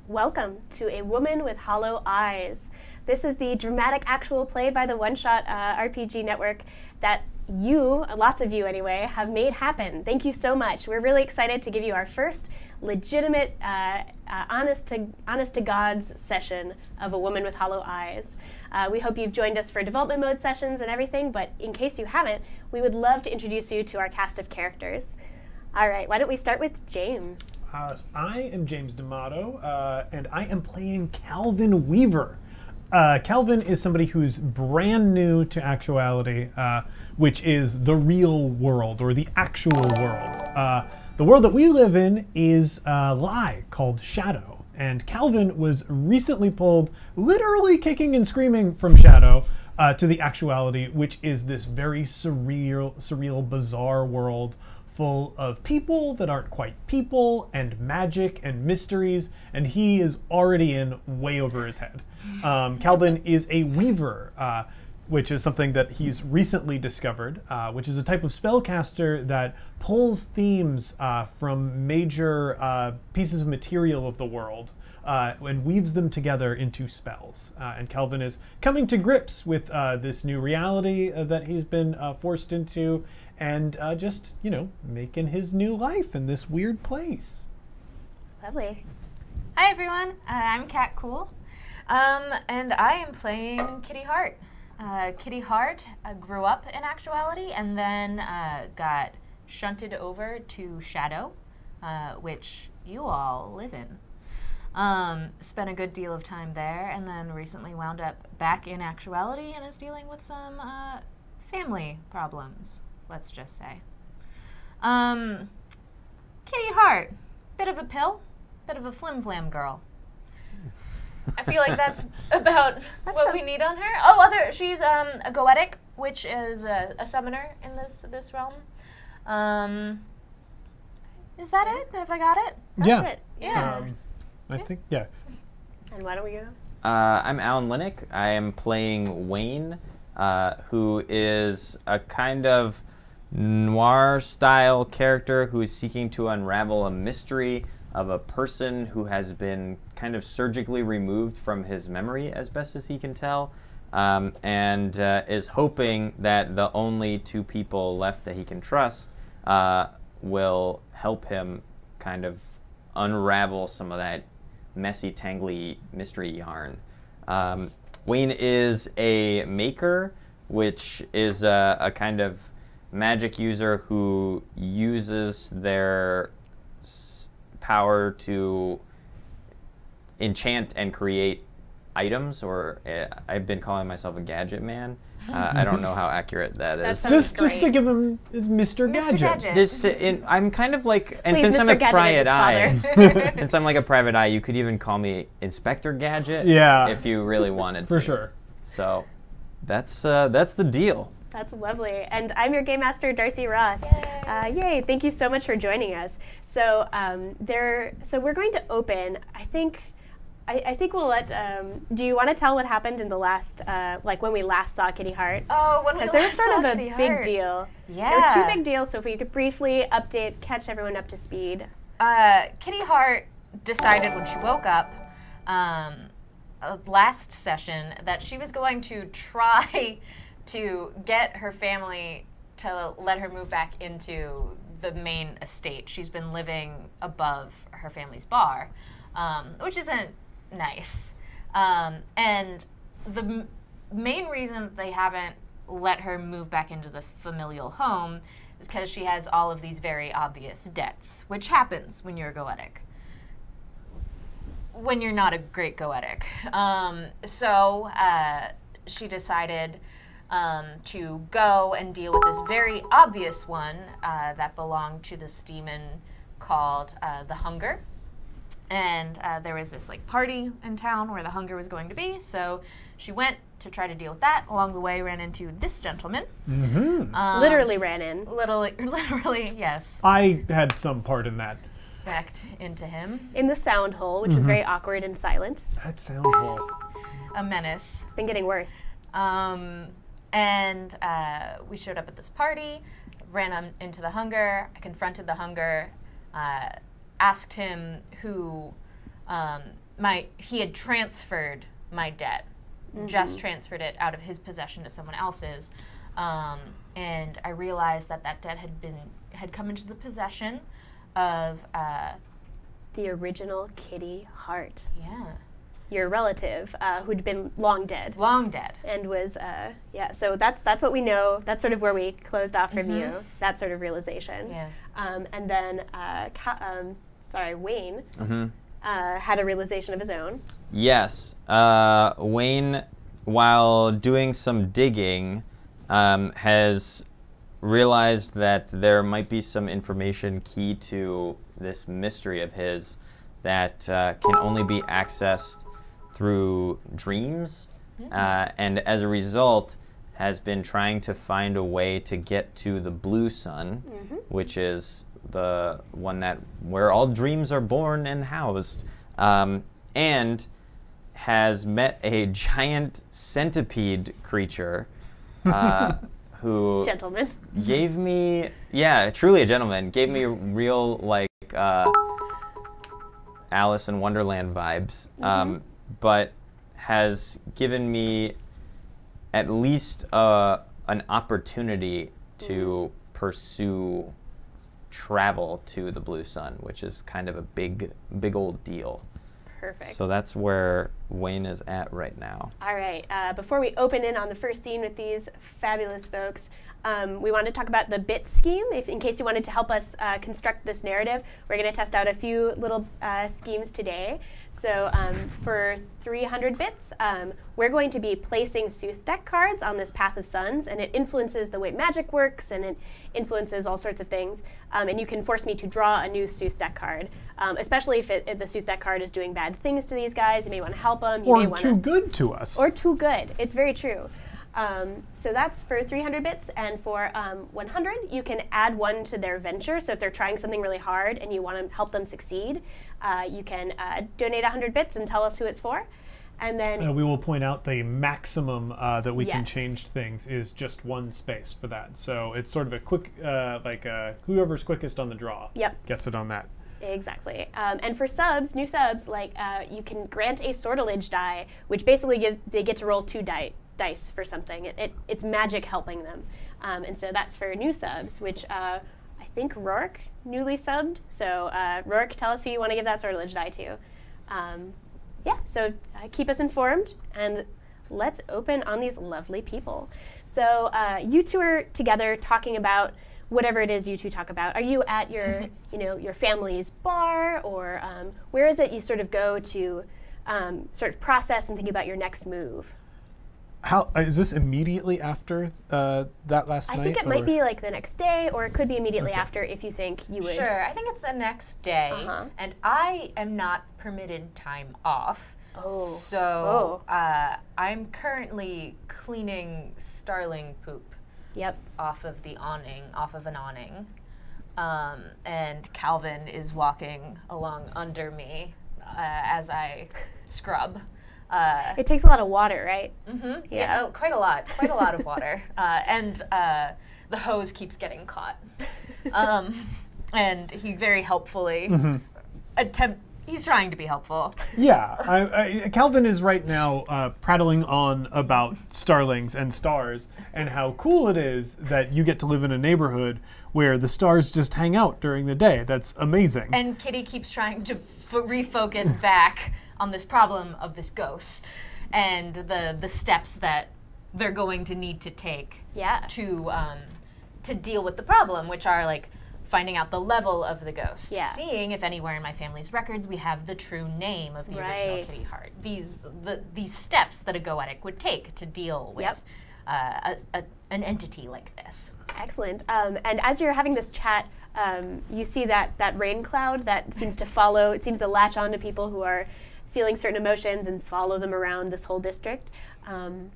Welcome to A Woman with Hollow Eyes. This is the dramatic actual play by the One Shot RPG Network that you, lots of you anyway, have made happen. Thank you so much. We're really excited to give you our first legitimate, honest to God's session of A Woman with Hollow Eyes. We hope you've joined us for development mode sessions and everything, but in case you haven't, we would love to introduce you to our cast of characters. All right, why don't we start with James? I am James D'Amato, and I am playing Calvin Weaver. Calvin is somebody who's brand new to actuality, which is the real world, or the actual world. The world that we live in is a lie called Shadow, and Calvin was recently pulled, literally kicking and screaming from Shadow, to the actuality, which is this very surreal, bizarre world full of people that aren't quite people, and magic and mysteries, and he is already in way over his head. Calvin is a weaver, which is something that he's recently discovered, which is a type of spellcaster that pulls themes from major pieces of material of the world and weaves them together into spells. And Calvin is coming to grips with this new reality that he's been forced into, and just, you know, making his new life in this weird place. Lovely. Hi everyone, I'm Kat Cool, and I am playing Kitty Hart. Kitty Hart grew up in actuality and then got shunted over to Shadow, which you all live in. Spent a good deal of time there and then recently wound up back in actuality and is dealing with some family problems, let's just say. Kitty Hart, bit of a pill, bit of a flim-flam girl. I feel like that's about what we need on her. Oh, she's a Goetic, which is a summoner in this realm. Is that it? Have I got it? That's it. Yeah. I think, yeah. And why don't we go? I'm Alan Linick. I am playing Wayne, who is a kind of noir-style character who is seeking to unravel a mystery of a person who has been kind of surgically removed from his memory, as best as he can tell, and is hoping that the only two people left that he can trust will help him kind of unravel some of that messy, tangly mystery yarn. Wayne is a maker, which is a kind of magic user who uses their power to enchant and create items, or I've been calling myself a gadget man. I don't know how accurate that is. Just think of him as Mr. Gadget. I'm kind of like, and Please, since Mr. I'm a Gadget private is eye, his since I'm like a private eye, you could even call me Inspector Gadget, Yeah. if you really wanted For to. sure. So that's the deal. That's lovely. And I'm your Game Master, Darcy Ross. Yay! Yay. Thank you so much for joining us. So so we're going to open, I think we'll let, do you want to tell what happened in the last, like when we last saw Kitty Hart? Oh, when we Because there was last sort saw of a Kitty big Hart. deal. Yeah. There were two big deals, so if we could briefly catch everyone up to speed. Kitty Hart decided when she woke up last session that she was going to try to get her family to let her move back into the main estate. She's been living above her family's bar, which isn't nice. And the main reason that they haven't let her move back into the familial home is because she has all of these very obvious debts, which happens when you're a Goetic. When you're not a great Goetic. So she decided to go and deal with this very obvious one that belonged to this demon called the Hunger. And there was this like party in town where the Hunger was going to be, so she went to try to deal with that. Along the way, ran into this gentleman. Mm-hmm. Literally ran in. Literally, yes. I had some part in that. Smacked into him. In the sound hole, which was very awkward and silent. That sound hole. A menace. It's been getting worse. And we showed up at this party, ran into the Hunger. I confronted the Hunger, asked him who he had transferred my debt, just transferred it out of his possession to someone else's, and I realized that debt had come into the possession of the original Kitty Hart, yeah, your relative, who'd been long dead. long dead. And was, so that's what we know. That's sort of where we closed off from you, that sort of realization. Yeah. And then, Wayne had a realization of his own. Yes. Wayne, while doing some digging, has realized that there might be some information key to this mystery of his that can only be accessed through dreams, and as a result has been trying to find a way to get to the Blue Sun, which is the one where all dreams are born and housed, and has met a giant centipede creature who Gentleman. gave me, truly a gentleman, gave me real Alice in Wonderland vibes, but has given me at least an opportunity to pursue travel to the Blue Sun, which is kind of a big old deal. Perfect. So that's where Wayne is at right now. All right. Before we open in on the first scene with these fabulous folks, we want to talk about the bit scheme. In case you wanted to help us construct this narrative, we're going to test out a few little schemes today. So for 300 bits, we're going to be placing Sooth deck cards on this Path of Suns, and it influences the way magic works, and it influences all sorts of things. And you can force me to draw a new Sooth deck card, especially if the Sooth deck card is doing bad things to these guys. You may want to help them. Or too good to us. Or too good. It's very true. So that's for 300 bits, and for 100, you can add one to their venture. So if they're trying something really hard and you want to help them succeed, you can donate 100 bits and tell us who it's for. And then we will point out the maximum that we can Yes. change things is just one space for that. So it's sort of a quick, whoever's quickest on the draw gets it on that. Exactly. And for subs, new subs, you can grant a sortilege die, which basically they get to roll 2 dice for something. It's magic helping them. And so that's for new subs, which I think Rourke newly subbed. So Rourke, tell us who you want to give that sortilege die to. So keep us informed, and let's open on these lovely people. So you two are together talking about whatever it is you two talk about. Are you at your, your family's bar, or where is it you sort of go to sort of process and think about your next move? How is this immediately after that last night? I think it might be like the next day, or it could be immediately after if you think you would. Sure, I think it's the next day, and I am not permitted time off. Oh. So I'm currently cleaning starling poop off of an awning. And Calvin is walking along under me as I scrub. It takes a lot of water, right? Yeah, quite a lot of water. And the hose keeps getting caught. And he very helpfully he's trying to be helpful. Yeah, Calvin is right now prattling on about starlings and stars and how cool it is that you get to live in a neighborhood where the stars just hang out during the day. That's amazing. And Kitty keeps trying to refocus back on this problem of this ghost and the steps that they're going to need to take to deal with the problem, which are like finding out the level of the ghost, seeing if anywhere in my family's records we have the true name of the original Kitty Hart. These steps that a goetic would take to deal with an entity like this. Excellent. And as you're having this chat, you see that rain cloud that seems to follow. It seems to latch on to people who are feeling certain emotions and follow them around this whole district. I'm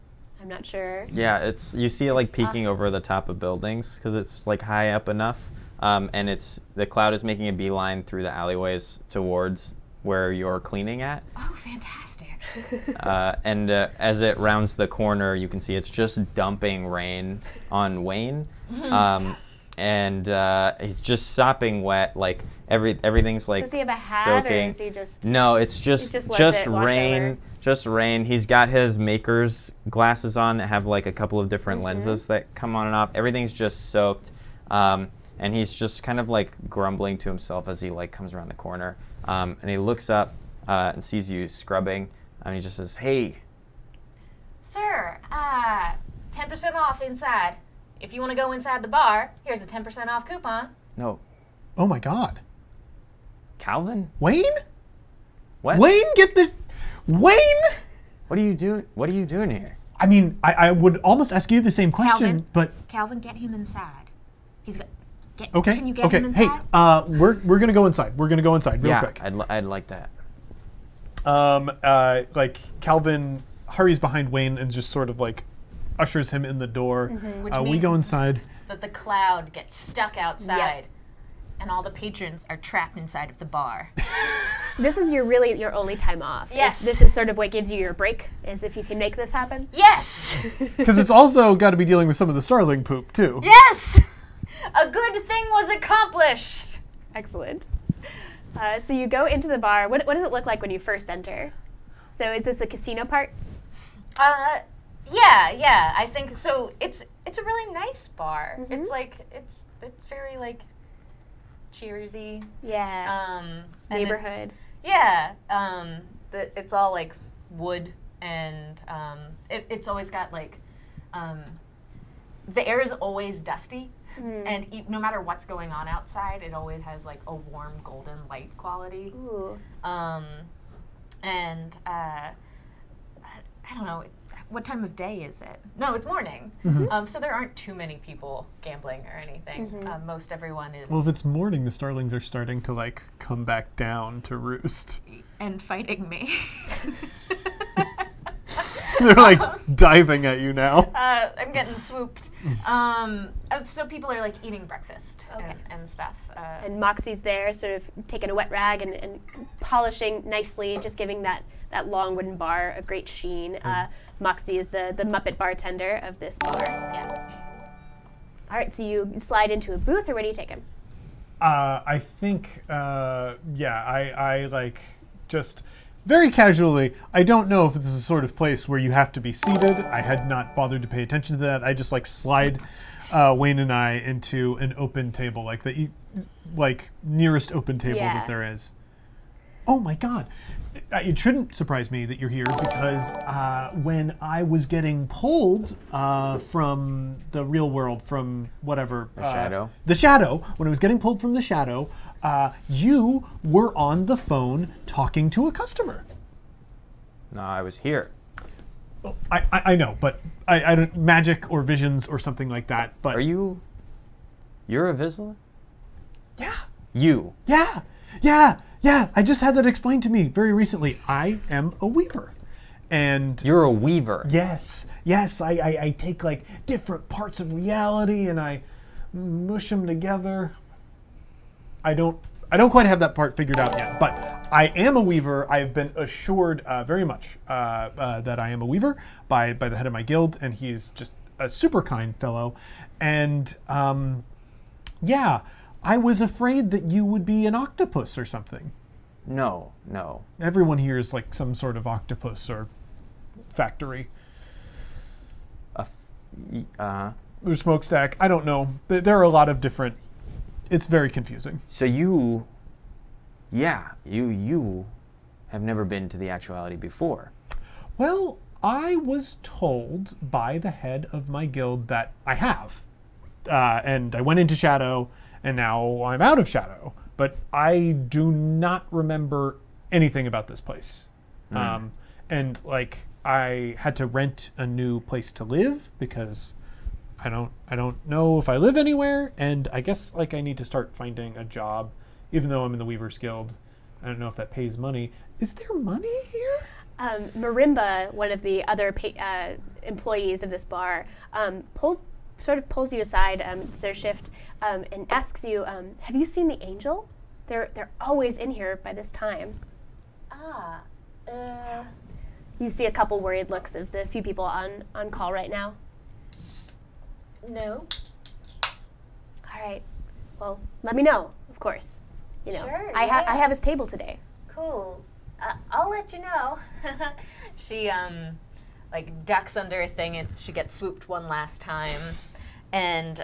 not sure. Yeah, you see it like peeking over the top of buildings because it's like high up enough, and the cloud is making a beeline through the alleyways towards where you're cleaning at. Oh, fantastic! And as it rounds the corner, you can see it's just dumping rain on Wayne, and he's just sopping wet. Like everything's like Does he have a hat, soaking. or is he just? No, it's just lets it wash rain. over? Just rain. He's got his maker's glasses on that have like a couple of different lenses that come on and off. Everything's just soaked, and he's just kind of like grumbling to himself as he like comes around the corner. And he looks up and sees you scrubbing, and he just says, "Hey, Sir, 10% off inside. If you want to go inside the bar, here's a 10% off coupon. no, Oh my God. Calvin, Wayne? what? Wayne, get the... Wayne? What are you doing? What are you doing here?" I mean, I would almost ask you the same question, Calvin? but... Calvin, get him inside. He's got. Okay. Can you get okay. him inside? Hey, we're gonna go inside. We're gonna go inside real Yeah, quick. I'd like that. Like Calvin hurries behind Wayne and just sort of like ushers him in the door. Which We means go inside. that the cloud gets stuck outside, and all the patrons are trapped inside of the bar. This is your only time off. Yes. This is sort of what gives you your break, is if you can make this happen. Yes! Because it's also got to be dealing with some of the starling poop too. Yes! A good thing was accomplished. Excellent. So you go into the bar. What does it look like when you first enter? So is this the casino part? Yeah. I think so. It's a really nice bar. It's like it's very like cheersy. Yeah. And Neighborhood. it's all like wood, and it's always got like the air is always dusty, and no matter what's going on outside, it always has like a warm golden light quality. Ooh. And I don't know. What time of day is it? No, it's morning. So there aren't too many people gambling or anything. Most everyone is. Well, if it's morning, the starlings are starting to like come back down to roost. And fighting me. They're like diving at you now. I'm getting swooped. So people are like eating breakfast and stuff. And Moxie's there, sort of taking a wet rag and polishing nicely, just giving that long wooden bar a great sheen. Moxie is the Muppet bartender of this bar. Yeah. All right, so you slide into a booth, or where do you take him? I think, I like just very casually. I don't know if this is a sort of place where you have to be seated. I had not bothered to pay attention to that. I just like slide Wayne and I into an open table, like the nearest open table that there is. Oh my God. It shouldn't surprise me that you're here because when I was getting pulled from the real world, from whatever. The shadow. The shadow. When I was getting pulled from the shadow, you were on the phone talking to a customer. No, I was here. Oh, I know, but I don't, magic or visions or something like that. But Are you? You're a Vizsla? Yeah. You. Yeah. I just had that explained to me very recently. I am a weaver. And You're a weaver. yes, I take like different parts of reality and I mush them together. I don't quite have that part figured out yet, but I am a weaver. I have been assured very much that I am a weaver by the head of my guild, and he is just a super kind fellow. And I was afraid that you would be an octopus or something. No. Everyone here is like some sort of octopus or factory. Or smokestack. I don't know. There are a lot of different... It's very confusing. So you have never been to the actuality before. Well, I was told by the head of my guild that I have. And I went into Shadow, and now I'm out of Shadow. But I do not remember anything about this place. And like, I had to rent a new place to live because I don't know if I live anywhere, and I guess like I need to start finding a job, even though I'm in the Weavers Guild. I don't know if that pays money. Is there money here? Marimba, one of the other employees of this bar, pulls you aside, it's their shift, and asks you, have you seen the angel? They're always in here by this time. You see a couple worried looks of the few people on call right now. No. All All right. Well, let me know, of course. You know, Sure, I yeah. have his table today. Cool. I'll let you know. She like ducks under a thing and she gets swooped one last time, and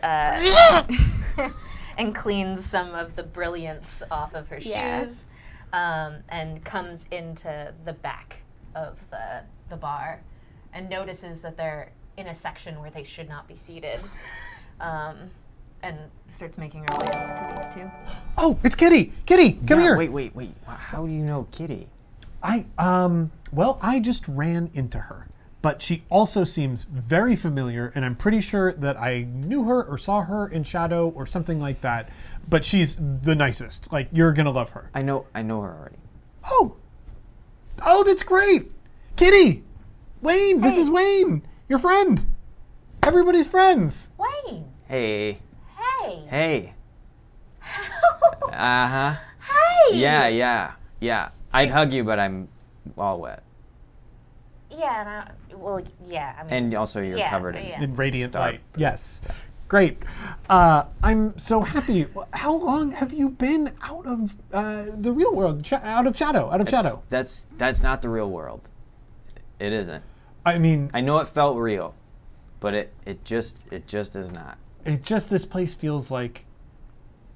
and cleans some of the brilliance off of her Yeah. shoes, and comes into the back of the bar, and notices that they're in a section where they should not be seated, and starts making her way over to these two. Oh, it's Kitty. Kitty, come Yeah, here. Wait. How do you know Kitty? Well, I just ran into her, but she also seems very familiar, and I'm pretty sure that I knew her or saw her in Shadow or something like that. But she's the nicest. Like, you're gonna love her. I know her already. Oh, that's great. Kitty, Wayne, this is Wayne, your friend. Everybody's friends. Wayne. Hey. Hey. Hey. Uh-huh. Hey. Yeah. I'd hug you, but I'm all wet. Yeah, well, yeah. I mean, And also you're Yeah, covered in yeah. In radiant Star. light. Yes. Great. I'm so happy. How long have you been out of the real world? Out of Shadow? That's not the real world. It isn't. I mean, I know it felt real, but it just is not. this place feels like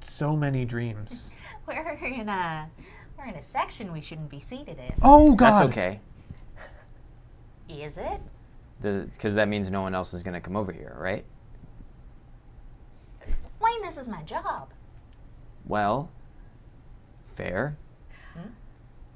so many dreams. we're in a section we shouldn't be seated in. Oh God. That's okay. Is it? Because that means no one else is going to come over here, right? Wayne, this is my job. Well, fair.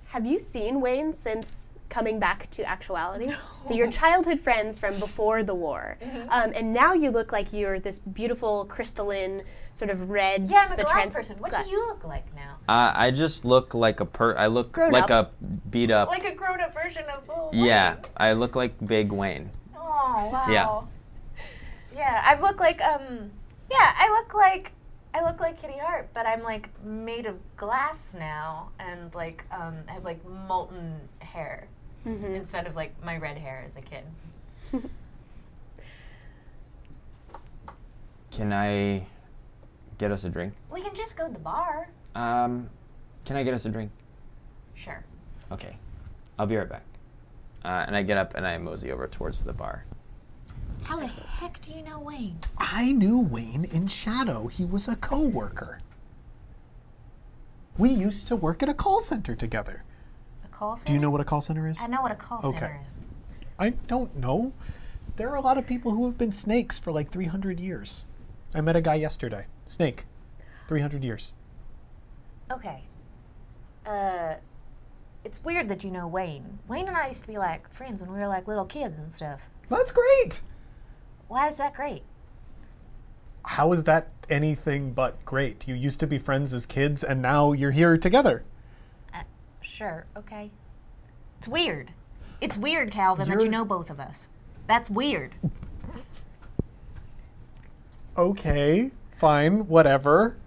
Have you seen Wayne since coming back to actuality? So you're childhood friends from before the war, and now you look like you're this beautiful crystalline sort of red. Yeah, I'm a but glass person. What glass. do you look like now? I just look like I look Grown like up. a beat up. Like a grown-up version of Yeah, I look like Big Wayne. Oh wow. Yeah. Yeah, I look like I look like Kitty Hart, but I'm like made of glass now, and like I have like molten hair instead of like my red hair as a kid. Can I get us a drink? We can just go to the bar. Can I get us a drink? Sure. Okay, I'll be right back. And I get up and I mosey over towards the bar. How the heck do you know Wayne? I knew Wayne in Shadow. He was a co-worker. We used to work at a call center together. A call center? Do you know what a call center is? I know what a call Okay. center is. I don't know. There are a lot of people who have been snakes for like 300 years. I met a guy yesterday. Snake. 300 years. Okay. It's weird that you know Wayne. Wayne and I used to be like friends when we were like little kids and stuff. That's great. Why is that great? How is that anything but great? You used to be friends as kids and now you're here together. Sure, okay. It's weird. It's weird, Calvin, that you You're- know both of us. That's weird. Okay, fine, whatever.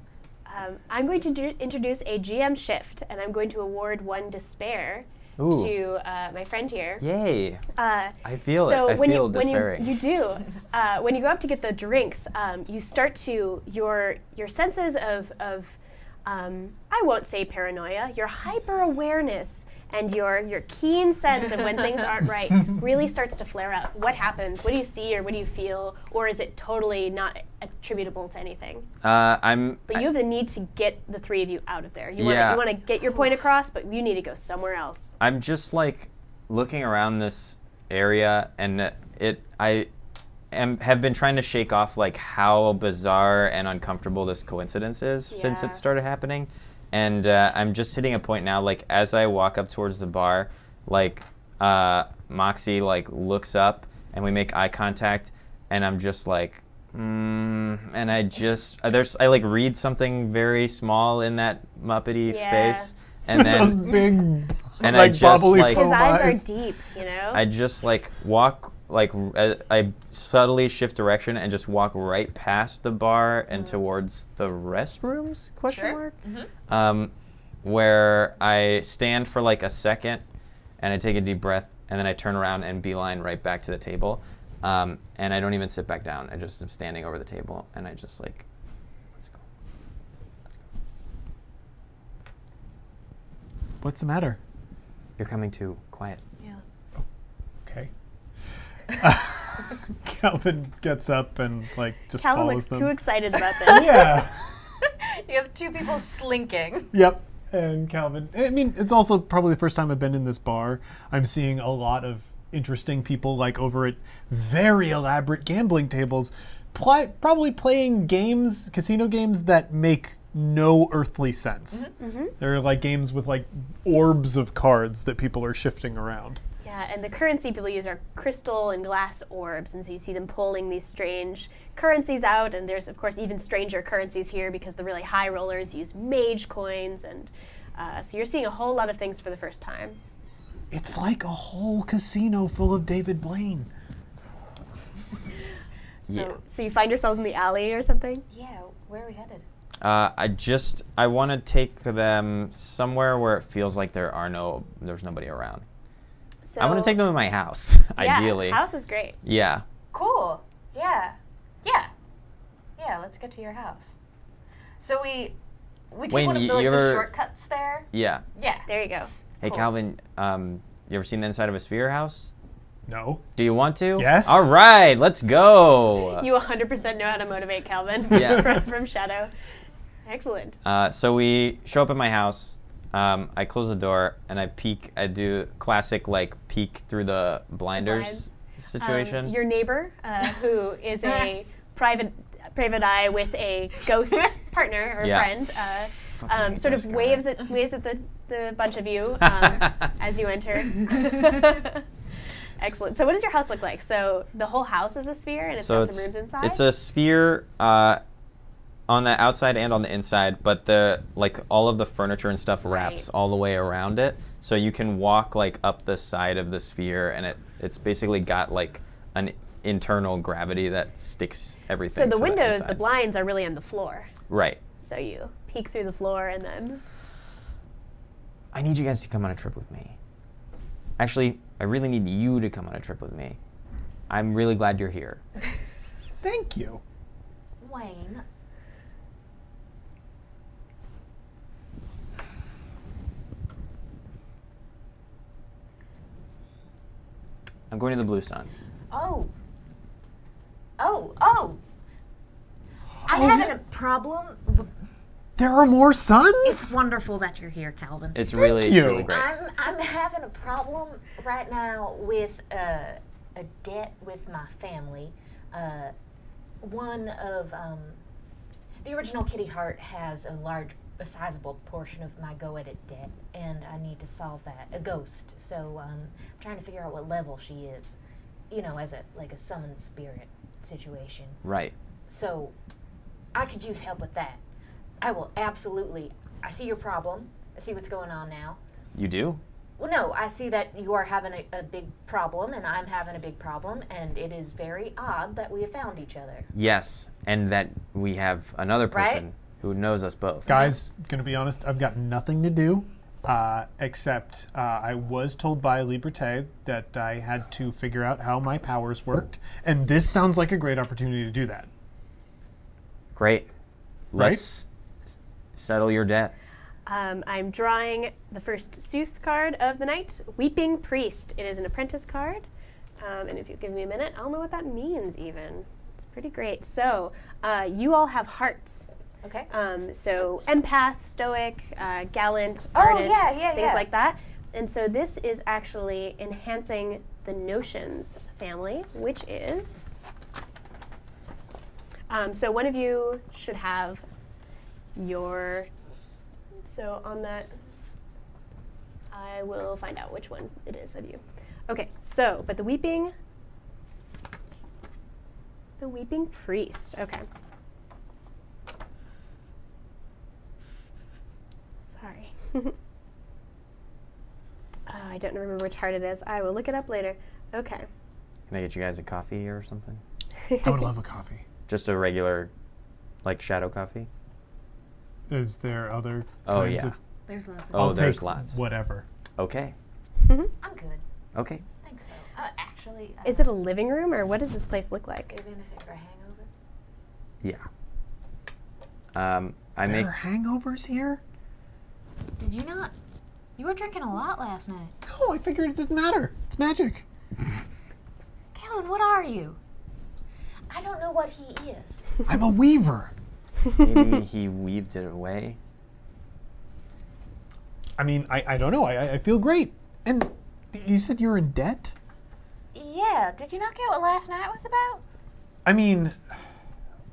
I'm going to introduce a GM shift, and I'm going to award one despair Ooh. to my friend here. Yay! Uh, I feel so it. I when feel you, when despairing. you do, when you go up to get the drinks, you start to your senses of I won't say paranoia, your hyper awareness and your keen sense of when things aren't right really starts to flare up. What happens? What do you see or what do you feel? Or is it totally not attributable to anything? But you have the need to get the three of you out of there. You Yeah. want to get your point across, but you need to go somewhere else. I'm just like looking around this area, and I have been trying to shake off like how bizarre and uncomfortable this coincidence is since Yeah. it started happening, and I'm just hitting a point now. Like as I walk up towards the bar, like Moxie like looks up and we make eye contact, and I'm just like. And I just I like read something very small in that Muppety Yeah. face, and Those then big, and like I just, bobbly like- foam His eyes eyes. are deep, you know? I just like walk like I subtly shift direction and just walk right past the bar and towards the restrooms? Question mark? Where I stand for like a second and I take a deep breath and then I turn around and beeline right back to the table. And I don't even sit back down. I just am standing over the table and I just like, let's What's the matter? You're coming too quiet. Yes. Okay. Calvin gets up and like just Calvin follows looks them. too excited about this. Yeah. You have two people slinking. Yep. And Calvin. I mean, it's also probably the first time I've been in this bar. I'm seeing a lot of interesting people like over at very elaborate gambling tables, probably playing games, casino games that make no earthly sense. They're like games with like orbs of cards that people are shifting around. Yeah, and the currency people use are crystal and glass orbs, and so you see them pulling these strange currencies out, and there's, of course, even stranger currencies here because the really high rollers use mage coins, and so you're seeing a whole lot of things for the first time. It's like a whole casino full of David Blaine. So you find yourselves in the alley or something? Yeah, where are we headed? I want to take them somewhere where it feels like there's nobody around. So, I want to take them to my house, yeah, ideally. house is great. Yeah. Cool. Yeah. Yeah. Yeah, let's get to your house. So we take Wayne, one of the, you like, the ever- shortcuts there. Yeah. Yeah. There you go. Hey, Cool. Calvin, you ever seen the inside of a sphere house? No. Do you want to? Yes. All right, let's go. You 100% know how to motivate Calvin Yeah. from Shadow. Excellent. So we show up at my house. I close the door and I peek. I do classic like peek through the blinders situation. Your neighbor, who is a private eye with a ghost partner or Yeah. friend, sort of ghost guy. waves at the bunch of you as you enter. Excellent. So what does your house look like? So the whole house is a sphere, and it's got some rooms inside? It's a sphere on the outside and on the inside, but all of the furniture and stuff wraps Right. all the way around it, so you can walk like up the side of the sphere, and it's basically got like an internal gravity that sticks everything. So the to windows, the insides. blinds are really on the floor. Right. So you peek through the floor and then... I need you guys to come on a trip with me. Actually, I really need you to come on a trip with me. I'm really glad you're here. Thank you. Wayne. I'm going to the Blue Sun. Oh. I'm having a problem. There are more It's suns? wonderful that you're here, Calvin. It's really you. great. I'm having a problem right now with a debt with my family. One of the original Kitty Hart has a sizable portion of my go-edit debt, and I need to solve that. A ghost. So I'm trying to figure out what level she is. You know, as a summoned spirit situation. Right. So I could use help with that. I will absolutely. I see your problem. I see what's going on now. You do? Well, no, I see that you are having a big problem, and I'm having a big problem, and it is very odd that we have found each other. Yes, and that we have another person Right? who knows us both. Guys, gonna be honest, I've got nothing to do except I was told by Liberté that I had to figure out how my powers worked, and this sounds like a great opportunity to do that. Great. Right? Let's settle your debt. I'm drawing the first Sooth card of the night, Weeping Priest. It is an apprentice card, and if you give me a minute, I'll know what that means even. It's pretty great. So you all have hearts. Okay. So empath, stoic, gallant, Oh, ardent, yeah, things yeah. like that. And so this is actually enhancing the notions family, which is... so one of you should have your... So on that, I will find out which one it is of you. Okay, so, but the Weeping Priest, okay. Sorry. I don't remember which heart it is. I will look it up later. Okay. Can I get you guys a coffee or something? I would love a coffee. Just a regular, like, shadow coffee? Is there other Oh, kinds yeah. of... There's lots of. Oh, I'll there's take lots. whatever. Okay. I'm good. Okay. Thanks, though. Actually. Is it a living room, or what does this place look like? Is anything for a hangover? Yeah. I There make... are hangovers here? Did you not You were drinking a lot last night. Oh, I figured it didn't matter. It's magic. Calvin, what are you? I don't know what he is. I'm a weaver. Maybe he weaved it away. I mean, I don't know. I feel great. And you said you're in debt? Yeah, did you not get what last night was about? I mean,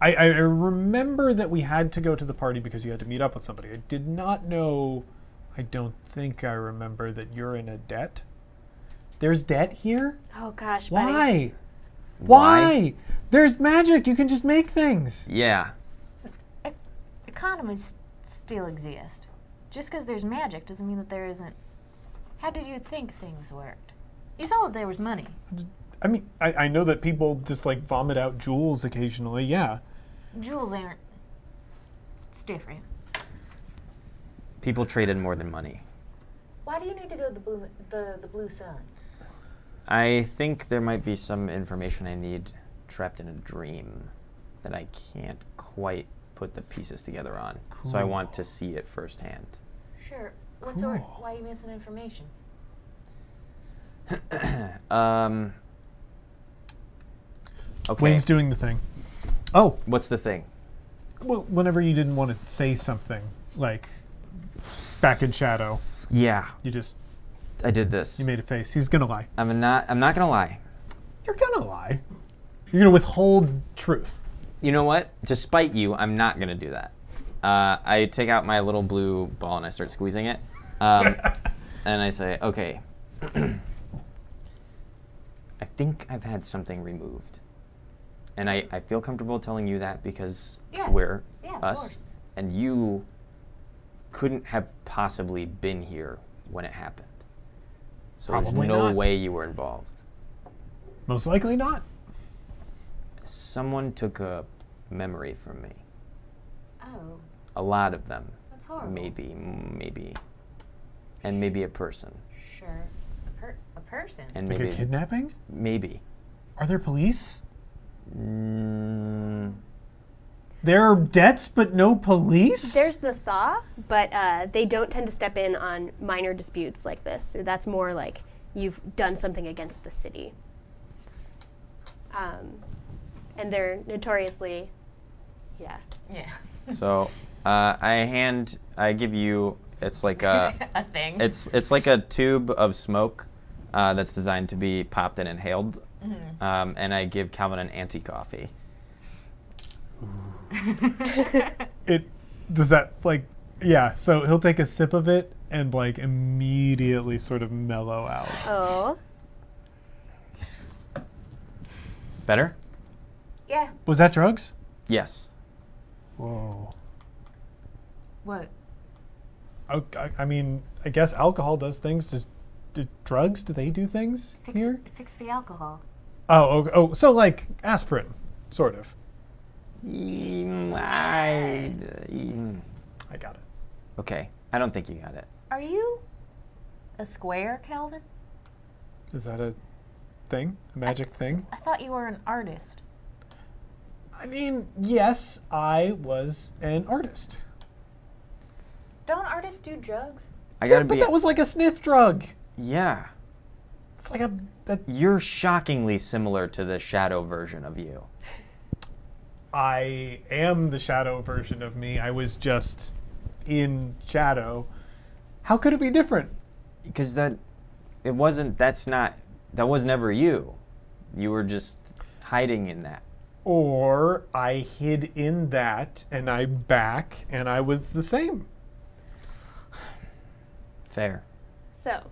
I remember that we had to go to the party because you had to meet up with somebody. I did not know, I don't think I remember that you're in a debt. There's debt here? Oh gosh, buddy. Why? Why? There's magic. You can just make things. Yeah. Economies still exist. Just because there's magic doesn't mean that there isn't. How did you think things worked? You saw that there was money. I mean, I know that people just like vomit out jewels occasionally, yeah. Jewels aren't. It's different. People traded more than money. Why do you need to go to the Blue Sun? I think there might be some information I need trapped in a dream that I can't quite put the pieces together on. So I Cool. want to see it firsthand. Sure. What sort? Cool. Why are you missing information? Okay. Wayne's doing the thing. Oh, What's the thing? well, whenever you didn't want to say something, like back in Shadow, Yeah, you I did this. made a face. He's gonna lie. I'm not gonna lie. You're gonna lie. You're gonna withhold truth. You know what? To spite you, I'm not gonna do that. I take out my little blue ball and I start squeezing it, and I say, "Okay, I think I've had something removed, and I feel comfortable telling you that because Yeah. we're Yeah, of us, course. and you couldn't have possibly been here when it happened. So Probably there's no not. way you were involved. Most likely not. Someone took a memory from me. Oh, A lot of them. that's horrible. Maybe, and maybe a person, Sure. A person. and Like maybe, a kidnapping? maybe. Are there police? Mm, There are debts, but no police? There's the thaw, but they don't tend to step in on minor disputes like this. That's more like you've done something against the city. And they're notoriously, yeah. Yeah. so I give you. It's like a. A thing. It's like a tube of smoke that's designed to be popped and inhaled, and I give Calvin an anti-coffee. It does that like yeah, so he'll take a sip of it and like immediately sort of mellow out. Oh, Better? Yeah. Was that drugs? Yes. Whoa. What? I mean, I guess alcohol does things. Does drugs, do they do things here? Fix the alcohol. Oh, so like aspirin, sort of. I I got it. Okay. I don't think you got it. Are you a square, Calvin? Is that a thing? A magic thing? I thought you were an artist. I mean, yes, I was an artist. Don't artists do drugs? I gotta But be. that was like a sniff drug. Yeah. It's like You're shockingly similar to the shadow version of you. I am the shadow version of me. I was just in shadow. How could it be different? Because that was never you. You were just hiding in that. Or I hid in that and I'm back and I was the same. Fair. so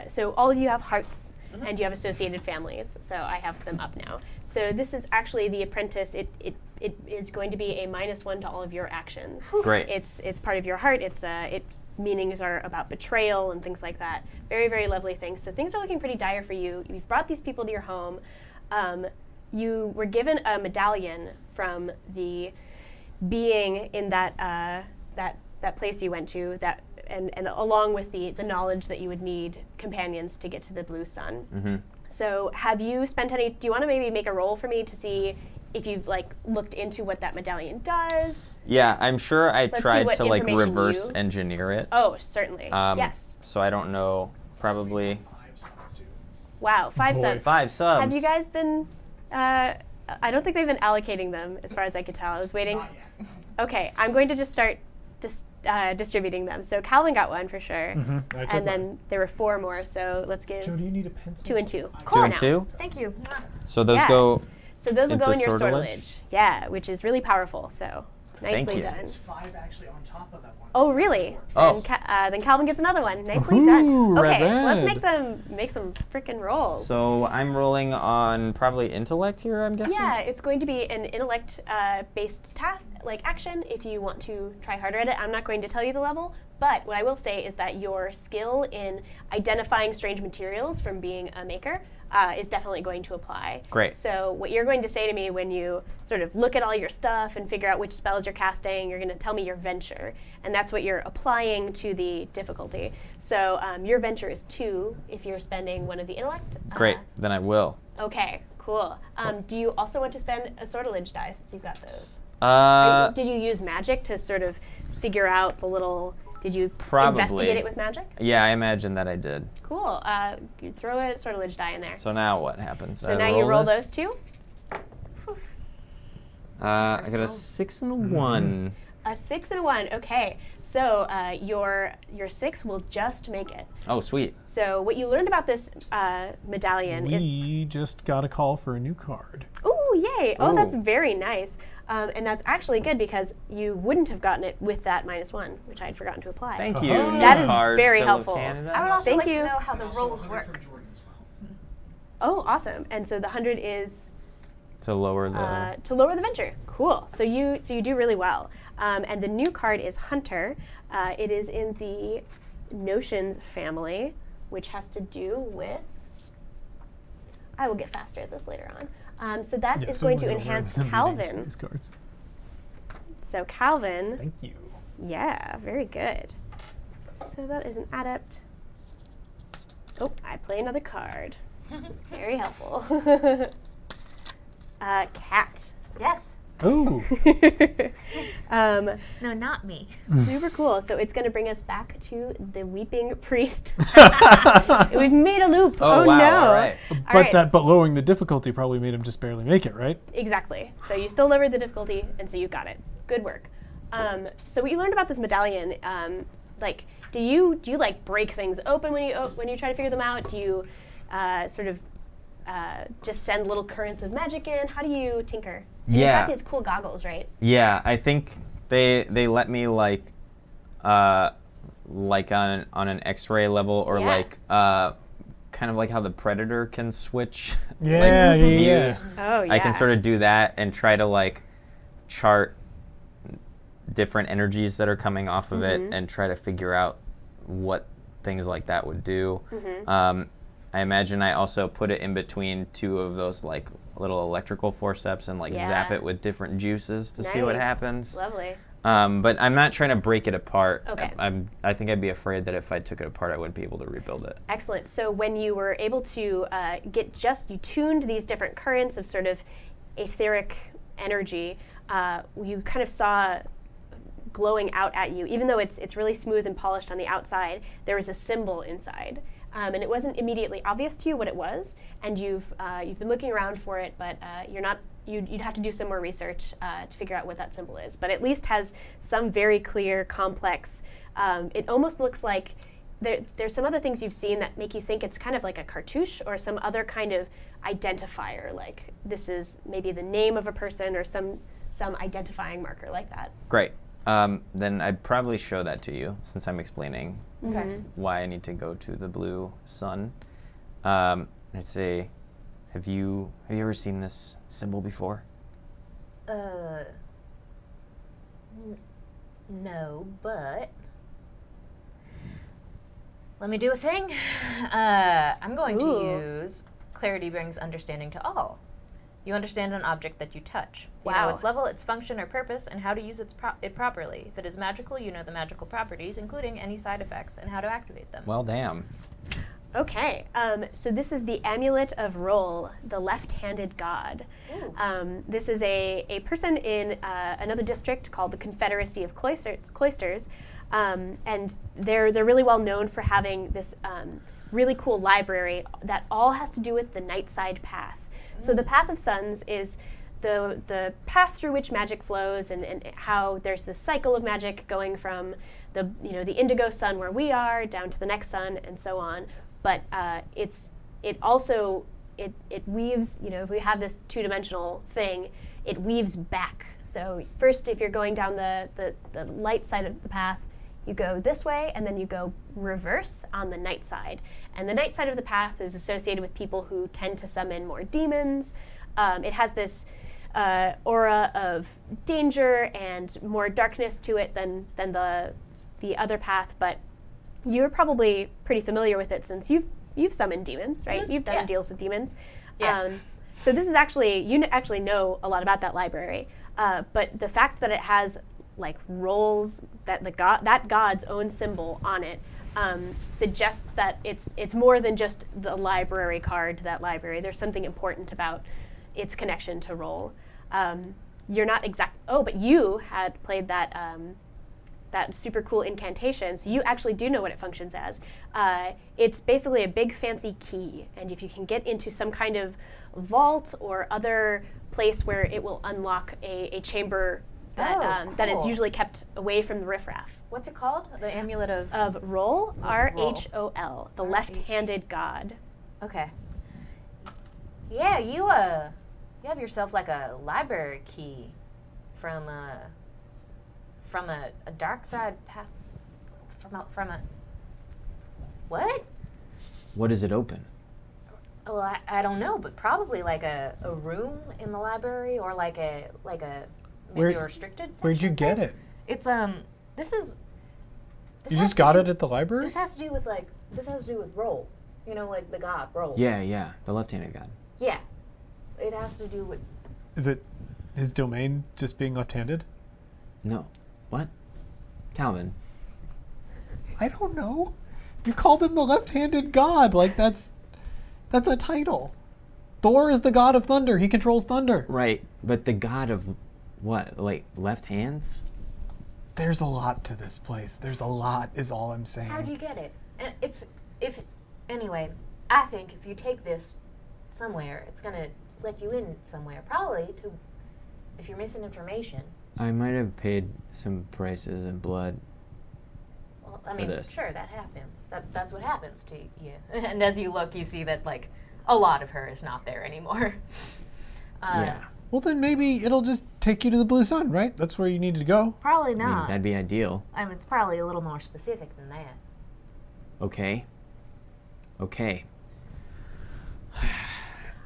so all of you have hearts and you have associated families. So I have them up now. So this is actually the apprentice. It is going to be a -1 to all of your actions. Great. It's part of your heart. Meanings are about betrayal and things like that. Very, very lovely things. So things are looking pretty dire for you. You've brought these people to your home. You were given a medallion from the being in that place you went to, and along with the knowledge that you would need companions to get to the Blue Sun. Mm-hmm. So have you spent any, do you want to maybe make a roll for me to see if you've like looked into what that medallion does. Yeah, I'm sure I see tried what to like information reverse you- engineer it. Oh, certainly. Yes. So I don't know. Probably 5 subs too. Wow, 5 Boy. subs. 5 subs. Have you guys been? I don't think they've been allocating them, as far as I could tell. I was waiting. Not yet. Okay, I'm going to just start distributing them. So Calvin got one for sure, I took and then mine. there were 4 more. So let's give Joe, do you need a pencil? 2 and 2. Cool. 2 and 2? Thank you. So those Yeah. go. So those will go Into in your sortilege? sortilege. Yeah, which is really powerful. So Thank nicely you. done. It's 5 actually on top of that one. Oh, really? Oh. Then Calvin gets another one. Nicely Woohoo, done. Okay, red, so let's red. make some freaking rolls. So I'm rolling on probably intellect here, I'm guessing? Yeah, it's going to be an intellect-based action if you want to try harder at it. I'm not going to tell you the level, but what I will say is that your skill in identifying strange materials from being a maker is definitely going to apply. Great. So what you're going to say to me when you sort of look at all your stuff and figure out which spells you're casting, you're going to tell me your venture, and that's what you're applying to the difficulty. So your venture is 2 if you're spending one of the intellect. Great, then I will. Okay, cool. Do you also want to spend a sortilege die since you've got those? Did you use magic to sort of figure out the little? Did you Probably. investigate it with magic? Yeah, I imagine that I did. Cool. You throw a sortilege die in there. So now what happens? So now you roll this? those 2. I got a 6 and a 1. A 6 and a 1. Okay. So your 6 will just make it. Oh, sweet. So what you learned about this medallion is. We just got a call for a new card. Ooh, yay! Oh, that's Ooh. very nice. And that's actually good because you wouldn't have gotten it with that -1, which I had forgotten to apply. Thank you. Oh. new That is card, very Phil of helpful. Canada. I would also Thank like you. to know how the Also rolls 100 work. from Jordan as well. Oh, awesome! And so the 100 is To lower the. to lower the venture. Cool. So you do really well. And the new card is Hunter. It is in the Notions family, which has to do with. I will get faster at this later on. So that is going to enhance Calvin. These cards. So Calvin, Thank you. yeah, very good. So that is an adept. Oh, I play another card. Very helpful. Cat. Yes. Oh, No, not me. Super cool. So it's going to bring us back to the Weeping Priest. We've made a loop. Oh, Oh, wow, no. all right. All right. but lowering the difficulty probably made him just barely make it, right? Exactly. So you still lowered the difficulty, and so you got it. Good work. So what you learned about this medallion, do you like break things open when you try to figure them out? Do you sort of just send little currents of magic in? How do you tinker? And Yeah. You've got these cool goggles, right? Yeah, I think they let me like on an X-ray level or Yeah. kind of like how the Predator can switch. Yeah, like, yeah. views. Oh, yeah. I can sort of do that and try to like chart different energies that are coming off of Mm-hmm. it and try to figure out what things like that would do. Mm-hmm. I imagine I also put it in between 2 of those like little electrical forceps and like zap Yeah. it with different juices to see what Nice. happens. Lovely. But I'm not trying to break it apart. Okay. I think I'd be afraid that if I took it apart, I wouldn't be able to rebuild it. Excellent. So when you were able to you tuned these different currents of sort of etheric energy, you kind of saw glowing out at you. Even though it's really smooth and polished on the outside, there was a symbol inside. And it wasn't immediately obvious to you what it was, and you've been looking around for it, but you'd have to do some more research to figure out what that symbol is. But at least has some very clear, complex. It almost looks like there's some other things you've seen that make you think it's kind of like a cartouche or some other kind of identifier, like this is maybe the name of a person or some identifying marker like that. Great. Then I'd probably show that to you since I'm explaining Okay. why I need to go to the blue sun. I'd say, have you ever seen this symbol before? No, but let me do a thing. I'm going to Ooh. use Clarity Brings Understanding to All. You understand an object that you touch. You Wow. know its level, its function or purpose, and how to use it properly. If it is magical, you know the magical properties, including any side effects and how to activate them. Well, damn. Okay, so this is the Amulet of Roll, the left-handed god. This is a person in another district called the Confederacy of Cloisters, and they're really well known for having this really cool library that all has to do with the Nightside Path. So the Path of Suns is the path through which magic flows, and how there's this cycle of magic going from the indigo sun where we are down to the next sun and so on. But it also weaves, if we have this two-dimensional thing, it weaves back. So first, if you're going down the light side of the path, you go this way, and then you go reverse on the night side. And the night side of the path is associated with people who tend to summon more demons. It has this aura of danger and more darkness to it than the other path, but you're probably pretty familiar with it since you've summoned demons, right? Mm-hmm. You've done Yeah. deals with demons. Yeah. So this is actually, you actually know a lot about that library, but the fact that it has like rolls, that that god's own symbol on it, suggests that it's more than just the library card to that library. There's something important about its connection to roll. You're not but you had played that that super cool incantation, so you actually do know what it functions as. It's basically a big fancy key, and if you can get into some kind of vault or other place where it will unlock a chamber that, that is cool. usually kept away from the riffraff. What's it called? The Amulet of... Of Roll, Roll. R-H-O-L, the R-H. left-handed god. Okay. Yeah, you have yourself like a library key from a dark side path. From a... What? What does it open? Well, I don't know, but probably like a room in the library, or like a maybe a restricted Where'd you section get thing. it? It's this You has just to got do- it at the library? This has to do with Roll. You know, like the god Roll. Yeah, the left-handed god. Yeah. It has to do with... Is it his domain just being left-handed? No. What? Calvin. I don't know. You called him the left-handed god. Like that's a title. Thor is the god of thunder. He controls thunder. Right, but the god of what? Like left hands? There's a lot to this place. There's a lot is all I'm saying. How do you get it? And anyway, I think if you take this somewhere, it's gonna let you in somewhere. Probably if you're missing information. I might have paid some prices in blood. Well, I mean, this. sure, that happens. That's what happens to you. And as you look, you see that like a lot of her is not there anymore. Yeah. Well, then maybe it'll just take you to the Blue Sun, right? That's where you need to go. Probably I mean, not. that'd be ideal. I mean, it's probably a little more specific than that. Okay.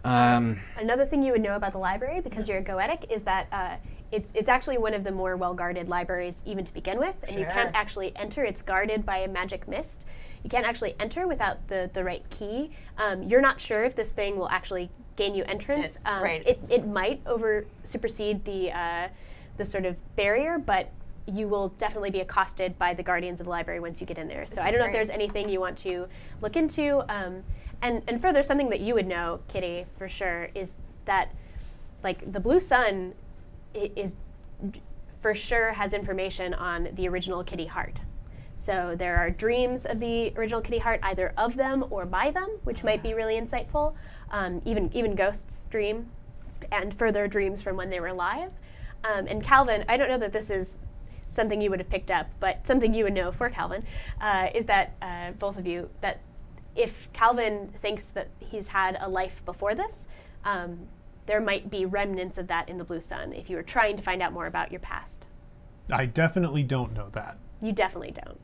Another thing you would know about the library, because you're a Goetic, is that it's actually one of the more well-guarded libraries even to begin with, and you Sure. can't actually enter. It's guarded by a magic mist. You can't actually enter without the right key. You're not sure if this thing will actually gain you entrance. Right. It might supersede the sort of barrier, but you will definitely be accosted by the guardians of the library once you get in there. So This I is don't know if great. there's anything you want to look into. And further, something that you would know, Kitty, for sure, is that like the Blue Sun is for sure has information on the original Kitty Hart. So there are dreams of the original Kitty Hart, either of them or by them, which might be really insightful. Even ghosts dream, and further dreams from when they were alive. And Calvin, I don't know that this is something you would have picked up, but something you would know for Calvin is that both of you, that if Calvin thinks that he's had a life before this, there might be remnants of that in the Blue Sun if you were trying to find out more about your past. I definitely don't know that. You definitely don't.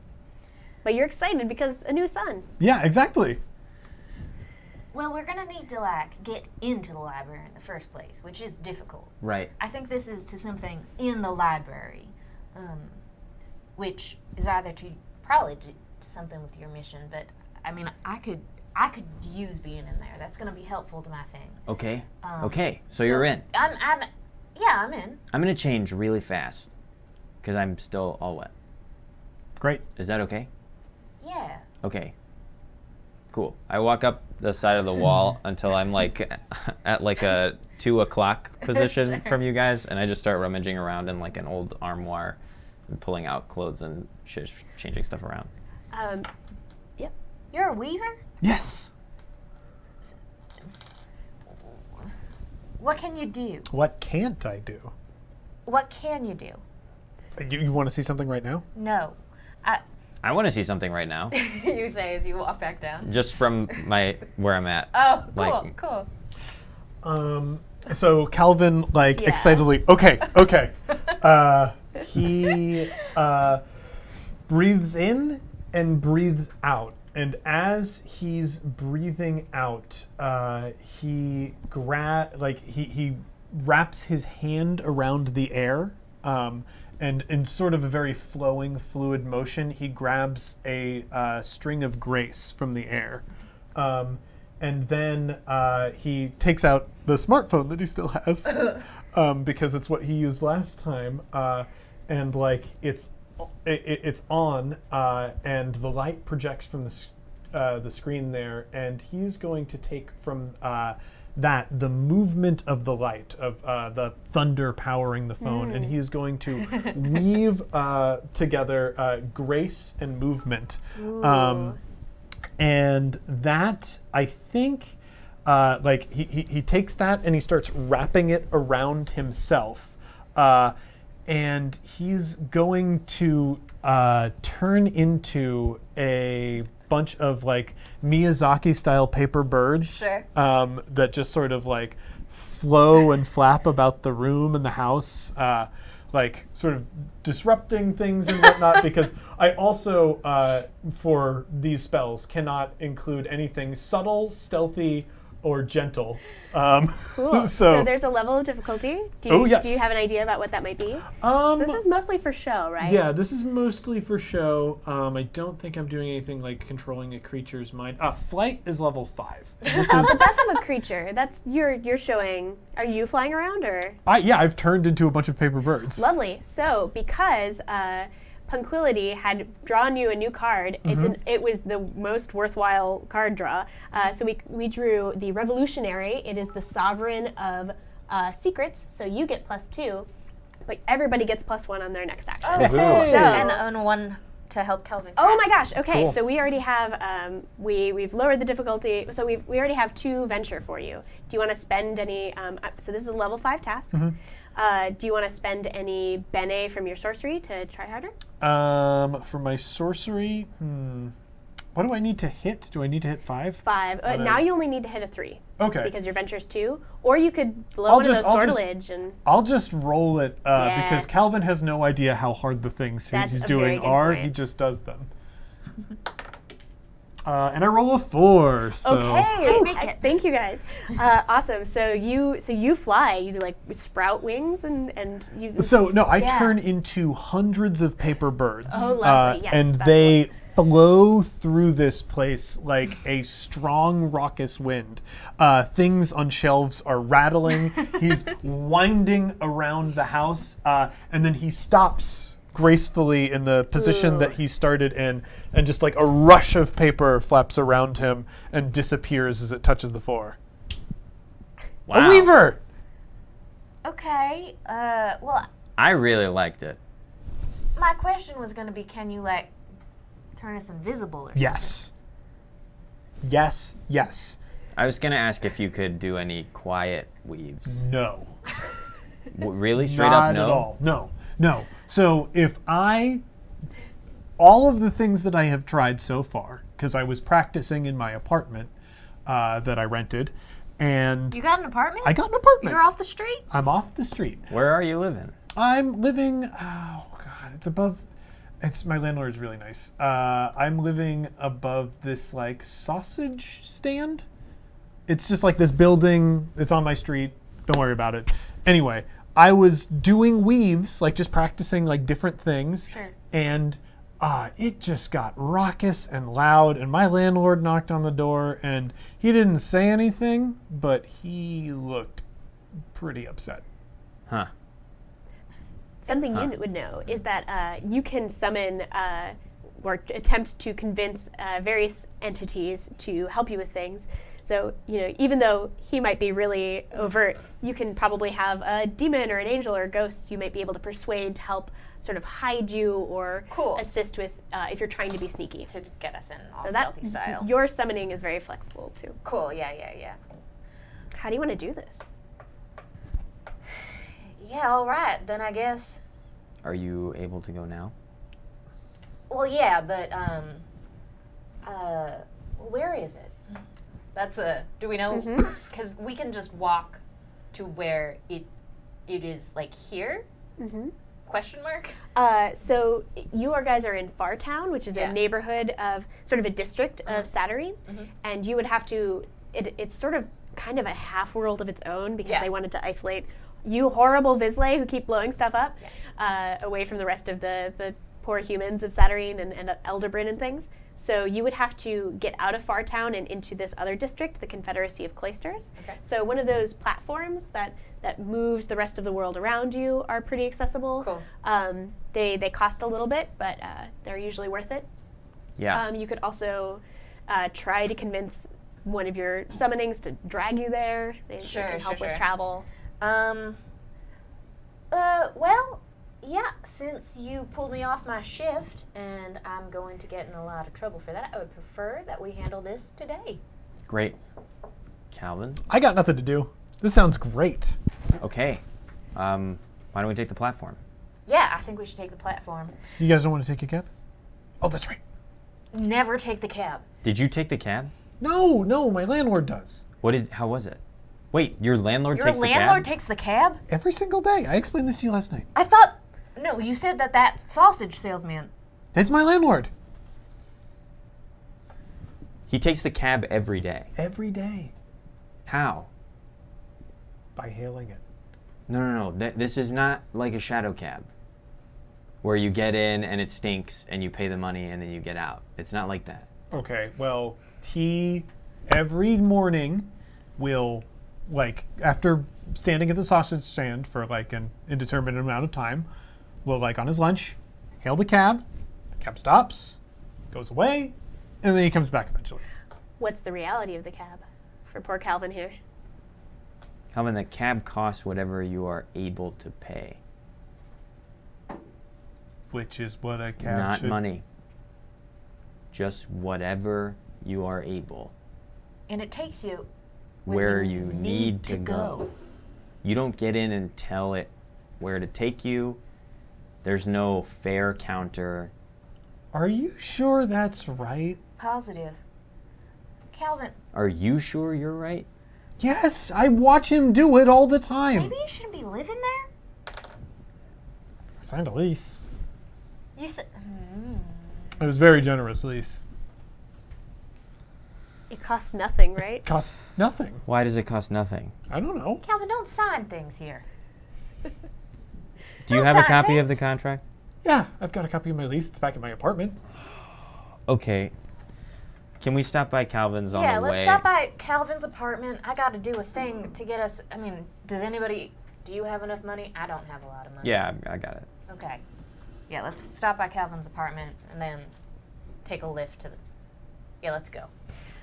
But you're excited because a new sun. Yeah, exactly. Well, we're gonna need to like get into the library in the first place, which is difficult. right. I think this is to something in the library, which is either probably to something with your mission. But I mean, I could use being in there. That's gonna be helpful to my thing. Okay. So you're in. I'm in. I'm gonna change really fast because I'm still all wet. Great. Is that okay? Yeah. Okay. Cool. I walk up the side of the wall until I'm like at like a 2 o'clock position from you guys, and I just start rummaging around in like an old armoire and pulling out clothes and changing stuff around. Yep. You're a weaver? Yes. What can you do? What can't I do? What can you do? You want to see something right now? No. I want to see something right now, You say as you walk back down. just from where I'm at. Oh, cool, Like- cool. So Calvin, like, Yeah. excitedly, okay. He breathes in and breathes out. And as he's breathing out, he wraps his hand around the air, and in sort of a very flowing, fluid motion, he grabs a string of grace from the air. And then he takes out the smartphone that he still has, because it's what he used last time, and like it's on, and the light projects from the screen there, and he's going to take from that the movement of the light of the thunder powering the phone, and he's going to weave together grace and movement. And that, I think, like he takes that and he starts wrapping it around himself, and he's going to turn into a bunch of like Miyazaki style paper birds, Sure. that just sort of like flow and flap about the room and the house, like sort of disrupting things and whatnot, because I also, for these spells, cannot include anything subtle, stealthy, or gentle. Cool. So there's a level of difficulty. Do you, Oh, yes. Do you have an idea about what that might be? So this is mostly for show, right? Yeah, this is mostly for show. I don't think I'm doing anything like controlling a creature's mind. Flight is level 5. This is, But that's of a creature. That's you're showing. Are you flying around or? I've turned into a bunch of paper birds. Lovely. So because Punquility had drawn you a new card, it was the most worthwhile card draw. So we drew the Revolutionary. It is the sovereign of secrets. So you get +2, but everybody gets +1 on their next action. Oh, cool. So- And one to help Kelvin. Oh my cast. gosh! Okay, Cool. so we already have we've lowered the difficulty. So we already have 2 venture for you. Do you want to spend any? So this is a level 5 task. Do you want to spend any bene from your sorcery to try harder? For my sorcery, what do I need to hit? Do I need to hit 5? 5. On Now a- you only need to hit a 3. Okay. Because your venture's 2, or you could blow I'll one just- of I'll those just- sortilege and. I'll just roll it Yeah. because Calvin has no idea how hard the things That's he's a very doing good are. point. He just does them. And I roll a 4. So. Okay, Just make it. thank you guys. Awesome. So you fly. You like sprout wings and you. So no, I Yeah. turn into hundreds of paper birds, Oh, lovely. Yes, and that's they flow through this place like a strong, raucous wind. Things on shelves are rattling. He's winding around the house, and then he stops gracefully in the position Ooh. that he started in, and just like a rush of paper flaps around him and disappears as it touches the floor. Wow. A weaver! Okay. Well, I really liked it. my question was going to be, can you like turn us invisible or Yes. Yes, yes. I was gonna ask if you could do any quiet weaves. No. Really? Straight Not up no? at all. No, no. So if all of the things that I have tried so far, because I was practicing in my apartment that I rented, and You got an apartment? I got an apartment. You're off the street? I'm off the street. Where are you living? I'm living, oh God, it's above, my landlord's really nice. I'm living above this like sausage stand. It's just like this building, it's on my street, don't worry about it. Anyway, I was doing weaves, like just practicing like different things. Sure. And it just got raucous and loud, and my landlord knocked on the door, and he didn't say anything, but he looked pretty upset. Huh. Something you would know is that you can summon or attempt to convince various entities to help you with things. So, even though he might be really overt, you can probably have a demon or an angel or a ghost you might be able to persuade to help sort of hide you or Cool. assist with if you're trying to be sneaky. To get us in all So stealthy style. your summoning is very flexible too. Cool, yeah. How do you want to do this? Yeah, all right, then I guess. Are you able to go now? Well, yeah, but, where is it? Do we know? Because we can just walk to where it is, like, here? Question mark? So you guys are in Fartown, which is Yeah. a neighborhood of sort of a district of Satyrine, and you would have to. It's sort of kind of a half world of its own because Yeah. they wanted to isolate you horrible Vizsla who keep blowing stuff up away from the rest of the poor humans of Satyrine and Elderbrin and things. So you would have to get out of Fartown and into this other district, the Confederacy of Cloisters. Okay. So one of those platforms that moves the rest of the world around you are pretty accessible. Cool. They cost a little bit, but they're usually worth it. Yeah. You could also try to convince one of your summonings to drag you there. They can help with travel. Well, yeah, since you pulled me off my shift and I'm going to get in a lot of trouble for that, I would prefer that we handle this today. Great. Calvin? I got nothing to do. This sounds great. Okay. Why don't we take the platform? Yeah, I think we should take the platform. You guys don't want to take a cab? Oh, that's right. Never take the cab. Did you take the cab? No, my landlord does. How was it? Wait, your landlord Your takes the cab? landlord takes the cab? Every single day. I explained this to you last night. I thought... No, you said that sausage salesman... It's my landlord. He takes the cab every day. Every day. How? By hailing it. No. This is not like a shadow cab where you get in and it stinks and you pay the money and then you get out. It's not like that. Okay, well, he every morning will, like, after standing at the sausage stand for like an indeterminate amount of time, will, like, on his lunch, hail the cab stops, goes away, and then he comes back eventually. What's the reality of the cab for poor Calvin here? Calvin, the cab costs whatever you are able to pay. Which is what a cab Not should... money. Just whatever you are able. And it takes you... Where you need to go. You don't get in and tell it where to take you. There's no fare counter. Are you sure that's right? Positive. Calvin, Are you sure you're right? Yes, I watch him do it all the time. maybe you shouldn't be living there? I signed a lease. You said... It was a very generous lease. It costs nothing, right? Cost nothing. Why does it cost nothing? I don't know. Calvin, don't sign things here. Do you have a copy of the contract? Yeah, I've got a copy of my lease. It's back in my apartment. Okay. Can we stop by Calvin's on Yeah, the way? let's stop by Calvin's apartment. I got to do a thing to get us... I mean, do you have enough money? I don't have a lot of money. Yeah, I got it. Okay. Yeah, let's stop by Calvin's apartment and then take a lift to the... Yeah, let's go.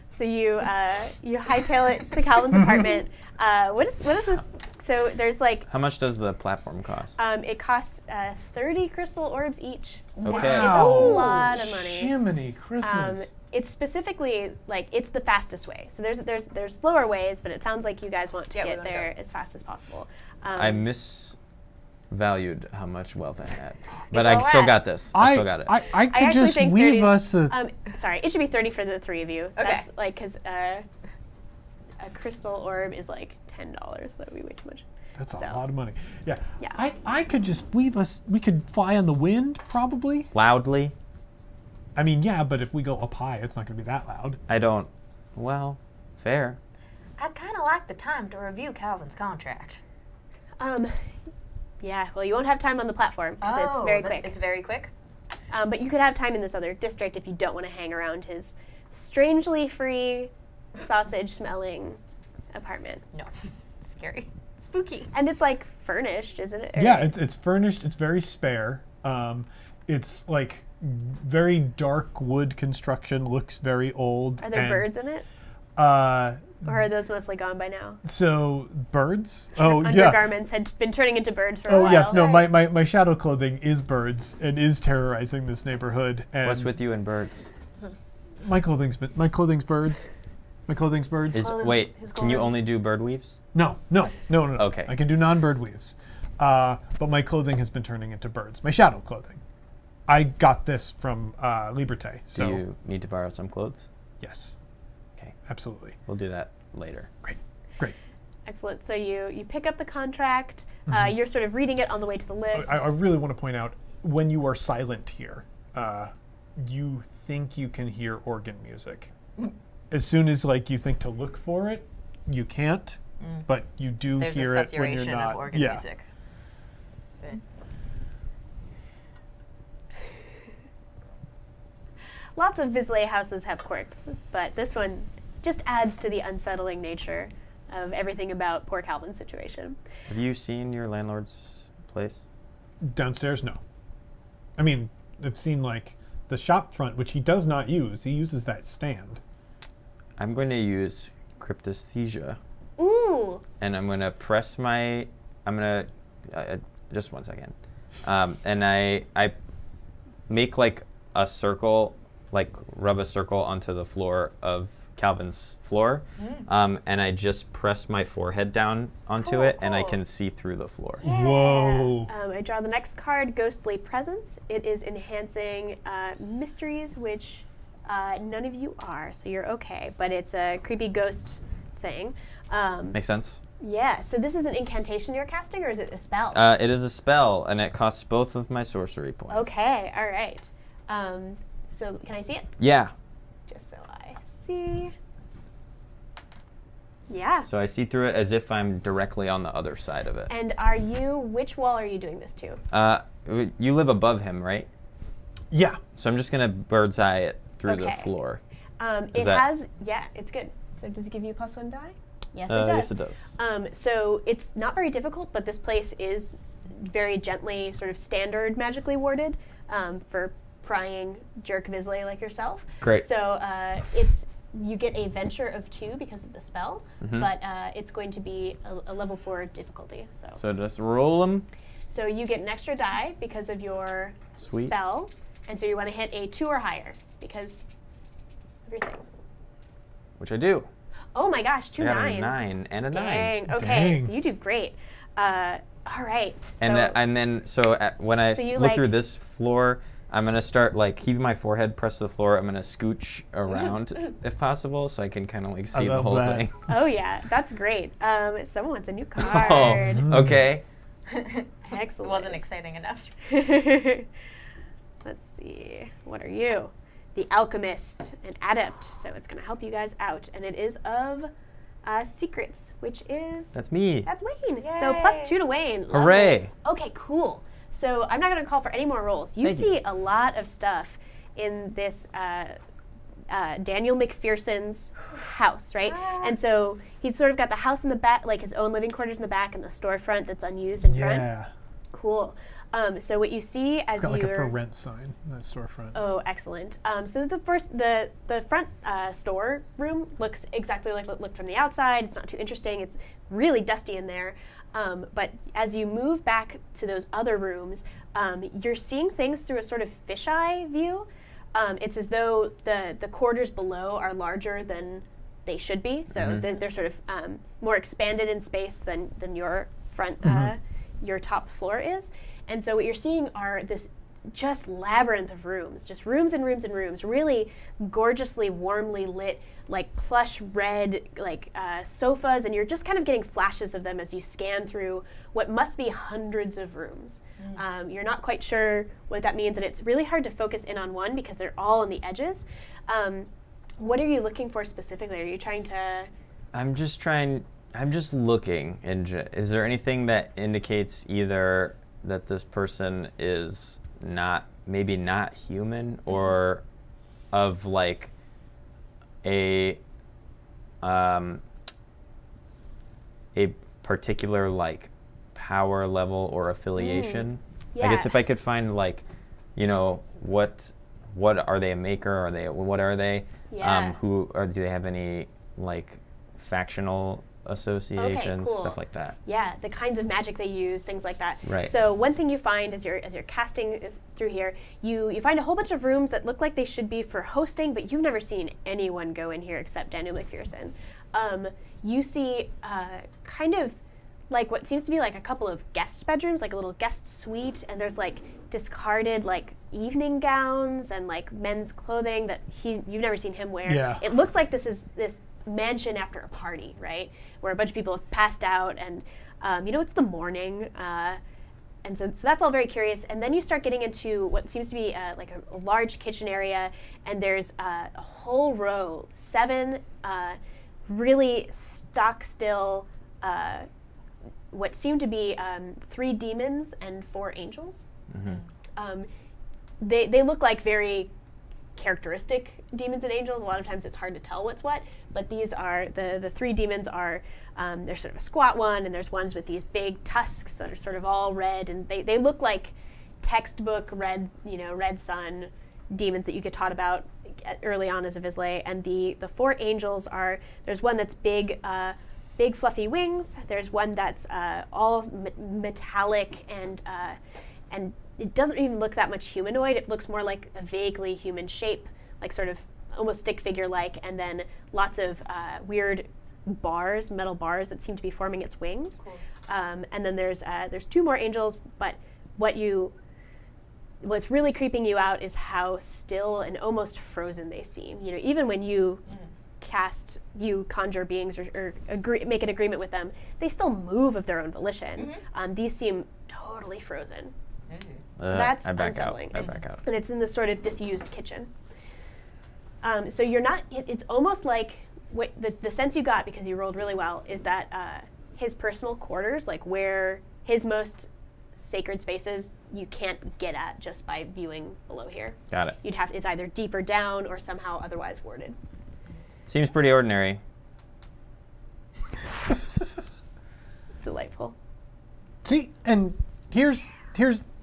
So you hightail it to Calvin's apartment. What is this? So there's like How much does the platform cost? it costs 30 crystal orbs each. Okay. It's a lot of money. Jiminy Christmas. It's specifically like it's the fastest way. So there's slower ways, but it sounds like you guys want to Yeah, we get wanna there as fast as possible. I misvalued how much wealth I had. But It's I still alright. got this. I still got it. I I could actually just think weave 30 us a... sorry, it should be 30 for the three of you. Okay. That's like because a crystal orb is like $10, so that would be way too much. That's a So. lot of money. Yeah. Yeah. I could just weave us... We could fly on the wind, probably. Loudly? I mean, yeah, but if we go up high, it's not going to be that loud. I don't. Well, fair. I'd kind of like the time to review Calvin's contract. Yeah, well, you won't have time on the platform because it's very quick. It's very quick? But you could have time in this other district if you don't want to hang around his strangely free, sausage-smelling apartment. No. Scary. Spooky. And it's like furnished, isn't it? Or- Yeah, it's furnished. It's very spare. It's like very dark wood construction, looks very old. Are there and, birds in it? Uh, Or are those mostly gone by now? so birds? Oh yeah. Undergarments had been turning into birds for a Oh while. yes, no, my shadow clothing is birds and is terrorizing this neighborhood. And What's with you and birds? my clothing's birds. My clothing's birds. Clothing's- Wait, his can you clothing's- only do bird weaves? No. Okay. I can do non-bird weaves, but my clothing has been turning into birds. My shadow clothing. I got this from Liberté. So Do you need to borrow some clothes? yes, Okay, absolutely. we'll do that later. Great. Excellent. So you pick up the contract. You're sort of reading it on the way to the lift. I really want to point out when you are silent here, you think you can hear organ music. As soon as like you think to look for it, you can't. But you do There's hear a it when you're susurration not. of organ yeah. music. Good. Lots of Vizsla houses have quirks, but this one just adds to the unsettling nature of everything about poor Calvin's situation. Have you seen your landlord's place? Downstairs, no. I mean, I've seen like the shop front, which he does not use. He uses that stand. I'm going to use cryptesthesia, Ooh! and I'm going to press my. I'm going to just 1 second, and I make like a circle, like rub a circle onto the floor of Calvin's floor, and I just press my forehead down onto Cool, it, and I cool. can see through the floor. Whoa. I draw the next card, Ghostly Presence. It is enhancing mysteries, which none of you are, so you're okay. But it's a creepy ghost thing. Makes sense? Yeah, so this is an incantation you're casting, or is it a spell? It is a spell, and it costs both of my sorcery points. Okay, all right. So can I see it? Yeah. Just so I see. Yeah. So I see through it as if I'm directly on the other side of it. And which wall are you doing this to? You live above him, right? Yeah. So I'm just gonna bird's eye it through the Okay. floor. It that- has, yeah, it's good. So does it give you +1 die? Yes, it does. Yes, it does. So it's not very difficult, but this place is very gently, sort of standard magically warded for prying jerk Vizsla like yourself. Great. So you get a venture of 2 because of the spell, but it's going to be a level 4 difficulty. So just roll them. So you get an extra die because of your Sweet. spell, and so you want to hit a 2 or higher because of your thing. Which I do. Oh my gosh, 2 I got nines. a 9 and a 9. Dang. Okay, Dang. so you do great. All right. And so, and then when I So you, look through like- this floor, I'm gonna start like keeping my forehead pressed to the floor. I'm gonna scooch around if possible, so I can kind of like see the love whole that. thing. oh yeah, that's great. Someone wants a new Oh, card. okay. Excellent. Wasn't exciting enough. Let's see. What are you? The Alchemist, an adept. So it's going to help you guys out, and it is of secrets, which is That's me. that's Wayne. So Yay. +2 to Wayne. Lovely. Hooray. Okay, cool. So I'm not going to call for any more rolls. You Thank see you. a lot of stuff in this Daniel McPherson's house, right? And so he's sort of got the house in the back, like his own living quarters in the back, and the storefront that's unused in front. Yeah. Cool. So what you see as It's got like a you're for rent sign in that storefront. oh, excellent. So the front store room looks exactly like it looked from the outside. It's not too interesting. It's really dusty in there. But as you move back to those other rooms, you're seeing things through a sort of fisheye view. It's as though the quarters below are larger than they should be. So they're sort of more expanded in space than your front, your top floor is. And so what you're seeing are this just labyrinth of rooms, just rooms and rooms and rooms, really gorgeously warmly lit, like plush red, like sofas, and you're just kind of getting flashes of them as you scan through what must be hundreds of rooms. You're not quite sure what that means, and it's really hard to focus in on one because they're all on the edges. What are you looking for specifically? Are you trying to... I'm just looking. Is there anything that indicates either that this person is maybe not human, or of like a particular like power level or affiliation? I guess Yeah. if I could find like you know, what are they a maker? Are they what are they? Yeah. Do they have any like factional associations, cool. stuff like that? Yeah, the kinds of magic they use, things like that. Right. So one thing you find as you're casting through here, you find a whole bunch of rooms that look like they should be for hosting, but you've never seen anyone go in here except Daniel McPherson. You see kind of like what seems to be like a couple of guest bedrooms, like a little guest suite, and there's like discarded like evening gowns and like men's clothing that you've never seen him wear. Yeah. It looks like this is this mansion after a party, right? Where a bunch of people have passed out and it's the morning. And so that's all very curious. And then you start getting into what seems to be like a large kitchen area, and there's a whole row, 7 really stock still, what seem to be 3 demons and 4 angels. Mm-hmm. They look like very characteristic demons and angels. A lot of times it's hard to tell what's what, but these are the 3 demons are there's sort of a squat one, and there's ones with these big tusks that are sort of all red, and they look like textbook red sun demons that you get taught about early on as a Vizsla. And the 4 angels are, there's one that's big fluffy wings, there's one that's all metallic and it doesn't even look that much humanoid. It looks more like a vaguely human shape, like sort of almost stick figure-like, and then lots of weird bars, metal bars that seem to be forming its wings. Cool. And then there's 2 more angels, but what's really creeping you out is how still and almost frozen they seem. You know, even when you conjure beings or make an agreement with them, they still move of their own volition. These seem totally frozen. So that's I back unsettling. out. I back out. And it's in this sort of disused kitchen. So you're not, it's almost like, the sense you got, because you rolled really well, is that his personal quarters, like where his most sacred spaces, you can't get at just by viewing below here. Got it. It's either deeper down or somehow otherwise warded. Seems pretty ordinary. Delightful. See, and here's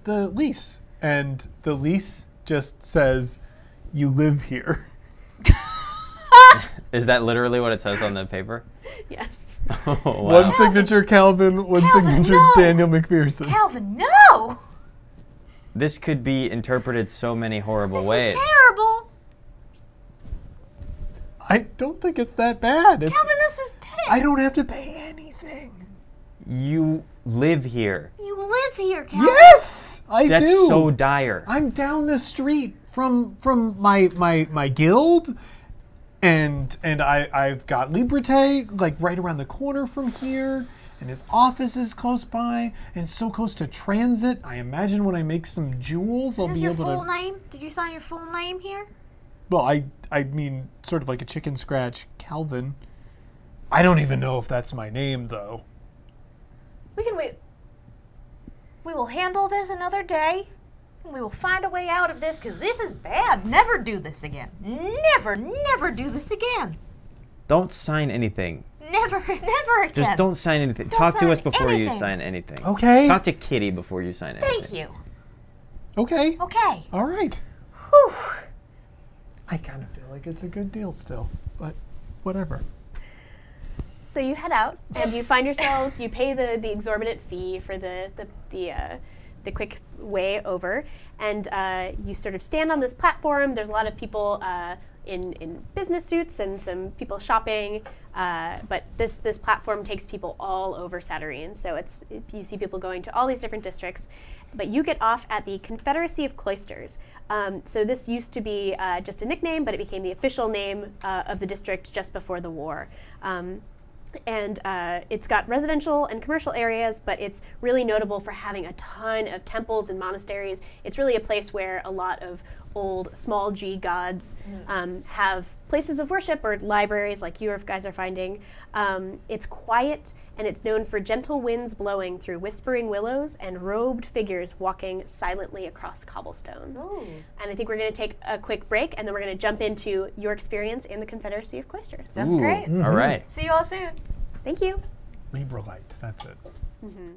the lease, and the lease just says, "You live here." Is that literally what it says on the paper? Yes. Oh, wow. One signature Calvin, one signature no! Daniel McPherson. Calvin, no! This could be interpreted so many horrible This ways. is terrible. I don't think it's that bad. Calvin, this is terrible. I don't have to pay anything. You live here. You live here, Calvin. Yes, I That's do. so dire. I'm down the street from my guild, and I've got Liberté like right around the corner from here, and his office is close by, and so close to transit. I imagine when I make some jewels, I'll Is this be your able full to. name? Did you sign your full name here? Well, I mean, sort of like a chicken scratch, Calvin. I don't even know if that's my name though. We can wait. We will handle this another day. We will find a way out of this, because this is bad. Never do this again. Never do this again. Don't sign anything. Never again. Just don't sign anything. Don't Talk to sign us before you anything. sign anything. Okay. Talk to Kitty before you sign anything. Thank you. Okay. Okay. All right. Whew. I kind of feel like it's a good deal still, but whatever. So you head out, and you find yourselves, you pay the exorbitant fee for the quick way over, and you sort of stand on this platform. There's a lot of people in business suits and some people shopping, but this platform takes people all over Saturnine. So you see people going to all these different districts, but you get off at the Confederacy of Cloisters. So this used to be just a nickname, but it became the official name of the district just before the war. And it's got residential and commercial areas, but it's really notable for having a ton of temples and monasteries. It's really a place where a lot of old small g gods have places of worship, or libraries like you guys are finding. It's quiet, and it's known for gentle winds blowing through whispering willows and robed figures walking silently across cobblestones. Ooh. And I think we're going to take a quick break, and then we're going to jump into your experience in the Confederacy of Cloisters. Sounds Ooh, great. All right. See you all soon. Thank you. Librelite, that's it. Mm-hmm.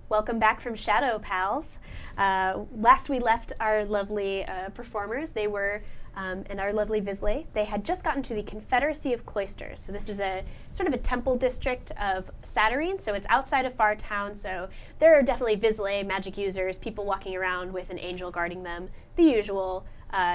Welcome back from Shadow Pals. Last we left our lovely performers, they were, and our lovely Vizsla, they had just gotten to the Confederacy of Cloisters. So this is a sort of a temple district of Satyrine, so it's outside of Far Town, so there are definitely Vizsla magic users, people walking around with an angel guarding them. The usual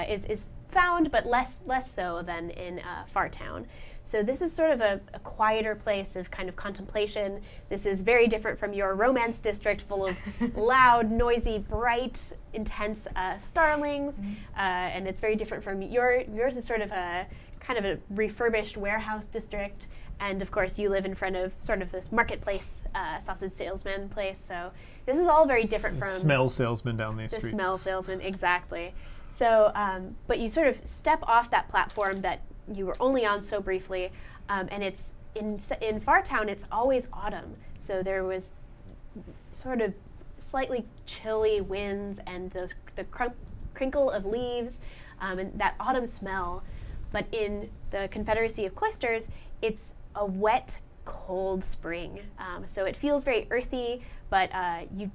is found, but less so than in Far Town. So this is sort of a quieter place of kind of contemplation. This is very different from your romance district full of loud, noisy, bright, intense starlings. And it's very different from yours is sort of a kind of a refurbished warehouse district. And of course you live in front of sort of this marketplace, sausage salesman place. So this is all very different from Smell salesman down the the street. smell salesman, exactly. So, but you sort of step off that platform that you were only on so briefly, and it's in Far Town. It's always autumn, so there was sort of slightly chilly winds and the crinkle of leaves, and that autumn smell. But in the Confederacy of Cloisters, it's a wet, cold spring, so it feels very earthy. But you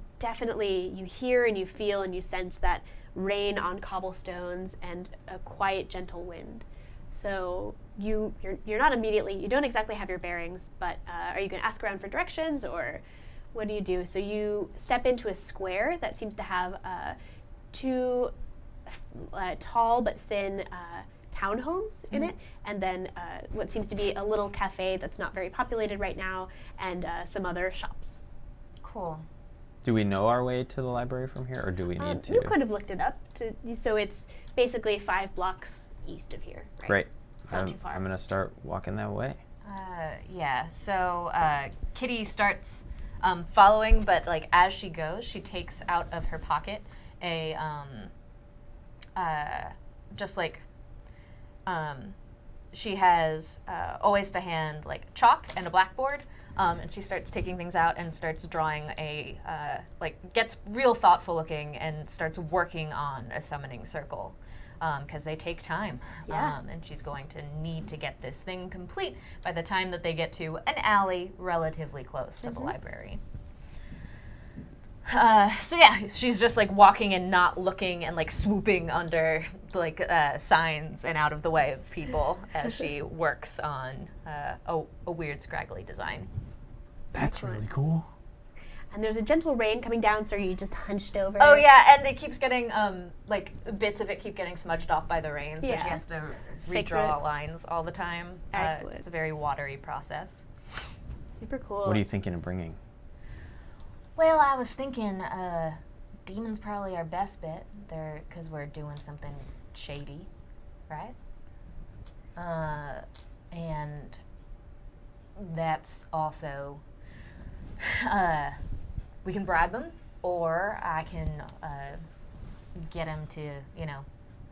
hear and you feel and you sense that rain on cobblestones and a quiet, gentle wind. So you're not immediately, you don't exactly have your bearings, but are you going to ask around for directions, or what do you do? So you step into a square that seems to have two tall but thin townhomes in it, and then what seems to be a little cafe that's not very populated right now, and some other shops. Cool. Do we know our way to the library from here, or do we need to? You could have looked it up. So it's basically 5 blocks east of here. Right? Great. It's not too far. I'm going to start walking that way. Yeah, so Kitty starts following, but like as she goes, she takes out of her pocket a she has always to hand like chalk and a blackboard, and she starts taking things out and starts drawing gets real thoughtful looking and starts working on a summoning circle. Because they take time, and she's going to need to get this thing complete by the time that they get to an alley relatively close to the library. So yeah, she's just like walking and not looking and like swooping under like signs and out of the way of people as she works on a weird scraggly design. That's really cool. And there's a gentle rain coming down, so you just hunched over. Oh yeah, and it keeps getting like bits of it keep getting smudged off by the rain, so Yeah. she has to Fix redraw it. lines all the time. Excellent. It's a very watery process. Super cool. What are you thinking of bringing? Well, I was thinking demons probably our best bet. Because we're doing something shady, right? And that's also we can bribe them, or I can get him to,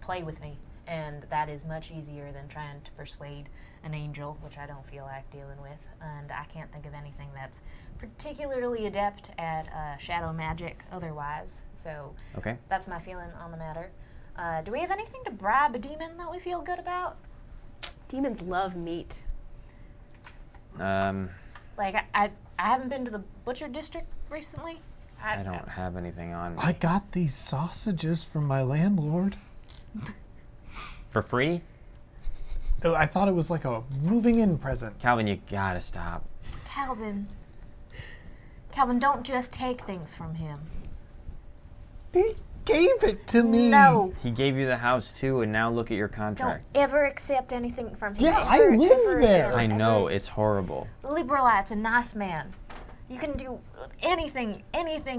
play with me. And that is much easier than trying to persuade an angel, which I don't feel like dealing with. And I can't think of anything that's particularly adept at shadow magic otherwise. So Okay. that's my feeling on the matter. Do we have anything to bribe a demon that we feel good about? Demons love meat. Like, I haven't been to the butcher district recently. I don't have anything on me. I got these sausages from my landlord. For free? Oh, I thought it was like a moving in present. Calvin, you gotta stop. Calvin, don't just take things from him. He gave it to me. No, He gave you the house too, and now look at your don't contract. ever accept anything from him. Yeah, I Ever, live ever, there. ever, I know, ever. it's horrible. Liberalite's a nice man. You can do anything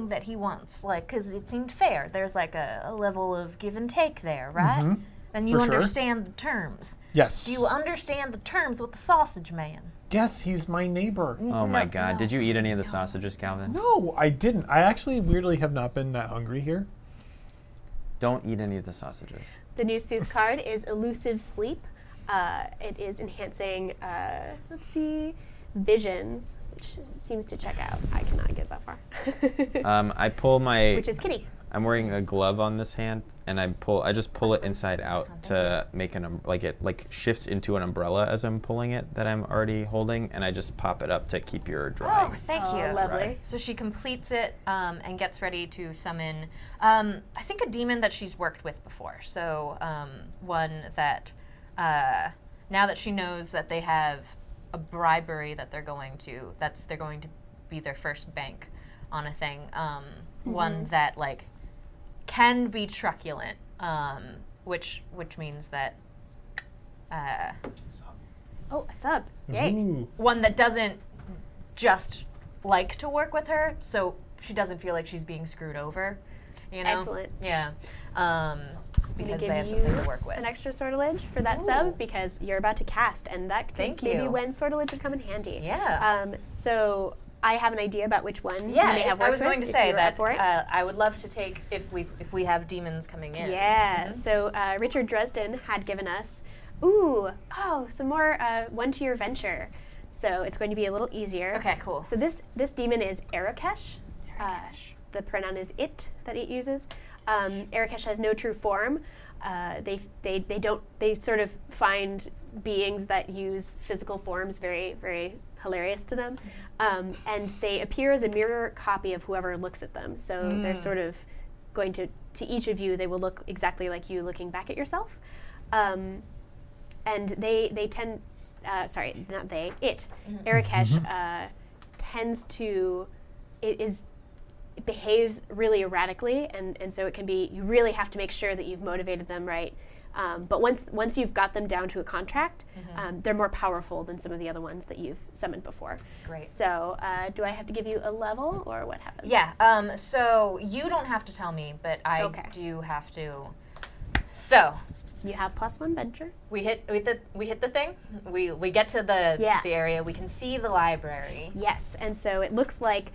that he wants, like, because it seemed fair. There's like a level of give and take there, right? And you For sure. understand the terms. Yes. Do you understand the terms with the sausage man? Yes, he's my neighbor. Oh my No, god, no. did you eat any of the sausages, Calvin? No, I didn't. I actually weirdly have not been that hungry here. Don't eat any of the sausages. The new Sooth card is Elusive Sleep. It is enhancing, visions, which seems to check out. I cannot get that far. I pull my... Which is Kitty. I'm wearing a glove on this hand, and I just pull it inside out to make it shifts into an umbrella as I'm pulling it that I'm already holding, and I just pop it up to keep your drying. Oh, thank you. Lovely. Right. So she completes it and gets ready to summon, I think, a demon that she's worked with before. So one that, now that she knows that they have a bribery that they're going to be their first bank on a thing, one that can be truculent, which means that Oh, a sub. Yay. Ooh. one that doesn't just like to work with her, so she doesn't feel like she's being screwed over. You know? Excellent. Yeah. I'm Because gonna they give have something you to work with. an extra sortilege for that Ooh. sub because you're about to cast, and that is Thank maybe you. when sortilege would come in handy. Yeah. So I have an idea about which one Yeah, you may have worked I was going with, to if say you're up that for it. I would love to take if we have demons coming in. Yeah. So Richard Dresden had given us, some more one to your venture. So it's going to be a little easier. Okay, cool. So this demon is Arakesh. The pronoun is it that it uses. Arakesh has no true form. They sort of find beings that use physical forms very, very hilarious to them. And they appear as a mirror copy of whoever looks at them. So they're sort of going to each of you, they will look exactly like you looking back at yourself. And they tend, Arakesh tends to, it behaves really erratically, and so it can be, you really have to make sure that you've motivated them right. But once you've got them down to a contract, they're more powerful than some of the other ones that you've summoned before. Great. So do I have to give you a level, or what happens? Yeah. So you don't have to tell me, but I Okay. do have to. So You have +1 venture. we hit the thing. We get to the area. We can see the library. Yes, and so it looks like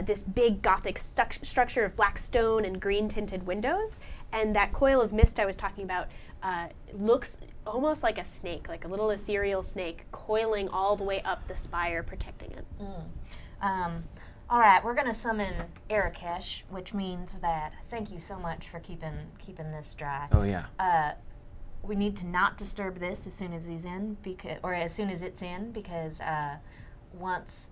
this big Gothic structure of black stone and green-tinted windows, and that coil of mist I was talking about looks almost like a snake, like a little ethereal snake, coiling all the way up the spire, protecting it. All right, we're gonna summon Arakesh, which means that thank you so much for keeping this dry. Oh yeah. We need to not disturb this as soon as he's in, as soon as it's in, because once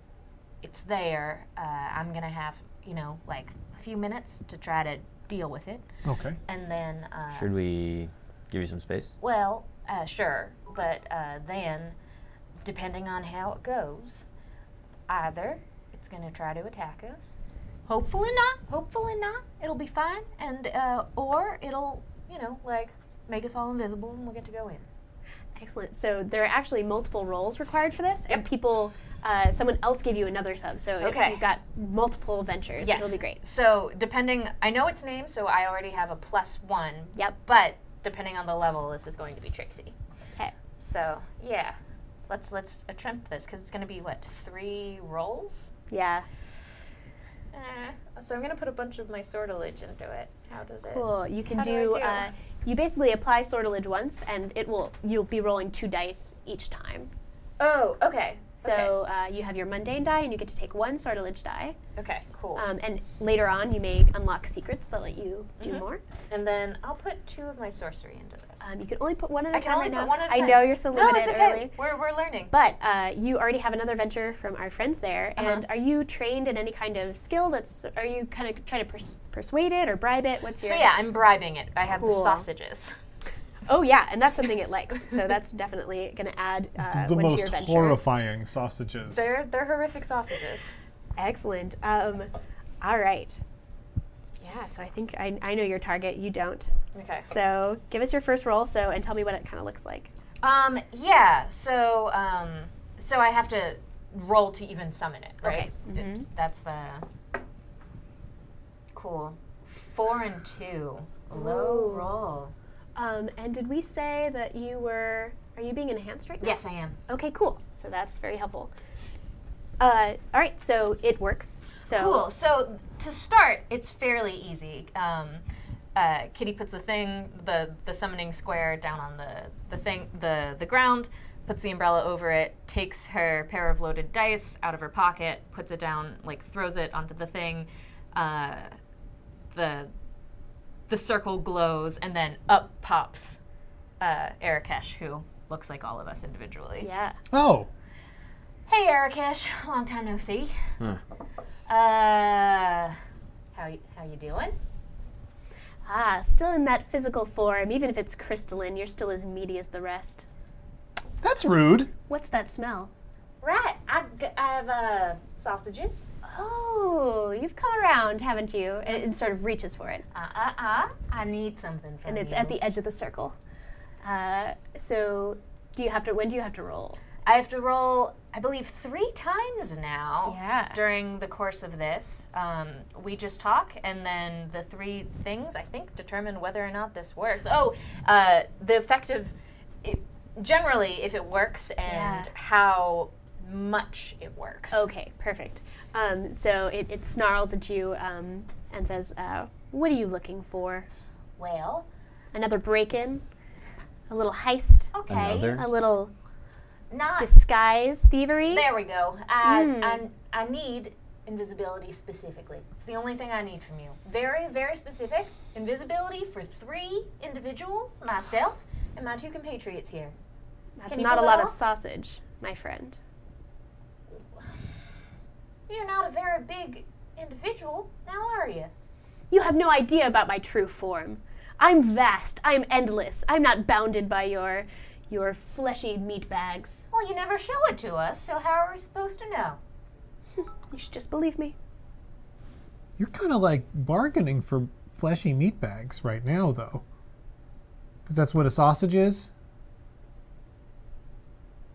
it's there, I'm gonna have a few minutes to try to deal with it, Okay. and then Should we give you some space? well, sure, but then depending on how it goes, either it's gonna try to attack us, hopefully not, it'll be fine, and or it'll make us all invisible and we'll get to go in. Excellent. So there are actually multiple roles required for this, and people, someone else gave you another sub, so if Okay. you've got multiple ventures, Yes. it'll be great. So I know its name, so I already have a +1. Yep. But depending on the level, this is going to be tricksy. Okay. So yeah, let's attempt this because it's going to be 3 rolls. Yeah. So I'm going to put a bunch of my sortilege into it. How does it? Cool. You can How do I do? You basically apply sortilege once, and you'll be rolling 2 dice each time. Oh, okay. So you have your mundane die, and you get to take 1 sortilege die. Okay, cool. And later on, you may unlock secrets that let you do more. And then I'll put 2 of my sorcery into this. You can only put 1 at a I can time only right put now. 1 at a I time. know you're so limited No, it's okay. early. We're learning. But you already have another venture from our friends there, and are you trained in any kind of skill? Are you kind of trying to persuade it or bribe it? What's your? So yeah, I'm bribing it. I have the Cool. sausages. Oh yeah, and that's something it likes. So that's definitely going to add The one to most your venture. horrifying sausages. They're horrific sausages. Excellent. All right. Yeah. So I think I know your target. You don't. Okay. So give us your first roll. And tell me what it kind of looks like. Yeah. So I have to roll to even summon it, right? Okay. That's the cool. 4 and 2. Low Ooh. roll. And did we say that are you being enhanced right now? Yes, I am. Okay, cool. So that's very helpful. All right, so it works. So Cool. So to start, it's fairly easy. Kitty puts the summoning square down on the ground, puts the umbrella over it, takes her pair of loaded dice out of her pocket, puts it down, throws it onto the thing. the circle glows, and then up pops Arakesh, who looks like all of us individually. Yeah. Oh, Hey, Arakesh. Long time no see. Huh. How you doing? Ah, still in that physical form. Even if it's crystalline, you're still as meaty as the rest. that's rude. What's that smell? Right. I have sausages. Oh, you've come around, haven't you? And sort of reaches for it. I need something from And it's you. at the edge of the circle. So, when do you have to roll? I have to roll, I believe, 3 times now. Yeah. During the course of this, we just talk, and then the 3 things I think determine whether or not this works. Oh, the effect of generally if it works and how much it works. Okay, perfect. So it snarls at you and says, what are you looking for? Well, Another break-in? A little heist? okay. Another? A little Not disguise thievery? there. We go. I need invisibility specifically. It's the only thing I need from you. Very, very specific invisibility for 3 individuals, myself and my 2 compatriots here. That's Can you not a pull it lot of off? sausage, my friend. You're not a very big individual, now are you? You have no idea about my true form. I'm vast. I'm endless. I'm not bounded by your fleshy meat bags. Well, you never show it to us, so how are we supposed to know? You should just believe me. You're kind of like bargaining for fleshy meat bags right now, though. Because that's what a sausage is.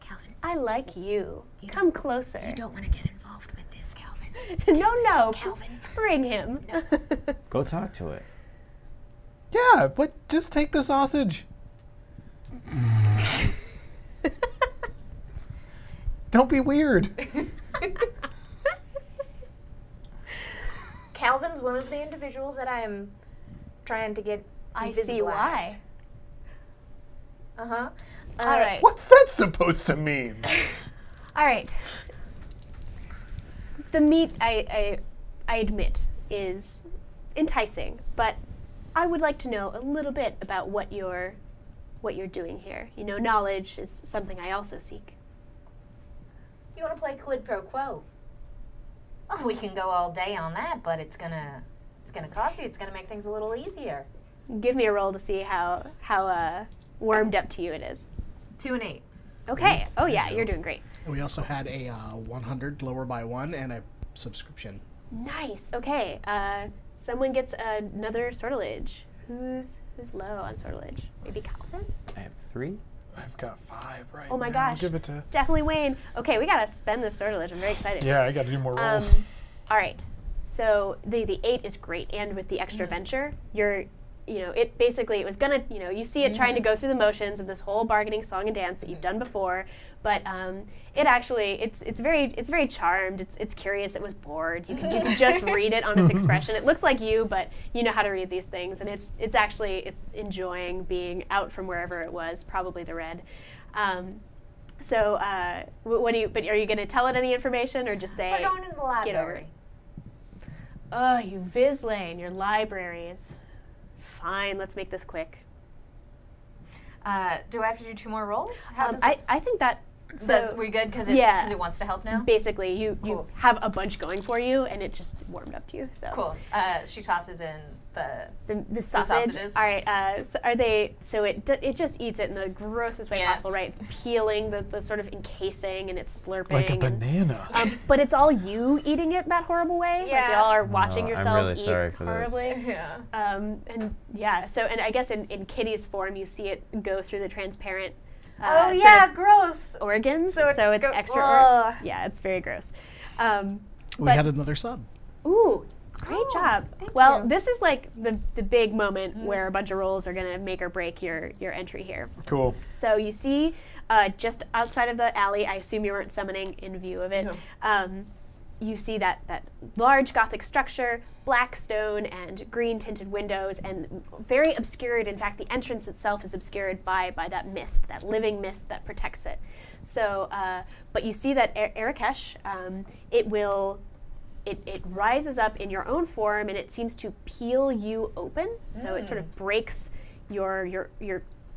Calvin, I like you. Come closer. you don't want to get involved with this, Calvin. No, Calvin. bring him. Go talk to it. Yeah, but just take the sausage. Don't be weird. Calvin's one of the individuals that I am trying to get I see why. Uh-huh. All right. What's that supposed to mean? All right. The meat, I admit, is enticing, but I would like to know a little bit about what you're doing here. You know, knowledge is something I also seek. You want to play quid pro quo? Oh, we can go all day on that, but it's gonna cost you. It's gonna make things a little easier. Give me a roll to see how warmed up to you it is. 2 and 8. Okay. Great. Oh yeah, you're doing great. We also had a 100 lower by 1 and a subscription. Nice. Okay. Someone gets another sortilege. Who's low on sortilege? Maybe Calvin? I have 3. I've got 5 right Oh my now. gosh. Give it to... Definitely Wayne. Okay, we gotta spend this sortilege. I'm very excited. Yeah, I got to do more rolls. All right. So the 8 is great, and with the extra venture, it basically, it was gonna, you see it trying to go through the motions of this whole bargaining song and dance that you've done before, but it actually, it's very charmed. It's curious. It was bored. You can just read it on its expression. It looks like you, but you know how to read these things, and it's enjoying being out from wherever it was, probably the red. What do you? But are you going to tell it any information, or just say? We're going to the library. Get over it. Oh, you Vislane, your libraries. Fine, let's make this quick. Do I have to do 2 more rolls? How does I think that. that's So we good because yeah. it wants to help now. basically, you Cool. have a bunch going for you, and it just warmed up to you. So Cool. She tosses in the. the sausage. sausages. All right. So are they? So it just eats it in the grossest way Yeah. possible, right? It's peeling the sort of encasing, and it's slurping. Like a and, banana. but it's all you eating it that horrible way. Like Yeah. y'all are watching I'm yourselves really eat sorry for this. horribly. Yeah. And yeah, so and I guess in Kitty's form, you see it go through the transparent. Oh sort yeah, of gross. organs. So So, it it's go- extra. Ugh. Yeah, it's very gross. We But- had another sub. Ooh, great job. thank Well, you. this is like the big moment where a bunch of rolls are gonna make or break your entry here. Cool. So you see, just outside of the alley, I assume you weren't summoning in view of it. No. You see that large Gothic structure, black stone and green tinted windows, and very obscured. In fact, the entrance itself is obscured by that mist, that living mist that protects it. So, but you see that Arakesh, it rises up in your own form, and it seems to peel you open. So it sort of breaks your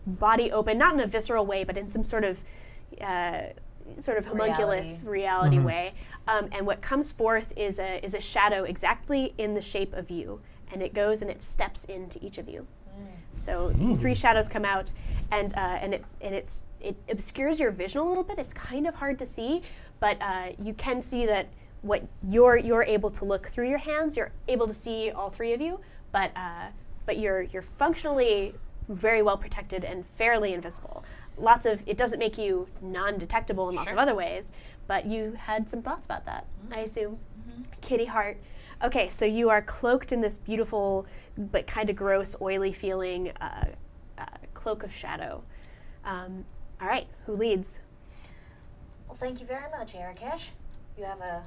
body open, not in a visceral way, but in some sort of homunculus reality way. And what comes forth is a shadow exactly in the shape of you, and it goes and it steps into each of you. So 3 shadows come out, and it obscures your vision a little bit. It's kind of hard to see, but you can see that what you're able to look through your hands. You're able to see all 3 of you, but you're functionally very well protected and fairly invisible. It doesn't make you non-detectable in lots of other ways, but you had some thoughts about that, I assume. Kitty Heart. Okay, so you are cloaked in this beautiful but kind of gross, oily feeling cloak of shadow. All right, who leads? Well, thank you very much, Arakesh. You have a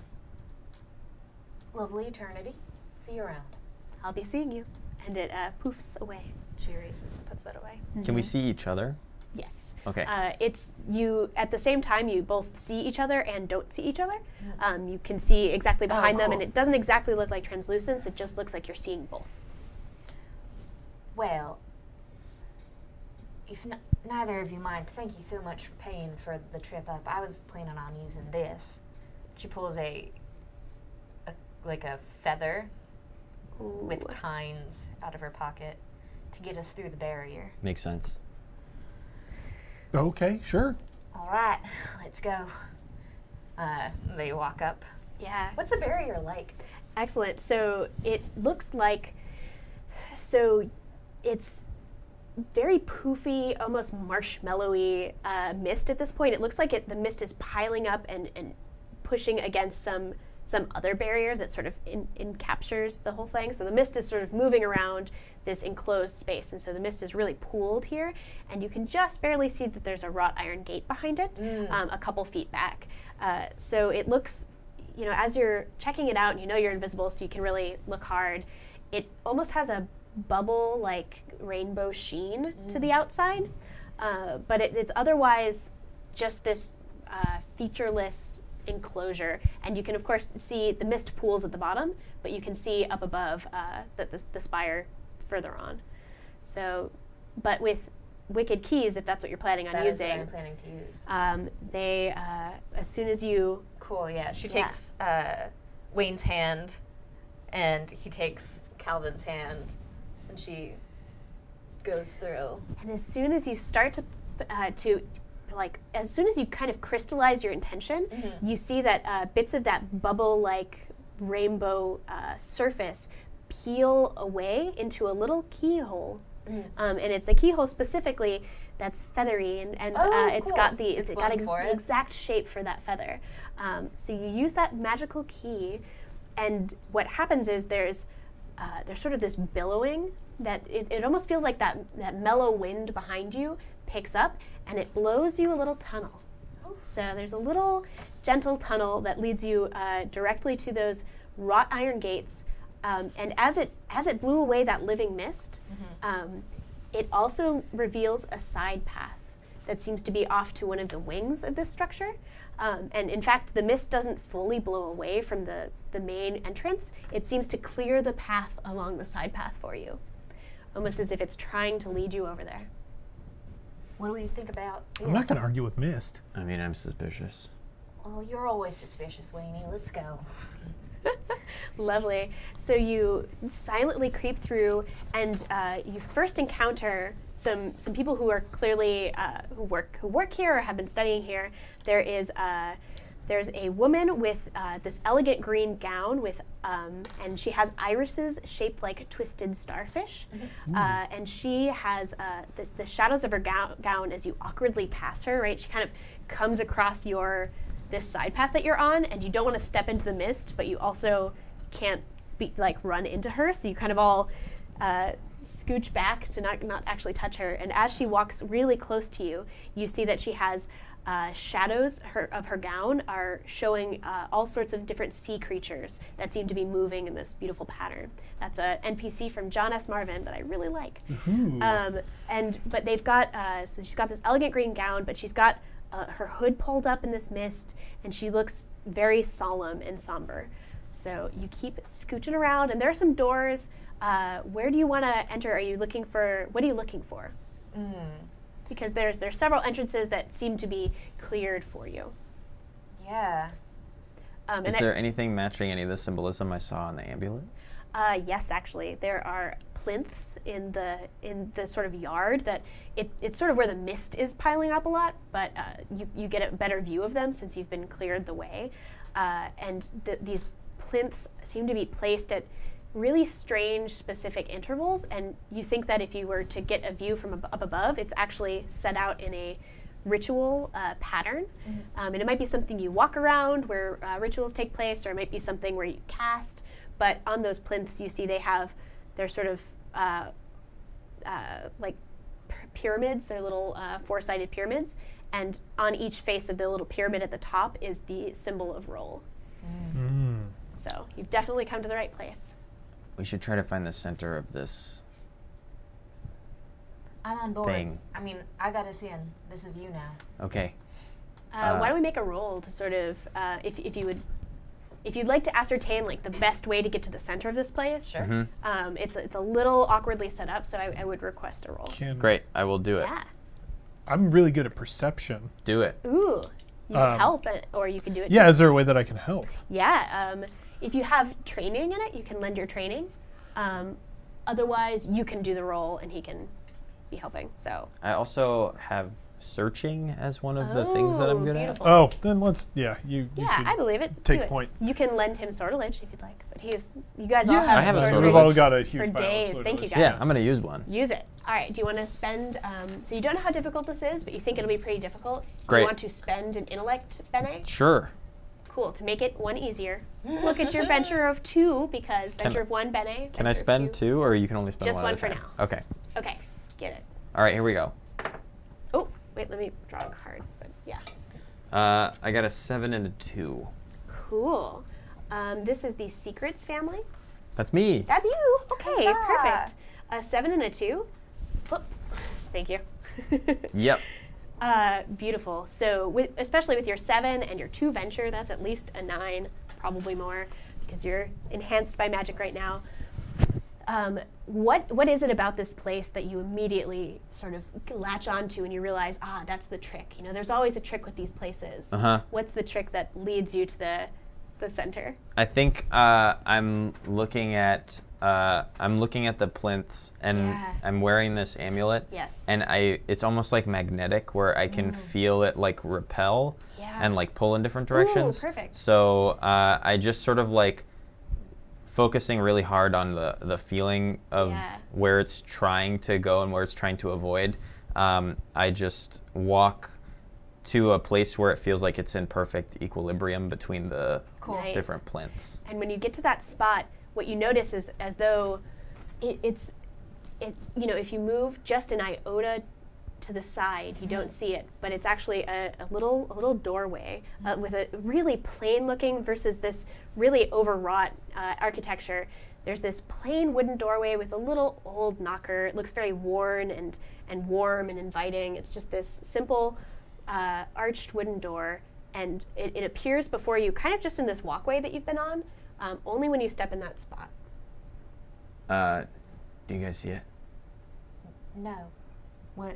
lovely eternity. See you around. I'll be seeing you. And it poofs away. She erases and puts that away. Can we see each other? Yes. Okay. It's you at the same time. You both see each other and don't see each other. You can see exactly behind them, and it doesn't exactly look like translucence. It just looks like you're seeing both. Well, if neither of you mind, thank you so much for paying for the trip up. I was planning on using this. She pulls a feather with tines out of her pocket to get us through the barrier. Makes sense. Okay, sure. All right, let's go. They walk up. Yeah. What's the barrier like? Excellent. So it looks like, it's very poofy, almost marshmallowy mist at this point. It looks like the mist is piling up and pushing against some other barrier that sort of encaptures the whole thing. So the mist is sort of moving around this enclosed space, and so the mist is really pooled here, and you can just barely see that there's a wrought iron gate behind it, a couple feet back. So it looks, as you're checking it out, and you're invisible, so you can really look hard, it almost has a bubble-like rainbow sheen to the outside, but it's otherwise just this featureless enclosure, and you can of course see the mist pools at the bottom, but you can see up above the spire further on. So, but with wicked keys, if that's what you're planning on using, that is what I'm planning to use. They as soon as you cool, yeah. She takes Wayne's hand, and he takes Calvin's hand, and she goes through. And as soon as you start as soon as you kind of crystallize your intention, you see that bits of that bubble-like rainbow surface peel away into a little keyhole. And it's a keyhole specifically that's feathery, and it's cool. got the exact shape for that feather. So you use that magical key, and what happens is there's sort of this billowing that it almost feels like that mellow wind behind you picks up, and it blows you a little tunnel. So there's a little gentle tunnel that leads you directly to those wrought iron gates, and as it blew away that living mist, it also reveals a side path that seems to be off to one of the wings of this structure. And in fact, the mist doesn't fully blow away from the main entrance. It seems to clear the path along the side path for you, almost as if it's trying to lead you over there. What do we think about this? I'm not going to argue with Mist. I mean, I'm suspicious. Well, you're always suspicious, Wayne. Let's go. Lovely. So you silently creep through, and you first encounter some people who are clearly who work here or have been studying here. There's a woman with this elegant green gown with, and she has irises shaped like a twisted starfish, and she has the shadows of her gown as you awkwardly pass her. Right, she kind of comes across this side path that you're on, and you don't want to step into the mist, but you also can't run into her, so you kind of all scooch back to not actually touch her. And as she walks really close to you, you see that she has shadows of her gown are showing all sorts of different sea creatures that seem to be moving in this beautiful pattern. That's an NPC from John S. Marvin that I really like. But they've got so she's got this elegant green gown, but she's got her hood pulled up in this mist, and she looks very solemn and somber. So you keep scooching around, and there are some doors. Where do you want to enter? What are you looking for? Because there's several entrances that seem to be cleared for you. Yeah. Is there anything matching any of the symbolism I saw on the amulet? Yes, actually, there are plinths in the sort of yard that it's sort of where the mist is piling up a lot, but you get a better view of them since you've been cleared the way. And these plinths seem to be placed at really strange specific intervals, and you think that if you were to get a view from up above, it's actually set out in a ritual pattern. And it might be something you walk around where rituals take place, or it might be something where you cast. But on those plinths, you see they're sort of like pyramids. They're little four-sided pyramids, and on each face of the little pyramid at the top is the symbol of roll. So you've definitely come to the right place. We should try to find the center of this I'm on board. thing. I mean, I got us in. This is you now. Okay. Why don't we make a roll to sort of, if you'd like to ascertain like the best way to get to the center of this place. Sure. It's a little awkwardly set up, so I would request a roll. Great, I will do it. Yeah. I'm really good at perception. Do it. Ooh. You can help, or you can do it. Yeah, too. is there a way that I can help? Yeah. If you have training in it, you can lend your training. Otherwise, you can do the roll, and he can be helping. So. I also have searching as one of the things that I'm good beautiful. Oh, then let's, you should I believe it. take Do it. point. You can lend him sortilege if you'd like, but you guys all Yeah, have I have a sortilege We've sortilege. all got a huge for pile of days. Thank sortilege. you guys. Yeah, I'm going to use one. Use it. All right. Do you want to spend? So you don't know how difficult this is, but you think it'll be pretty difficult. Great. You want to spend an intellect, Bene? Sure. Cool. To make it one easier. Look at your venture of 2 because venture of 1, Bene. Can I venture of spend 2, or you can only spend Just one one at a for time? now. Okay. Okay. Get it. All right, here we go. Oh, wait. Let me draw a card. But yeah. I got a 7 and a 2. Cool. This is the Secrets family. That's me. That's you. Okay. Huzzah. Perfect. A 7 and a 2. Oh, thank you. Yep. Beautiful. So, especially with your 7 and your 2 venture, that's at least a 9, probably more, because you're enhanced by magic right now. What is it about this place that you immediately sort of latch onto and you realize, that's the trick? You know, there's always a trick with these places. What's the trick that leads you to the center? I think I'm looking at the plinths, and Yeah. I'm wearing this amulet. Yes. And it's almost like magnetic, where I can feel it like repel Yeah. and like pull in different directions. Perfect. So I just sort of like focusing really hard on the feeling of Yeah. where it's trying to go and where it's trying to avoid. I just walk to a place where it feels like it's in perfect equilibrium between the Cool. Nice. different plinths. And when you get to that spot, what you notice is as though it's if you move just an iota to the side, you don't see it, but it's actually a little doorway with a really plain looking versus this really overwrought architecture. There's this plain wooden doorway with a little old knocker. It looks very worn and warm and inviting. It's just this simple arched wooden door, and it appears before you kind of just in this walkway that you've been on, only when you step in that spot. Do you guys see it? No. What?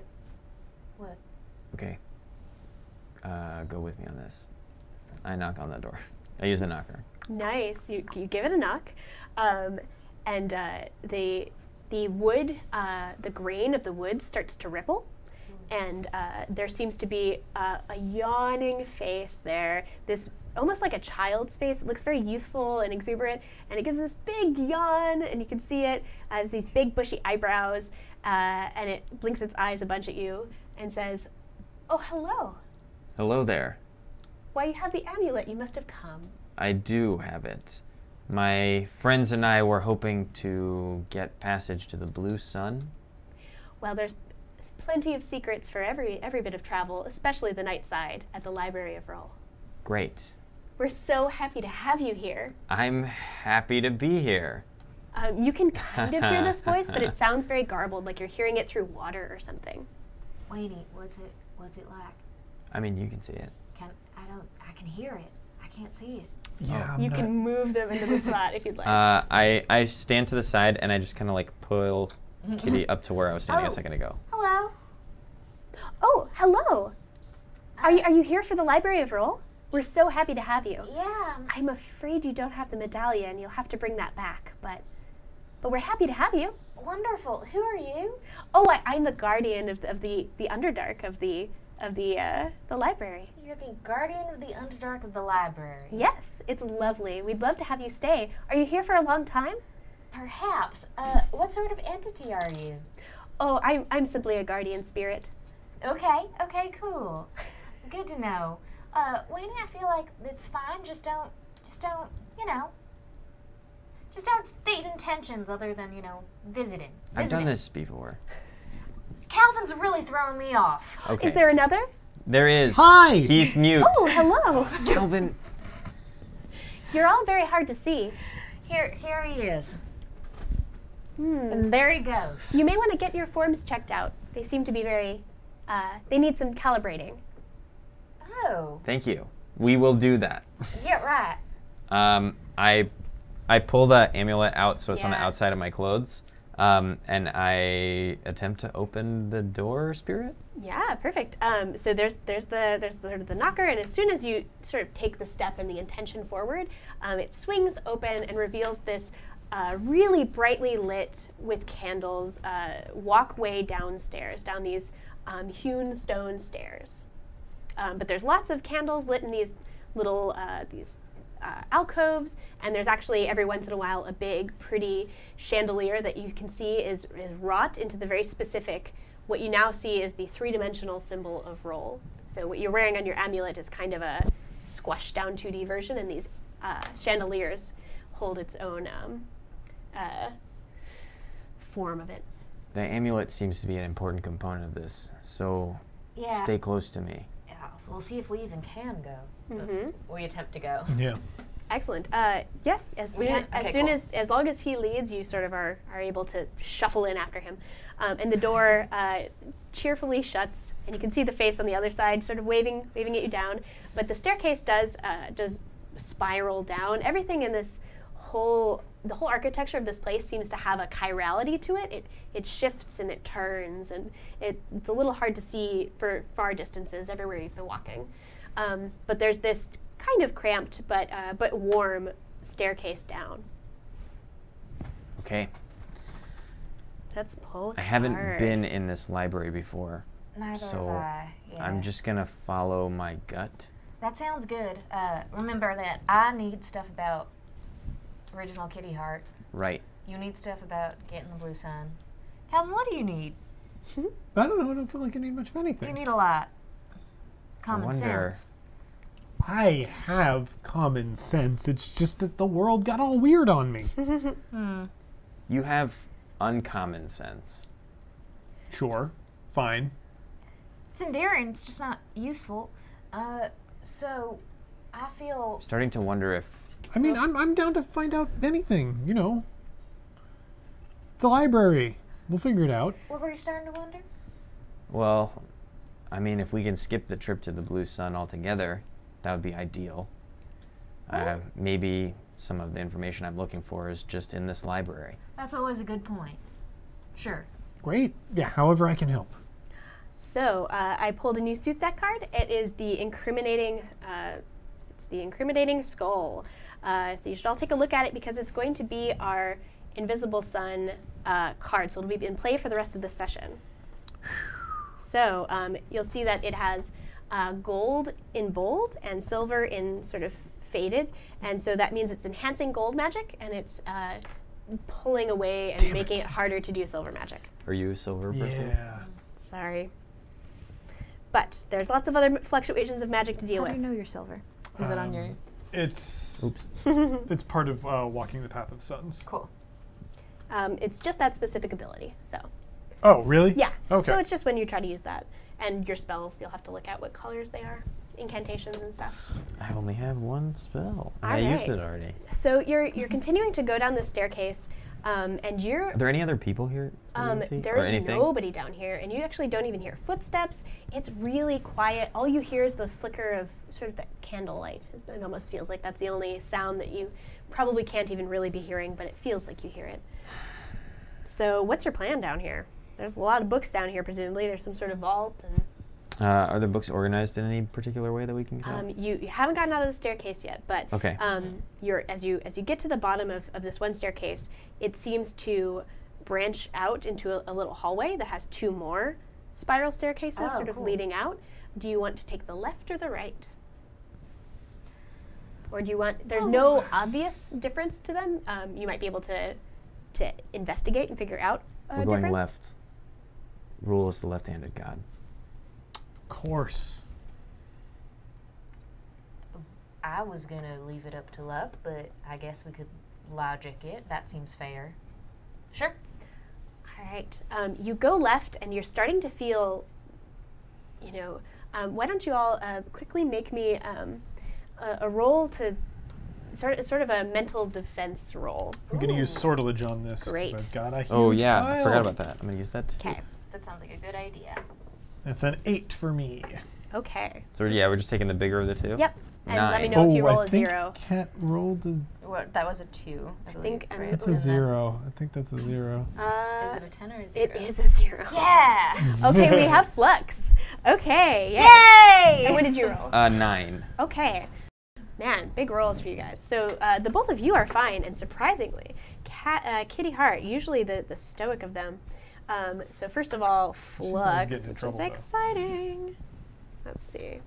Okay. Go with me on this. I knock on the door. I use the knocker. Nice. You give it a knock, and the wood, the grain of the wood starts to ripple, and there seems to be a yawning face there. This almost like a child's face. It looks very youthful and exuberant, and it gives this big yawn, and you can see it as these big bushy eyebrows, and it blinks its eyes a bunch at you and says, "Oh, hello. Hello there. Why, you have the amulet. You must have come." I do have it. My friends and I were hoping to get passage to the Blue Sun. Well, there's plenty of secrets for every bit of travel, especially the night side at the Library of Roll. Great. We're so happy to have you here. I'm happy to be here. You can kind of hear this voice, but it sounds very garbled, like you're hearing it through water or something. Wait, what's it like? I mean, you can see it. I can hear it. I can't see it. Yeah, I'm You not- can move them into the spot if you'd like. I stand to the side and I just kind of like pull Kitty up to where I was standing Oh. a second ago. Hello. Oh, hello. Are you here for the Library of Roll? We're so happy to have you. Yeah. I'm afraid you don't have the medallion. You'll have to bring that back, but we're happy to have you. Wonderful. Who are you? Oh, I'm the guardian of the Underdark of the library. You're the guardian of the Underdark of the library. Yes, it's lovely. We'd love to have you stay. Are you here for a long time? Perhaps. What sort of entity are you? Oh, I'm simply a guardian spirit. Okay. Okay. Cool. Good to know. Wayne, I feel like it's fine. Just don't, just don't state intentions other than, visiting. I've done this before. Calvin's really throwing me off. Okay. Is there another? There is. Hi! He's mute. Oh, hello. Calvin. You're all very hard to see. Here he is. And there he goes. You may want to get your forms checked out. They seem to be very, they need some calibrating. Oh, Thank you. We will do that. yeah, right. I pull the amulet out so it's on the Yeah. outside of my clothes, and I attempt to open the door, Spirit. Yeah, perfect. So there's the knocker, and as soon as you sort of take the step and the intention forward, it swings open and reveals this really brightly lit with candles walkway downstairs, down these hewn stone stairs. But there's lots of candles lit in these little alcoves, and there's actually every once in a while a big, pretty chandelier that you can see is wrought into the very specific. What you now see is the three-dimensional symbol of roll. So what you're wearing on your amulet is kind of a squashed down 2D version, and these chandeliers hold its own form of it. The amulet seems to be an important component of this, so Yeah. stay close to me. Yeah, so we'll see if we even can go. We attempt to go. Yeah. Excellent. Yeah. As We soon, can- as, okay, soon cool. as long as he leads, you sort of are able to shuffle in after him, and the door cheerfully shuts, and you can see the face on the other side, sort of waving at you down. But the staircase does spiral down. Everything in the whole architecture of this place seems to have a chirality to it. It shifts and it turns, and it's a little hard to see for far distances everywhere you've been walking. But there's this kind of cramped but warm staircase down. Okay. Let's pull a I haven't card. been in this library before, Neither so have I. Yeah. I'm just gonna follow my gut. That sounds good. Remember that I need stuff about original Kitty Heart. Right. You need stuff about getting the blue sun. Calvin, what do you need? I don't know. I don't feel like I need much of anything. You need a lot. Common wonder- sense. I have common sense. It's just that the world got all weird on me. You have uncommon sense. Sure. Fine. It's endearing. It's just not useful. So I feel Starting to wonder if I mean, I'm down to find out anything, you know. It's a library. We'll figure it out. what were you starting to wonder? well, I mean, if we can skip the trip to the Blue Sun altogether, that would be ideal. Maybe some of the information I'm looking for is just in this library. That's always a good point. Sure. Great. Yeah, however I can help. So I pulled a new suit deck card. It is the incriminating. It's the incriminating skull. So you should all take a look at it because it's going to be our Invisible Sun card. So it'll be in play for the rest of the session. So you'll see that it has gold in bold and silver in sort of faded, and so that means it's enhancing gold magic and it's pulling away and making it harder to do silver magic. Are you a silver person? Yeah. Sorry. But there's lots of other fluctuations of magic to deal How do with. you know you're silver? Is it on your... It's it's part of walking the path of suns. Cool. It's just that specific ability. So Oh, really? yeah. Okay. So it's just when you try to use that, and your spells, you'll have to look at what colors they are. incantations and stuff. I only have one spell. And I All used right. it already. So you're continuing to go down the staircase, and you're Are there any other people here? that we can see? Or there's anything? nobody down here, and you actually don't even hear footsteps. It's really quiet. All you hear is the flicker of sort of that candlelight. It almost feels like that's the only sound that you probably can't even really be hearing, but it feels like you hear it. So what's your plan down here? There's a lot of books down here, presumably. There's some sort of vault, and Are the books organized in any particular way that we can tell? you haven't gotten out of the staircase yet, but Okay. you're as you get to the bottom of this one staircase, it seems to branch out into a little hallway that has 2 more spiral staircases Oh, sort of cool. leading out. Do you want to take the left or the right? Or do you want, there's no obvious difference to them. You might be able to investigate and figure out a We're going difference. left. Rule is the left-handed god. Course. I was gonna leave it up to luck, but I guess we could logic it. That seems fair. Sure. All right. You go left, and you're starting to feel, why don't you all quickly make me a roll to sort of a mental defense roll. I'm going to use sortilege on this. 'cause Great. I've got a huge Oh yeah, I pile. forgot about that. I'm gonna use that too. Okay. That sounds like a good idea. It's an 8 for me. Okay. So yeah, we're just taking the bigger of the two. Yep. And let me 9. know if you roll I a think 0. Cat rolled a... What? That was a 2. I think I'm- It's a 0. I think that's a 0. Is it a 10 or a 0? It is a 0. Yeah! Okay, we have flux. Okay. Yay! And Yay! what did you roll? 9. Okay. Man, big rolls for you guys. So the both of you are fine, and surprisingly, Kitty Hart, usually the stoic of them. So first of all, She's always flux, getting in which trouble, is though. exciting. Let's see.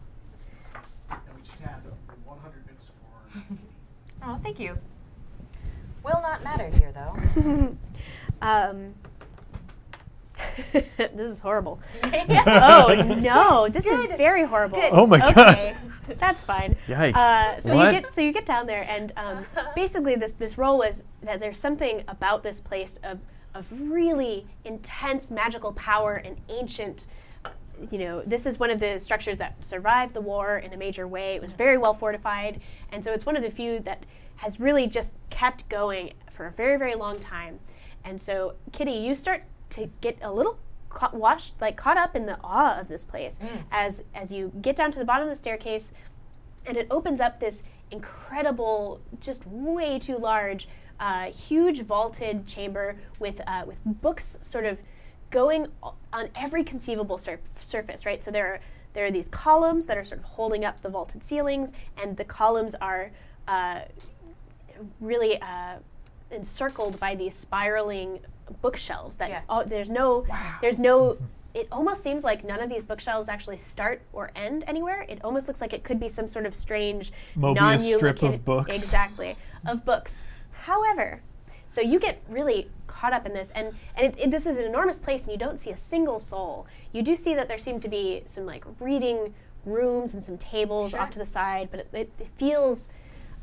And we just had 100 bits for Oh, thank you. Will not matter here, though. This is horrible. Oh no, this is Good. very horrible. Good. Oh my Okay, that's fine. Yikes. So What? you get down there, and basically this role was that there's something about this place of really intense magical power and ancient. This is one of the structures that survived the war in a major way. It was very well fortified, and so it's one of the few that has really just kept going for a very, very long time. And so, Kitty, you start to get a little caught up in the awe of this place as you get down to the bottom of the staircase, and it opens up this incredible, just way too large, huge vaulted chamber with books sort of going on every conceivable surface, right? So there are these columns that are sort of holding up the vaulted ceilings, and the columns are really encircled by these spiraling bookshelves that Yeah. there's no it almost seems like none of these bookshelves actually start or end anywhere. It almost looks like it could be some sort of strange Mobius strip of books. Exactly, of books. However, so you get really caught up in this, and this is an enormous place, and you don't see a single soul. You do see that there seem to be some like reading rooms and some tables off to the side, but it feels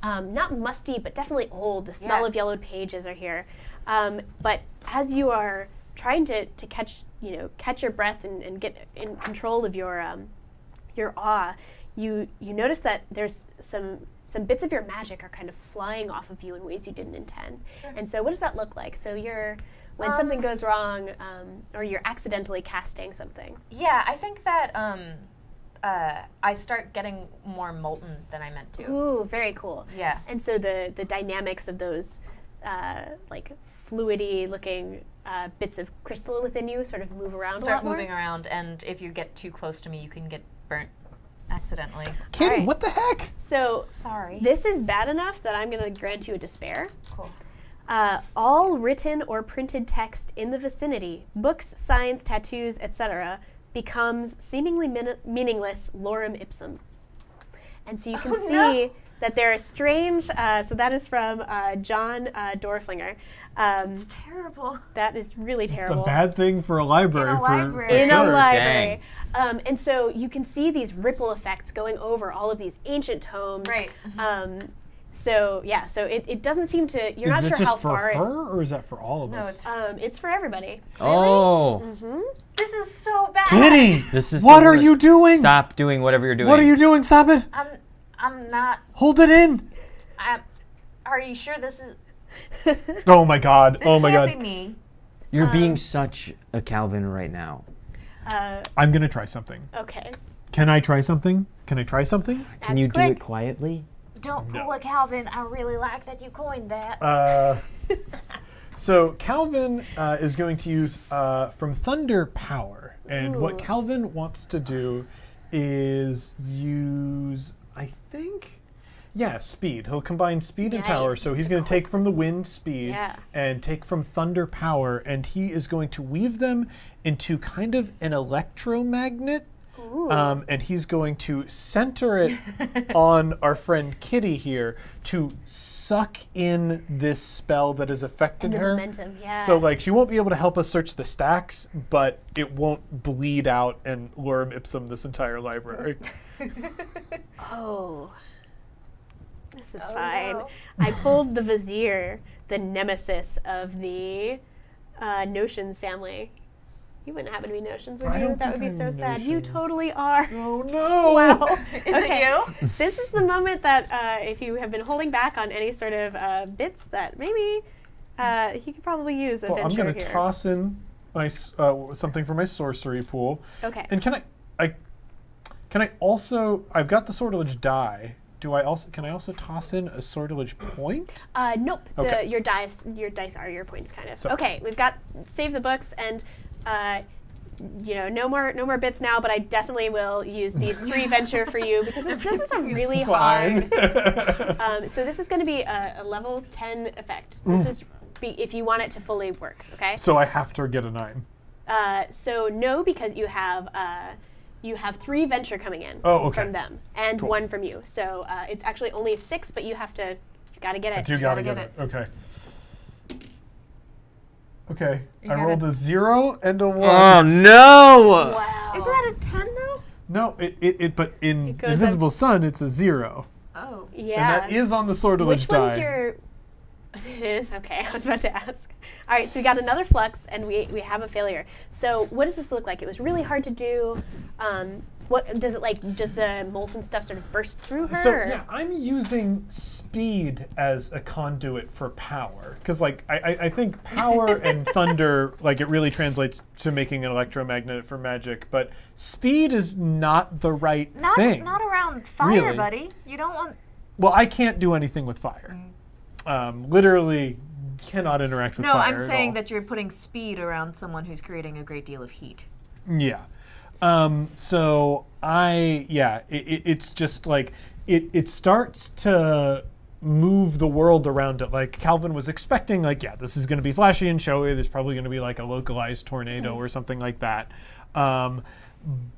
not musty, but definitely old. The smell of yellowed pages are here. But as you are trying to catch your breath and get in control of your awe, you notice that there's some bits of your magic are kind of flying off of you in ways you didn't intend. And so what does that look like? So when something goes wrong, or you're accidentally casting something. Yeah, I think that I start getting more molten than I meant to. Ooh, very cool. Yeah. And so the dynamics of those like fluidy looking bits of crystal within you sort of move around a Start lot more. moving around, and if you get too close to me, you can get burnt accidentally. Kitty, Alright. what the heck? So Sorry. this is bad enough that I'm going to grant you a despair. Cool. All written or printed text in the vicinity, books, signs, tattoos, etc., becomes seemingly meaningless lorem ipsum. And so you can see that there are strange, so that is from John Dorflinger. It's terrible. That is really It's terrible. a bad thing for a library. In a for library. In sure. a library. And so you can see these ripple effects going over all of these ancient tomes. Right. So it doesn't seem to, you're Is not it sure just how for far her, or is that for all of No, us? it's it's for everybody. Oh. This is so bad. Kitty! This is What the are worst. you doing? Stop doing whatever you're doing. What are you doing? Stop it! I'm not. Hold it in! Are you sure this is? Oh my god. This Oh my can't god. be me. You're being such a Calvin right now. I'm gonna try something. Okay. Can I try something? Can I try something? Can That's you do quick. it quietly? Don't No. pull a Calvin. I really like that you coined that. So Calvin is going to use from Thunder Power, and what Calvin wants to do is use, I think, speed. He'll combine speed and power. Nice. So he's going to take from the wind speed Yeah. and take from thunder power, and he is going to weave them into kind of an electromagnet. And he's going to center it on our friend Kitty here to suck in this spell that has affected The her. momentum, yeah. So like she won't be able to help us search the stacks, but it won't bleed out and lorem ipsum this entire library. Oh. This is fine. no. I pulled the Vizier, the nemesis of the Notions family. You wouldn't happen to be Notions, would I you? don't That would think be so I'm sad. You Notions. totally are. Oh no! Wow. Is it you? This is the moment that if you have been holding back on any sort of bits that maybe he could probably use a Well, I'm venture going to here. toss in my something for my sorcery pool. Okay. And can I also? I've got the sortilege die. Can I also toss in a sortilege point? Nope. Okay. Your dice are your points, kind of. So- Okay, we've got save the books and. No more bits now, but I definitely will use these 3 venture for you because this is a really hard. So this is going to be a level 10 effect. This is if you want it to fully work. Okay. So I have to get a 9. So no, because you have 3 venture coming in from them and 1 from you. So it's actually only 6, but you gotta get it. I do gotta get it. Okay. Okay. I rolled a 0 and a 1. Oh no! Wow. Isn't that a 10 though? No, but in goes Invisible Sun, it's a 0. Oh. Yeah. And that is on the sortilege Which die. one's your? It is okay. I was about to ask. All right, so we got another flux, and we have a failure. So what does this look like? It was really hard to do. What does it like? Does the molten stuff sort of burst through her? So or- yeah, I'm using speed as a conduit for power because like I think power and thunder like it really translates to making an electromagnet for magic, but speed is not the right thing. Not around fire, Really? buddy. You don't want. Well, I can't do anything with fire. Literally cannot interact with No, fire. I'm at saying all. that you're putting speed around someone who's creating a great deal of heat. Yeah. So it's just like it starts to move the world around it. Like Calvin was expecting, like, yeah, this is going to be flashy and showy. There's probably going to be like a localized tornado or something like that.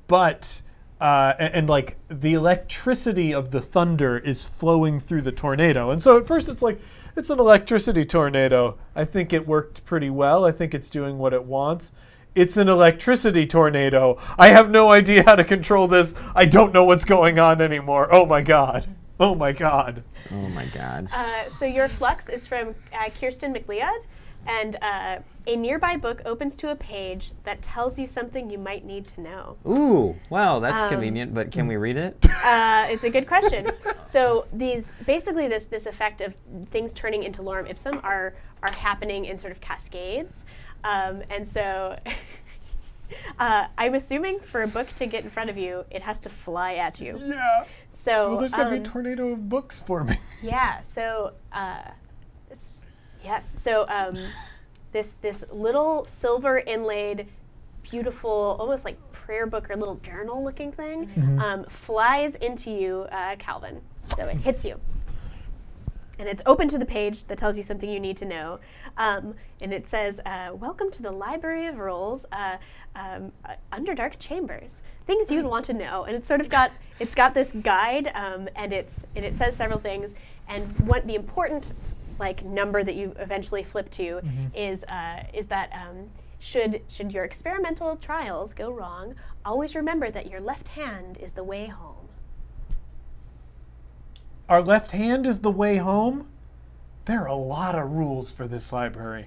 But like the electricity of the thunder is flowing through the tornado. And so at first it's like, it's an electricity tornado. I think it worked pretty well. I think it's doing what it wants. It's an electricity tornado. I have no idea how to control this. I don't know what's going on anymore. Oh my god. Oh my god. Oh my god. So your flux is from Kirsten McLeod, and a nearby book opens to a page that tells you something you might need to know. Ooh, wow, that's convenient, but can we read it? It's a good question. So this effect of things turning into lorem ipsum are happening in sort of cascades, and so I'm assuming for a book to get in front of you, it has to fly at you. Yeah. So Well, there's gonna be a tornado of books for me. yeah. So yes. So this little silver inlaid, beautiful, almost like prayer book or little journal looking thing flies into you, Calvin. So it hits you. And it's open to the page that tells you something you need to know. And it says, welcome to the Library of Rolls, Underdark Chambers. Things you'd want to know. And it's sort of got this guide, and it says several things. And what the important number that you eventually flip to is that should your experimental trials go wrong, always remember that your left hand is the way home. Our left hand is the way home? There are a lot of rules for this library.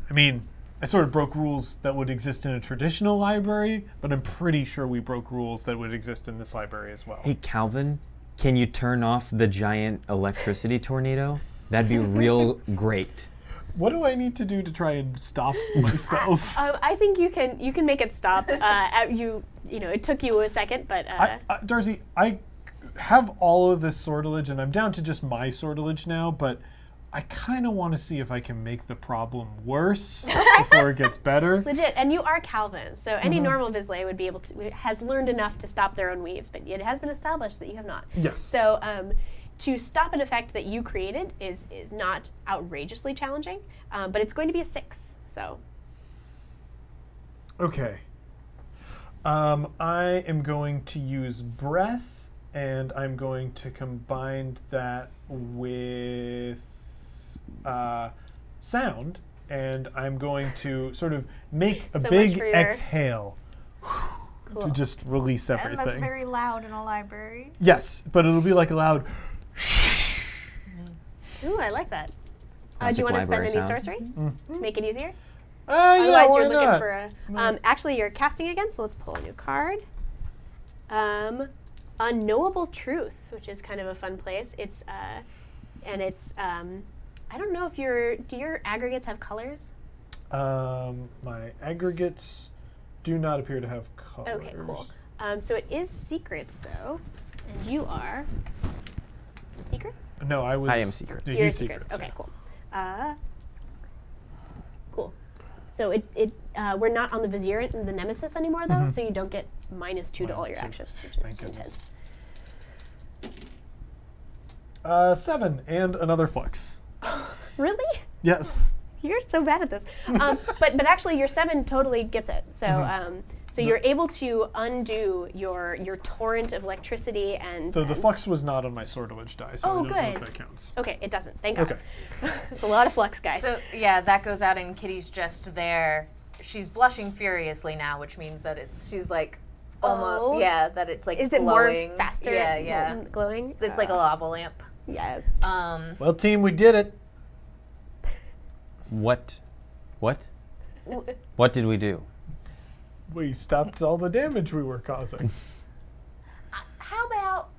I mean, I sort of broke rules that would exist in a traditional library, but I'm pretty sure we broke rules that would exist in this library as well. Hey, Calvin, can you turn off the giant electricity tornado? That'd be real great. What do I need to do to try and stop my spells? I think you can make it stop. It took you a second, but Darcy, I have all of this sortilege, and I'm down to just my sortilege now, but I kind of want to see if I can make the problem worse before it gets better. legit. And you are Calvin, so any normal Vizsla would be able to has learned enough to stop their own weaves, but it has been established that you have not. Yes. So to stop an effect that you created is not outrageously challenging, but it's going to be a 6. So. Okay. I am going to use breath, and I'm going to combine that with sound, and I'm going to sort of make a So big much for your- exhale Cool. to just release And everything. that's very loud in a library. Yes, but it'll be like a loud. Ooh, I like that. Do Classic you want to spend library any sound. sorcery to make it easier? Yeah, Otherwise, why you're looking not? for a. Actually, you're casting again, so let's pull a new card. Unknowable Truth, which is kind of a fun place. It's I don't know if do your aggregates have colors? My aggregates do not appear to have colors. Okay, cool. So it is secrets though, and you are secrets. No, I was. I am secrets. Yeah, You're he's secrets. secrets. Okay, cool. Cool. So we're not on the Vizier and the Nemesis anymore though, so you don't get -2 to all your -2. actions, which Thank is goodness. intense. 7 and another flux. Really? Yes. You're so bad at this. But actually, your 7 totally gets it. So so you're able to undo your torrent of electricity and. So the and flux was not on my sortilege die, so I don't know if good. that counts. Okay, it doesn't. Thank God. Okay. It's a lot of flux, guys. So yeah, that goes out, and Kitty's just there. She's blushing furiously now, which means that she's like almost Oh. that it's like is it glowing. more faster? Yeah. Glowing. It's like a lava lamp. Yes. Well, team, we did it. What? What did we do? We stopped all the damage we were causing. How about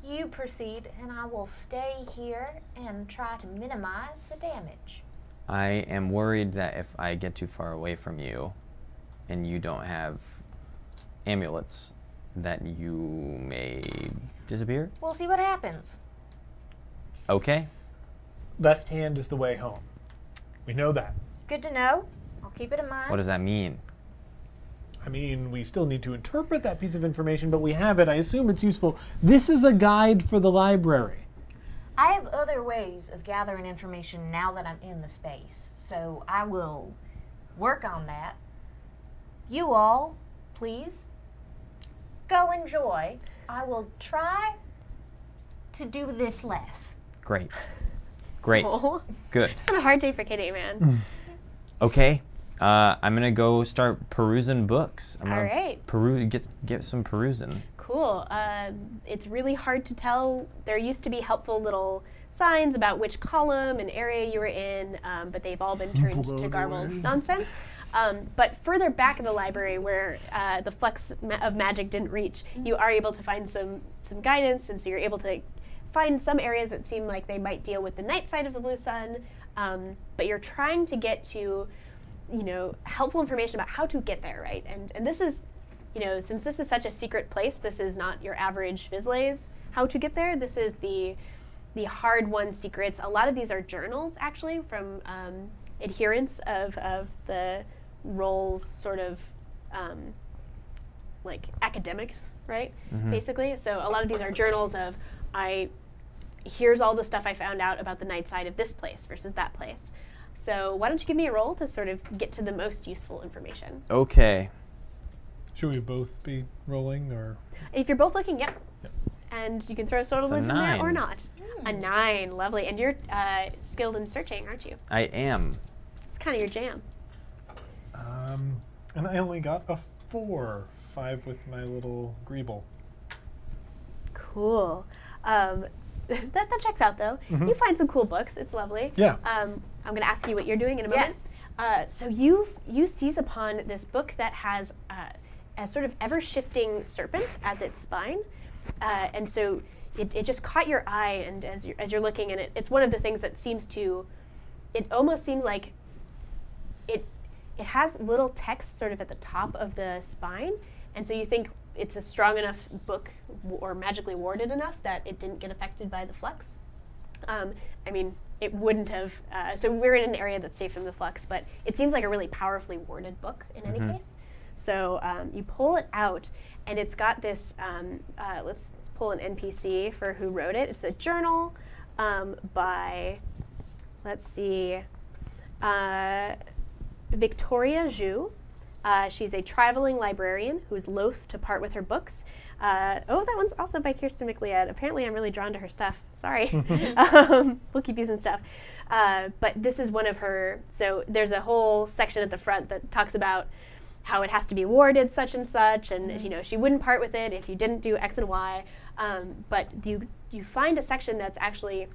you proceed, and I will stay here and try to minimize the damage. I am worried that if I get too far away from you and you don't have amulets, that you may disappear. We'll see what happens. Okay. Left hand is the way home. We know that. Good to know. I'll keep it in mind. What does that mean? I mean, we still need to interpret that piece of information, but we have it. I assume it's useful. This is a guide for the library. I have other ways of gathering information now that I'm in the space, so I will work on that. You all, please, go enjoy. I will try to do this less. Great. Great. Oh. Good. It's been a hard day for Kitty, man. Okay. I'm gonna go start perusing books. I'm All gonna right. get some perusing. Cool. It's really hard to tell. There used to be helpful little signs about which column and area you were in, but they've all been turned to garbled nonsense. But further back in the library, where the flux of magic didn't reach, you are able to find some guidance, and so you're able to find some areas that seem like they might deal with the night side of the blue sun. But you're trying to get to, helpful information about how to get there, right? And this is, since this is such a secret place, this is not your average Vizsla's how to get there. This is the hard-won secrets. A lot of these are journals, actually, from adherents of the roles, sort of like academics, right? Basically. So a lot of these are journals of, here's all the stuff I found out about the night side of this place versus that place. So why don't you give me a roll to sort of get to the most useful information? Okay. Should we both be rolling, or? If you're both looking, yep. And you can throw sortilege in there or 9. not. A 9, lovely. And you're skilled in searching, aren't you? I am. It's kind of your jam. And I only got a 4, 5 with my little greeble. Cool. That checks out, though. You find some cool books. It's lovely. Yeah. I'm going to ask you what you're doing in a Yeah. moment. So you seize upon this book that has a sort of ever-shifting serpent as its spine, and so it just caught your eye. And as you're looking, and it's one of the things that seems to, it almost seems like it has little text sort of at the top of the spine, and so you think it's a strong enough book or magically warded enough that it didn't get affected by the flux. I mean, it wouldn't have, so we're in an area that's safe from the flux, but it seems like a really powerfully warded book in any case. So you pull it out, and it's got this, let's pull an NPC for who wrote it. It's a journal by, let's see, Victoria Zhu. She's a traveling librarian who is loath to part with her books. Oh, that one's also by Kirsten McLeod. Apparently I'm really drawn to her stuff. Sorry. We'll keep using stuff. But this is one of her, so there's a whole section at the front that talks about how it has to be warded such and such, and you know, she wouldn't part with it if you didn't do X and Y. But you find a section that's actually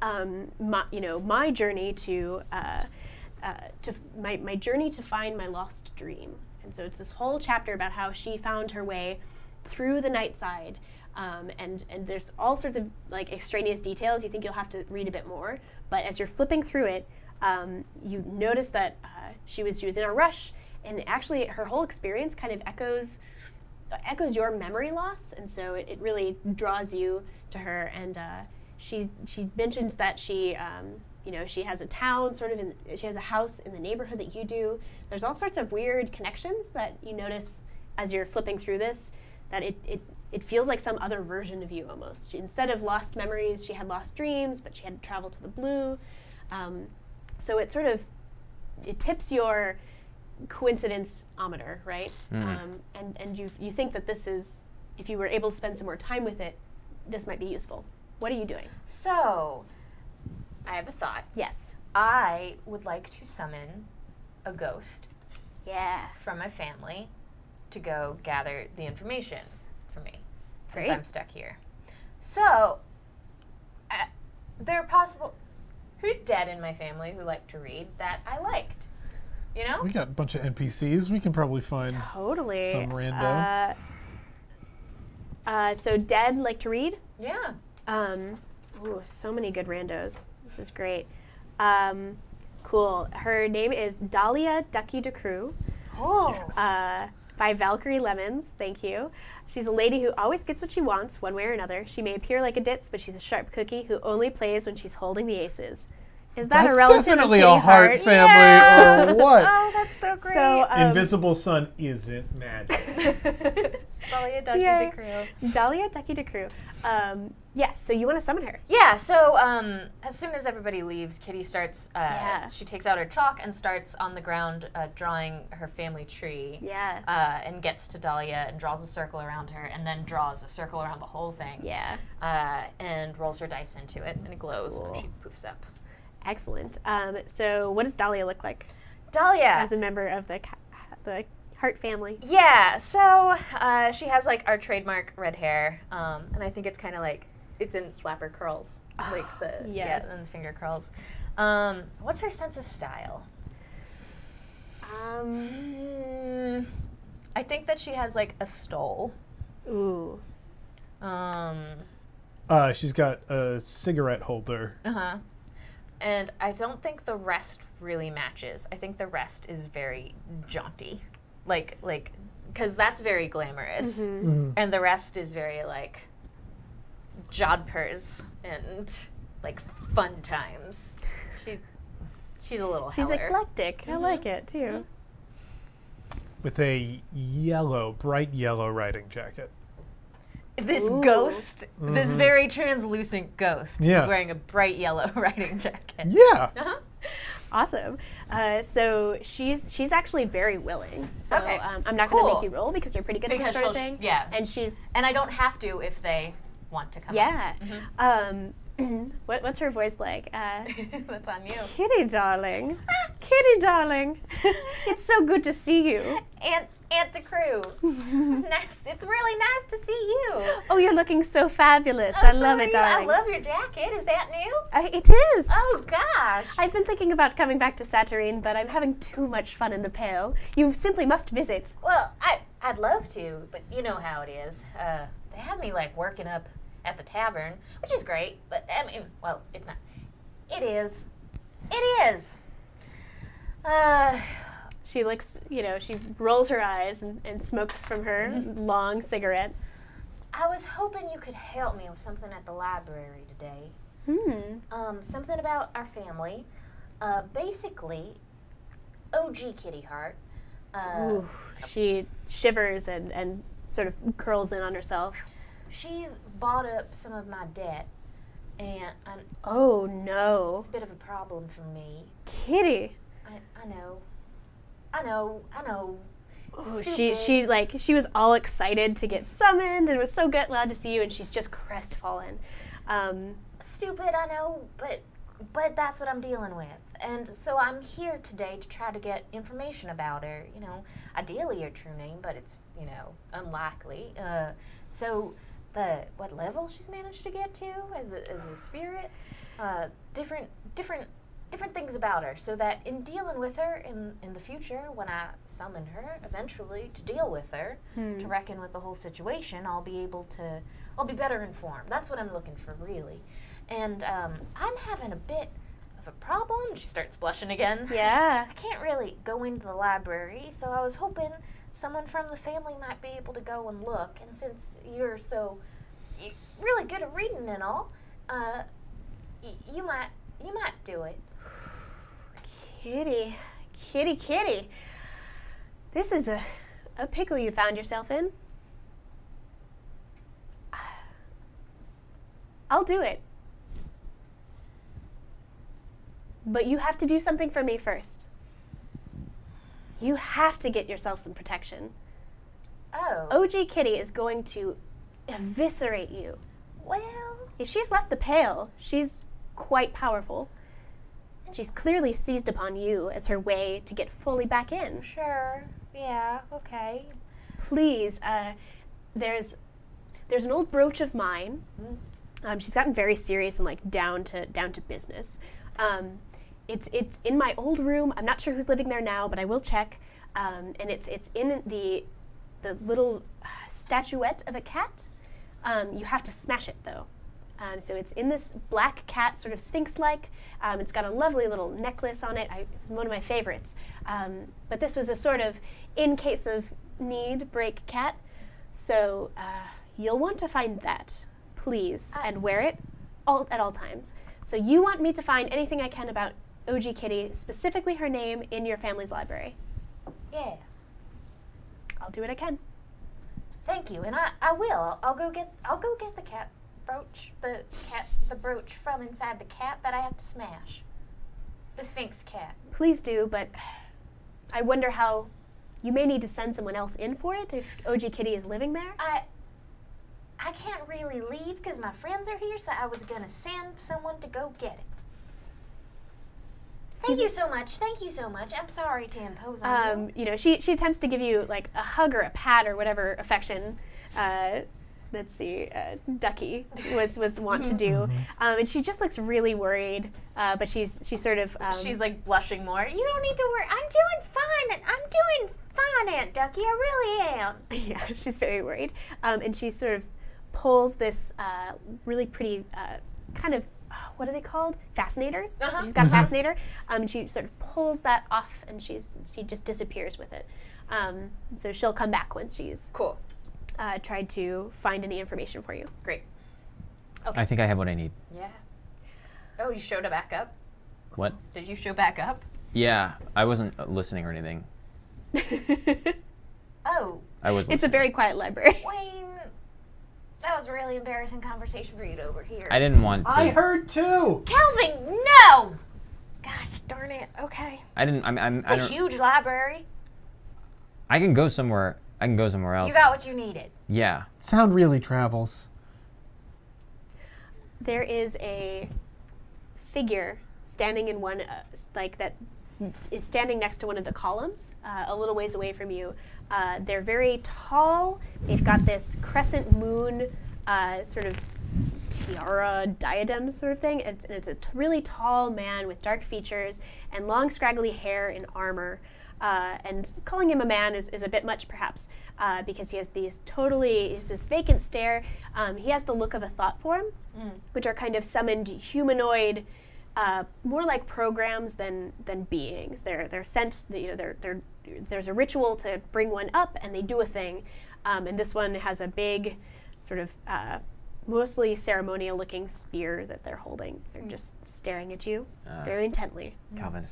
my journey to my journey to find my lost dream. And so it's this whole chapter about how she found her way through the night side, and there's all sorts of like extraneous details. You think you'll have to read a bit more, but as you're flipping through it, you notice that she was in a rush, and actually her whole experience kind of echoes your memory loss, and so it really draws you to her. And she mentions that she has a town she has a house in the neighborhood that you do. There's all sorts of weird connections that you notice as you're flipping through this, that it feels like some other version of you almost. Instead of lost memories, she had lost dreams, but she had to travel to the blue. So it tips your coincidence-ometer, right? And you think that this is, if you were able to spend some more time with it, this might be useful. What are you doing? So, I have a thought. Yes. I would like to summon a ghost Yeah. from my family to go gather the information for me, since Great. I'm stuck here. So, there are possible... Who's dead in my family who liked to read that I liked? You know? We got a bunch of NPCs. We can probably find Totally. some rando. So dead like to read? Yeah. Ooh, so many good randos. This is great. Cool. Her name is Dahlia Ducky DeCrew. Oh. By Valkyrie Lemons. Thank you. She's a lady who always gets what she wants, one way or another. She may appear like a ditz, but she's a sharp cookie who only plays when she's holding the aces. Is that That's a relative definitely of a Kitty Hart Hart? family or what? Oh, that's so great. So, Invisible Sun isn't magic. Dahlia Ducky Yay. DeCrew. Dahlia Ducky DeCrew. Yes, so you want to summon her. Yeah, so as soon as everybody leaves, Kitty starts, Yeah. she takes out her chalk and starts on the ground drawing her family tree. Yeah. And gets to Dahlia and draws a circle around her and then draws a circle around the whole thing. Yeah. And rolls her dice into it and it glows Cool. and she poofs up. Excellent. So what does Dahlia look like Dahlia! as a member of the Hart family? Yeah, so she has like our trademark red hair, and I think it's kind of like, it's in flapper curls. Like the, yes. yeah, and finger curls. What's her sense of style? I think that she has like a stole. Ooh. She's got a cigarette holder. Uh-huh. And I don't think the rest really matches. I think the rest is very jaunty. Like, because that's very glamorous. And the rest is very, like, jodhpurs and, like, fun times. She's a little She's heller. eclectic. I like it, too. With a bright yellow riding jacket. This Ooh. ghost, this very translucent ghost, Yeah. is wearing a bright yellow riding jacket. Yeah. Awesome. So she's actually very willing. So Okay. I'm not going to Cool. make you roll because you're pretty good at Because this sort of she'll thing. yeah. And she's And I don't have to if they want to come. yeah. What's her voice like? That's on you. Kitty darling. Kitty darling. It's so good to see you. Aunt DeCrew. Nice. It's really nice to see you. Oh, you're looking so fabulous. Oh, I so love are it, you. darling. I love your jacket. Is that new? It is. Oh, gosh. I've been thinking about coming back to Saturnine, but I'm having too much fun in the Pale. You simply must visit. Well, I'd love to, but you know how it is. They have me, like, working up at the tavern, which is great, but, I mean, well, it's not. It is. It is. She looks, she rolls her eyes and smokes from her long cigarette. I was hoping you could help me with something at the library today. Something about our family. Basically, OG Kitty Heart. Ooh, she shivers and sort of curls in on herself. She's bought up some of my debt, and Oh no. it's a bit of a problem for me. Kitty. I know. I know. Oh, Stupid. she was all excited to get summoned and was so glad to see you, and she's just crestfallen. Stupid, I know, but that's what I'm dealing with. And so I'm here today to try to get information about her. Ideally her true name, but it's, unlikely. So what level she's managed to get to as a spirit, different things about her, so that in dealing with her in the future, when I summon her eventually to deal with her, to reckon with the whole situation, I'll be better informed. That's what I'm looking for, really. And I'm having a bit of a problem. She starts blushing again. Yeah. I can't really go into the library, so I was hoping someone from the family might be able to go and look. And since you're really good at reading and all, you might do it. Kitty. This is a pickle you found yourself in. I'll do it. But you have to do something for me first. You have to get yourself some protection. Oh. OG Kitty is going to eviscerate you. Well. If she's left the Pale, she's quite powerful. And she's clearly seized upon you as her way to get fully back in. Sure. Yeah. Okay. Please, there's an old brooch of mine. She's gotten very serious and down to business. It's in my old room. I'm not sure who's living there now, but I will check. And it's in the little statuette of a cat. You have to smash it though. So it's in this black cat, sort of sphinx-like. It's got a lovely little necklace on it. It's one of my favorites. But this was a sort of in case of need break cat. So you'll want to find that, please, and wear it at all times. So you want me to find anything I can about OG Kitty, specifically her name, in your family's library. Yeah. I'll do what I can. Thank you, and I will. I'll go get the cat brooch, the brooch from inside the cat that I have to smash. The Sphinx cat. Please do, but I wonder how you may need to send someone else in for it if OG Kitty is living there. I can't really leave because my friends are here, so I was gonna send someone to go get it. Thank you so much. I'm sorry to impose on you. She attempts to give you a hug or a pat or whatever affection. Let's see, Ducky was wont to do, and she just looks really worried. But she's sort of she's blushing more. You don't need to worry. I'm doing fine, Aunt Ducky. I really am. Yeah, she's very worried, and she sort of pulls this really pretty kind of. What are they called? Fascinators. So she's got a fascinator, and she sort of pulls that off, and she just disappears with it. So she'll come back once she's cool. Tried to find any information for you. Great. I think I have what I need. Yeah. Oh, you showed it back up? What? Did you show back up? Yeah, I wasn't listening or anything. Oh. I was listening. It's a very quiet library. Wayne, that was a really embarrassing conversation for you to overhear. I didn't want to. I heard too. Calvin, no! Gosh darn it. Okay. I didn't. It's a huge library. I can go somewhere. I can go somewhere else. You got what you needed. Yeah. Sound really travels. there is a figure standing in one, that is standing next to one of the columns, a little ways away from you. They're very tall. They've got this crescent moon sort of tiara diadem sort of thing. It's a really tall man with dark features and long scraggly hair and armor. And calling him a man is a bit much, perhaps, because he has this vacant stare. He has the look of a thought form, which are kind of summoned humanoid, more like programs than beings. They're sent. There's a ritual to bring one up, and they do a thing. And this one has a big, sort of mostly ceremonial-looking spear that they're holding. They're just staring at you very intently. Calvin.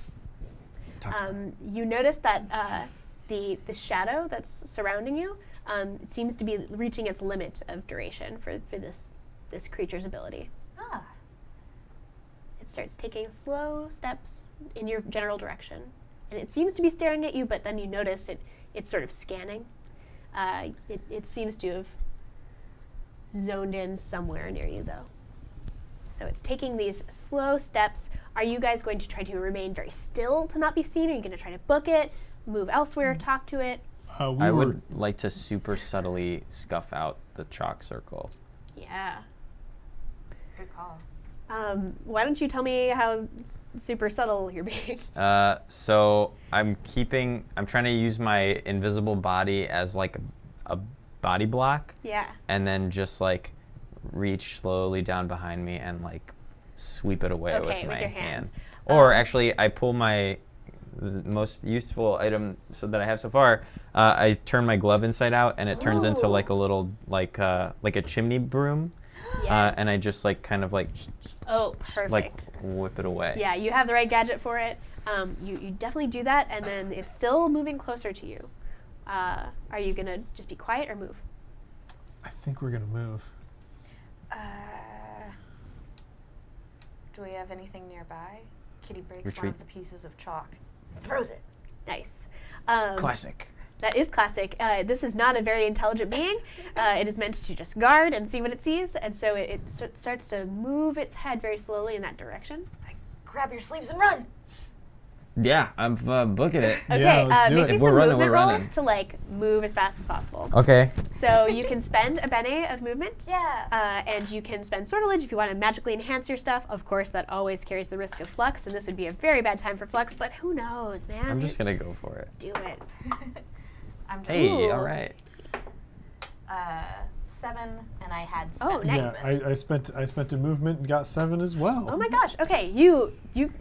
You notice that the shadow that's surrounding you it seems to be reaching its limit of duration for this creature's ability. Ah. It starts taking slow steps in your general direction, and it seems to be staring at you. But then you notice it's sort of scanning. It seems to have zoned in somewhere near you, though. So it's taking these slow steps. Are you guys going to try to remain very still to not be seen? Are you going to try to book it, move elsewhere, talk to it? I would like to super subtly scuff out the chalk circle. Yeah. Good call. Why don't you tell me how super subtle you're being? So I'm trying to use my invisible body as like a body block. Yeah. And then just like reach slowly down behind me and like sweep it away with my your hand. Or actually, I pull my most useful item so that I have so far. I turn my glove inside out, and it turns into like a little like a chimney broom. Yes. And I just like kind of like perfect. like whip it away. Yeah, you have the right gadget for it. You definitely do that, and then it's still moving closer to you. Are you gonna just be quiet or move? I think we're gonna move. Do we have anything nearby? Kitty breaks one Retreat. of the pieces of chalk and throws it. Nice. Classic. That is classic. This is not a very intelligent being. It is meant to just guard and see what it sees, and so it starts to move its head very slowly in that direction. Grab your sleeves and run. Yeah, I'm booking it. Okay, Yeah, let's do make it. me If some we're running, movement we're rolls running. to like move as fast as possible. Okay. So you can spend a bene of movement. Yeah. And you can spend sortilege if you want to magically enhance your stuff. Of course, that always carries the risk of flux, and this would be a very bad time for flux, but who knows, man? I'm just gonna go for it. do it. I'm just Hey, Ooh. all right. 7, and I had Oh, spent. nice. Yeah, I spent a movement and got 7 as well. Oh my gosh. Okay, you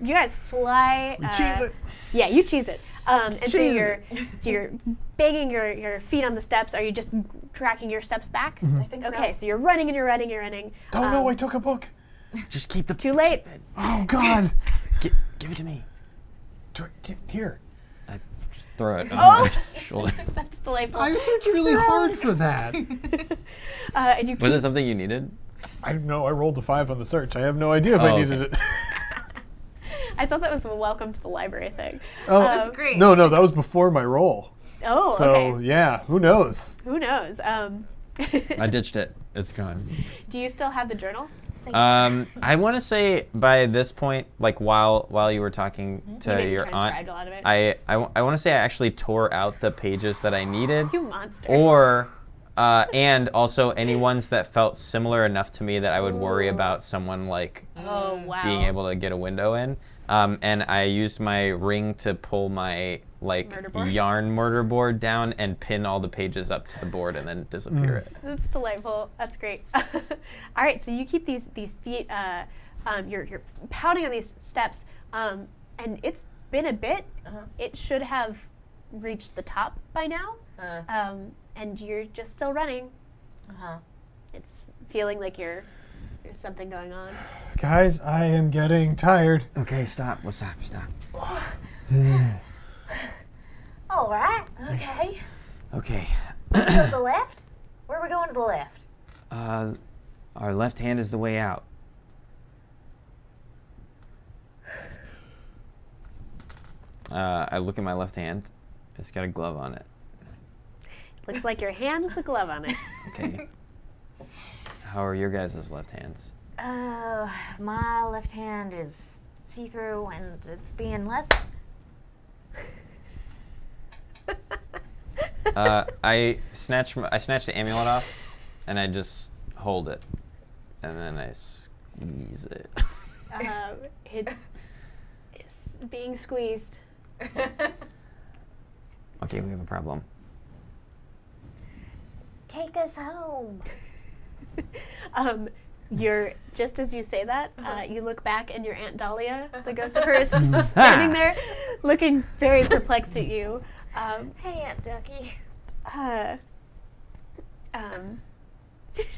guys fly. Cheese it. Yeah, you cheese it. And so Cheese you're banging your feet on the steps. Are you just tracking your steps back? I think so. Okay, so you're running and you're running and you're running. Oh no, I took a book. Just keep the. Too late. Oh God. Give it to me. Here. I just throw it Oh! on my shoulder. That's delightful. I searched really hard for that. And you Was keep it something you needed? I don't know. I rolled a 5 on the search. I have no idea if I Oh, needed okay. it. I thought that was a welcome to the library thing. Oh, That's great. No, that was before my roll. Oh, So okay. yeah, who knows? Who knows? I ditched it. It's gone. Do you still have the journal? I want to say by this point, like while you were talking to maybe your transcribed aunt, a lot of it. I want to say I actually tore out the pages that I needed, You monster. or and also any ones that felt similar enough to me that I would worry about someone like Oh, wow. being able to get a window in. And I used my ring to pull my like Murder board? yarn mortar board down and pin all the pages up to the board and then disappear it. That's delightful. That's great. All right, so you keep these feet. You're pounding on these steps, and it's been a bit. It should have reached the top by now, and you're just still running. It's feeling like there's something going on. Guys, I am getting tired. Okay, stop. Stop. All right. Okay. Okay. To the left? Where are we going to the left? Our left hand is the way out. I look at my left hand. It's got a glove on it. Looks like your hand with a glove on it. Okay. How are your guys' left hands? My left hand is see-through and it's being less. I snatch the amulet off, and I just hold it, and then I squeeze it. It is being squeezed. Okay, we have a problem. Take us home. You're just as you say that, you look back and your Aunt Dahlia, the ghost of her, is just standing there, looking very perplexed at you. Hey, Aunt Ducky.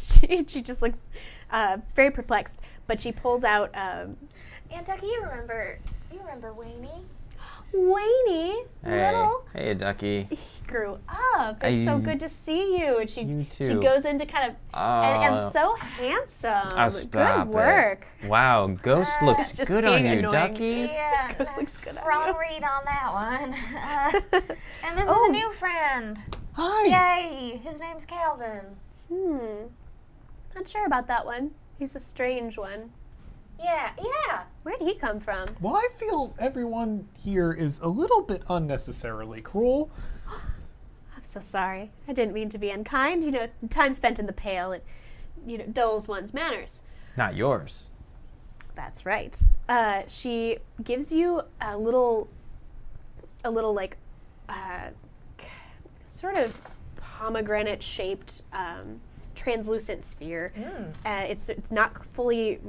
She just looks very perplexed, but she pulls out Aunt Ducky, you remember Wayne? Wayne, little. Hey, Ducky. He grew up. It's so good to see you. And she You she too. goes into kind of and so handsome. Stop Good work. It. Wow, Ghost looks just good on being you, annoying. Ducky. Yeah. Ghost looks good on Wrong you. read on that one. And this is Oh. a new friend. Hi. Yay! His name's Calvin. Not sure about that one. He's a strange one. Yeah. Where'd he come from? Well, I feel everyone here is a little bit unnecessarily cruel. I'm so sorry. I didn't mean to be unkind. You know, time spent in the Pale, it dulls one's manners. Not yours. That's right. She gives you a little like sort of pomegranate-shaped translucent sphere. It's not fully.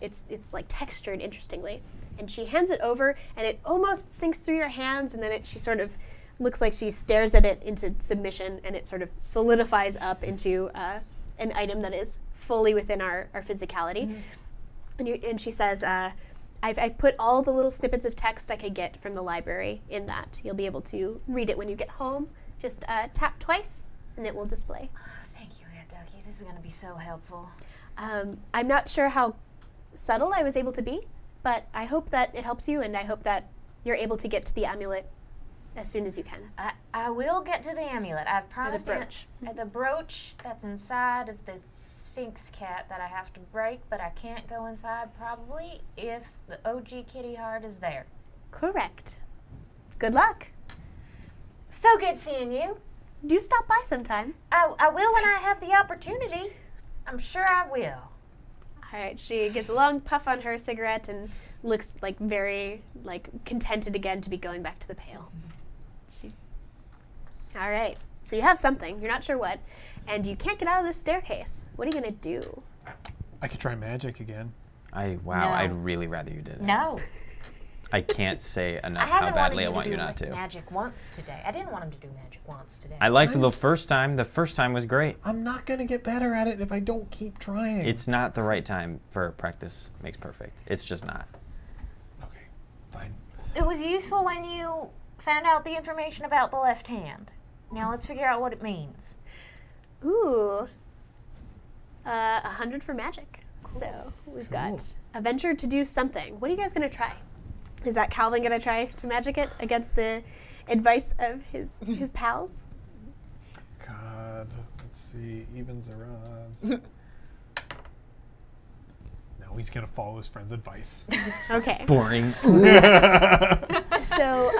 It's like textured, interestingly. And she hands it over, and it almost sinks through your hands, and then she sort of looks like she stares at it into submission, and it sort of solidifies up into an item that is fully within our physicality. And she says, I've put all the little snippets of text I could get from the library in that. You'll be able to read it when you get home. Just tap twice, and it will display. Thank you, Aunt Ducky. This is going to be so helpful. I'm not sure how subtle I was able to be, but I hope that it helps you, and I hope that you're able to get to the amulet as soon as you can. I will get to the amulet. I've promised brooch. The brooch that's inside of the Sphinx cat that I have to break, but I can't go inside probably if the OG Kitty Heart is there. Correct. Good luck. So good seeing you. Do stop by sometime. I will when I have the opportunity. I'm sure I will. All right, she gets a long puff on her cigarette and looks like very contented again to be going back to the Pale. All right, so you have something. You're not sure what, and you can't get out of this staircase. What are you gonna do? I could try magic again. No. I'd really rather you did. No. I can't say I enough how haven't badly I wanted want to you do not to. magic once today. I didn't want him to do magic once today. I liked the Nice. first time. The first time was great. I'm not gonna get better at it if I don't keep trying. It's not the right time for practice makes perfect. It's just not. okay. Fine. It was useful when you found out the information about the left hand. Now let's figure out what it means. Ooh, 100 for magic. So we've got a venture to do something. What are you guys gonna try? Is that Calvin gonna try to magic it against the advice of his pals? God, let's see. Evens or odds? No, he's gonna follow his friend's advice. Okay. Boring. So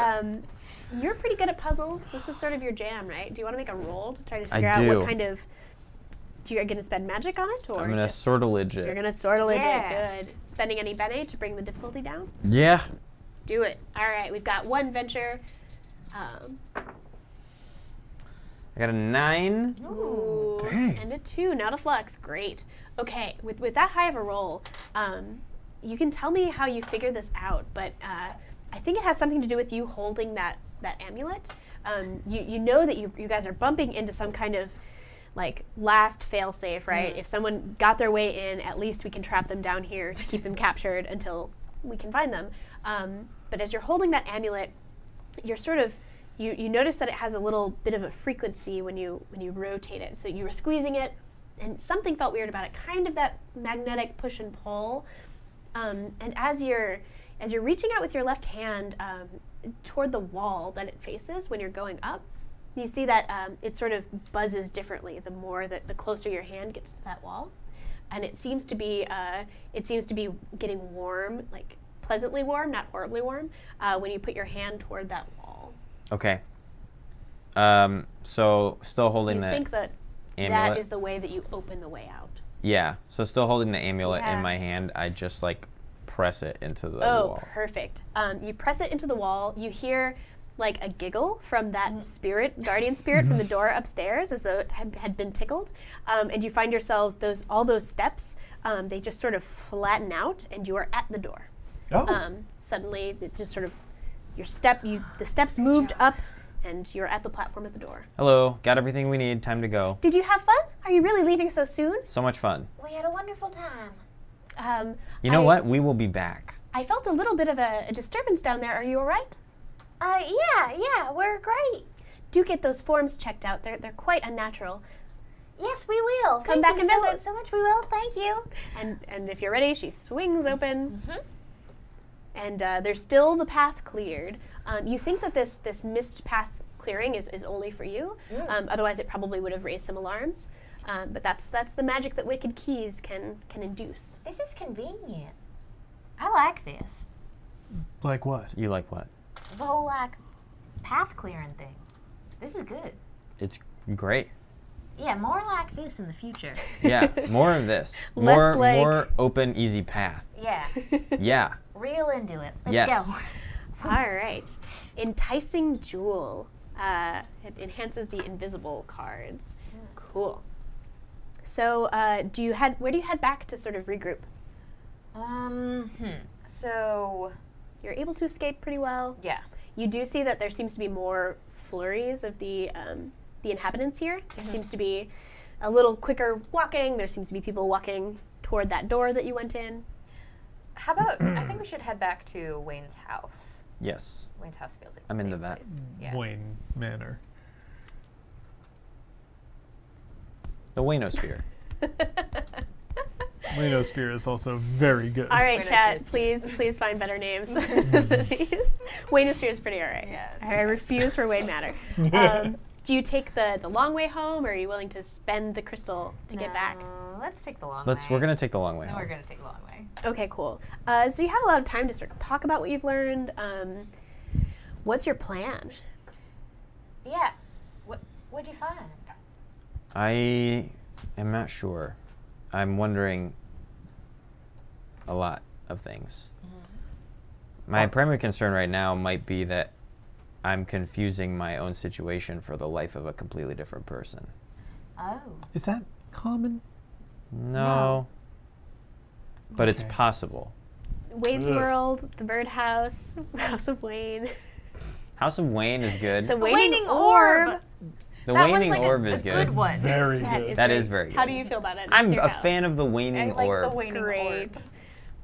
you're pretty good at puzzles. This is sort of your jam, right? Do you want to make a roll to try to I figure out do. what kind of? You're gonna spend magic on it, or I'm gonna just- sortilege You're it. gonna sortilege Yeah. it. Good. Spending any bene to bring the difficulty down? Yeah. Do it. All right. We've got one venture. I got a 9. Ooh, Dang. and a 2, not a flux. Great. Okay, with that high of a roll, you can tell me how you figure this out, but I think it has something to do with you holding that amulet. You know that you guys are bumping into some kind of last fail-safe, right? If someone got their way in, at least we can trap them down here to keep them captured until we can find them. But as you're holding that amulet, you're sort of you notice that it has a little bit of a frequency when you rotate it. So you were squeezing it, and something felt weird about it, kind of that magnetic push and pull. And as you're reaching out with your left hand toward the wall that it faces when you're going up, you see that it sort of buzzes differently the more that the closer your hand gets to that wall. and it seems to be getting warm, like pleasantly warm, not horribly warm, when you put your hand toward that wall. Okay. So still holding You the think that amulet. that is the way that you open the way out. Yeah. So still holding the amulet Yeah. in my hand, I just like press it into the Oh, wall. perfect. You press it into the wall. You hear like a giggle from that spirit, guardian spirit from the door upstairs, as though it had been tickled. And you find yourselves all those steps. They just sort of flatten out, and you are at the door. Oh, Suddenly, it just sort of the steps moved up, and you're at the platform at the door. Hello. Got everything we need. Time to go. Did you have fun? Are you really leaving so soon? So much fun. We had a wonderful time. You know what? We will be back. I felt a little bit of a disturbance down there. Are you all right? Yeah, we're great. Do get those forms checked out. They're quite unnatural. Yes, we will. Come back and visit. so much. We will. Thank you. And if you're ready, she swings open. And there's still the path cleared. You think that this mist path clearing is only for you. Otherwise, it probably would have raised some alarms. But that's the magic that Wicked Keys can induce. This is convenient. I like this. like what? You like what? The whole like path clearing thing. This is good. It's great. Yeah, more like this in the future. Yeah, more of this. Less like- more open, easy path. Yeah, Yeah. real into it. Let's Yes. go. All right. Enticing Jewel. It enhances the invisible cards. Cool. So, where do you head back to sort of regroup? So, You're able to escape pretty well. yeah. You do see that there seems to be more flurries of the inhabitants here. There seems to be a little quicker walking. There seems to be people walking toward that door that you went in. How about, I think we should head back to Wayne's house. Yes. Wayne's house feels like I'm a into safe that. place. Yeah. Wayne Manor. The Waynosphere. Waynosphere is also very good. All right, Waynosphere chat. is Please find better names. Waynosphere is pretty all right. Yeah, it's I refuse for Wayne Manor. Do you take the long way home, or are you willing to spend the crystal to get back? Let's take the long way. We're gonna take the long way No, home. we're gonna take the long way. Okay, cool. So you have a lot of time to sort of talk about what you've learned. What's your plan? Yeah. What'd you find? I am not sure. I'm wondering a lot of things. My primary concern right now might be that I'm confusing my own situation for the life of a completely different person. Oh. Is that common? No. But it's Okay. possible. Wayne's Ugh. World, the Birdhouse, House of Wayne, House of Wayne is good. the The, Waning Orb. That one's Waning like Orb a is good. good one. Very That good. That is very How good. do you feel about it? I'm What's your a house? fan of the Waning Orb. Great.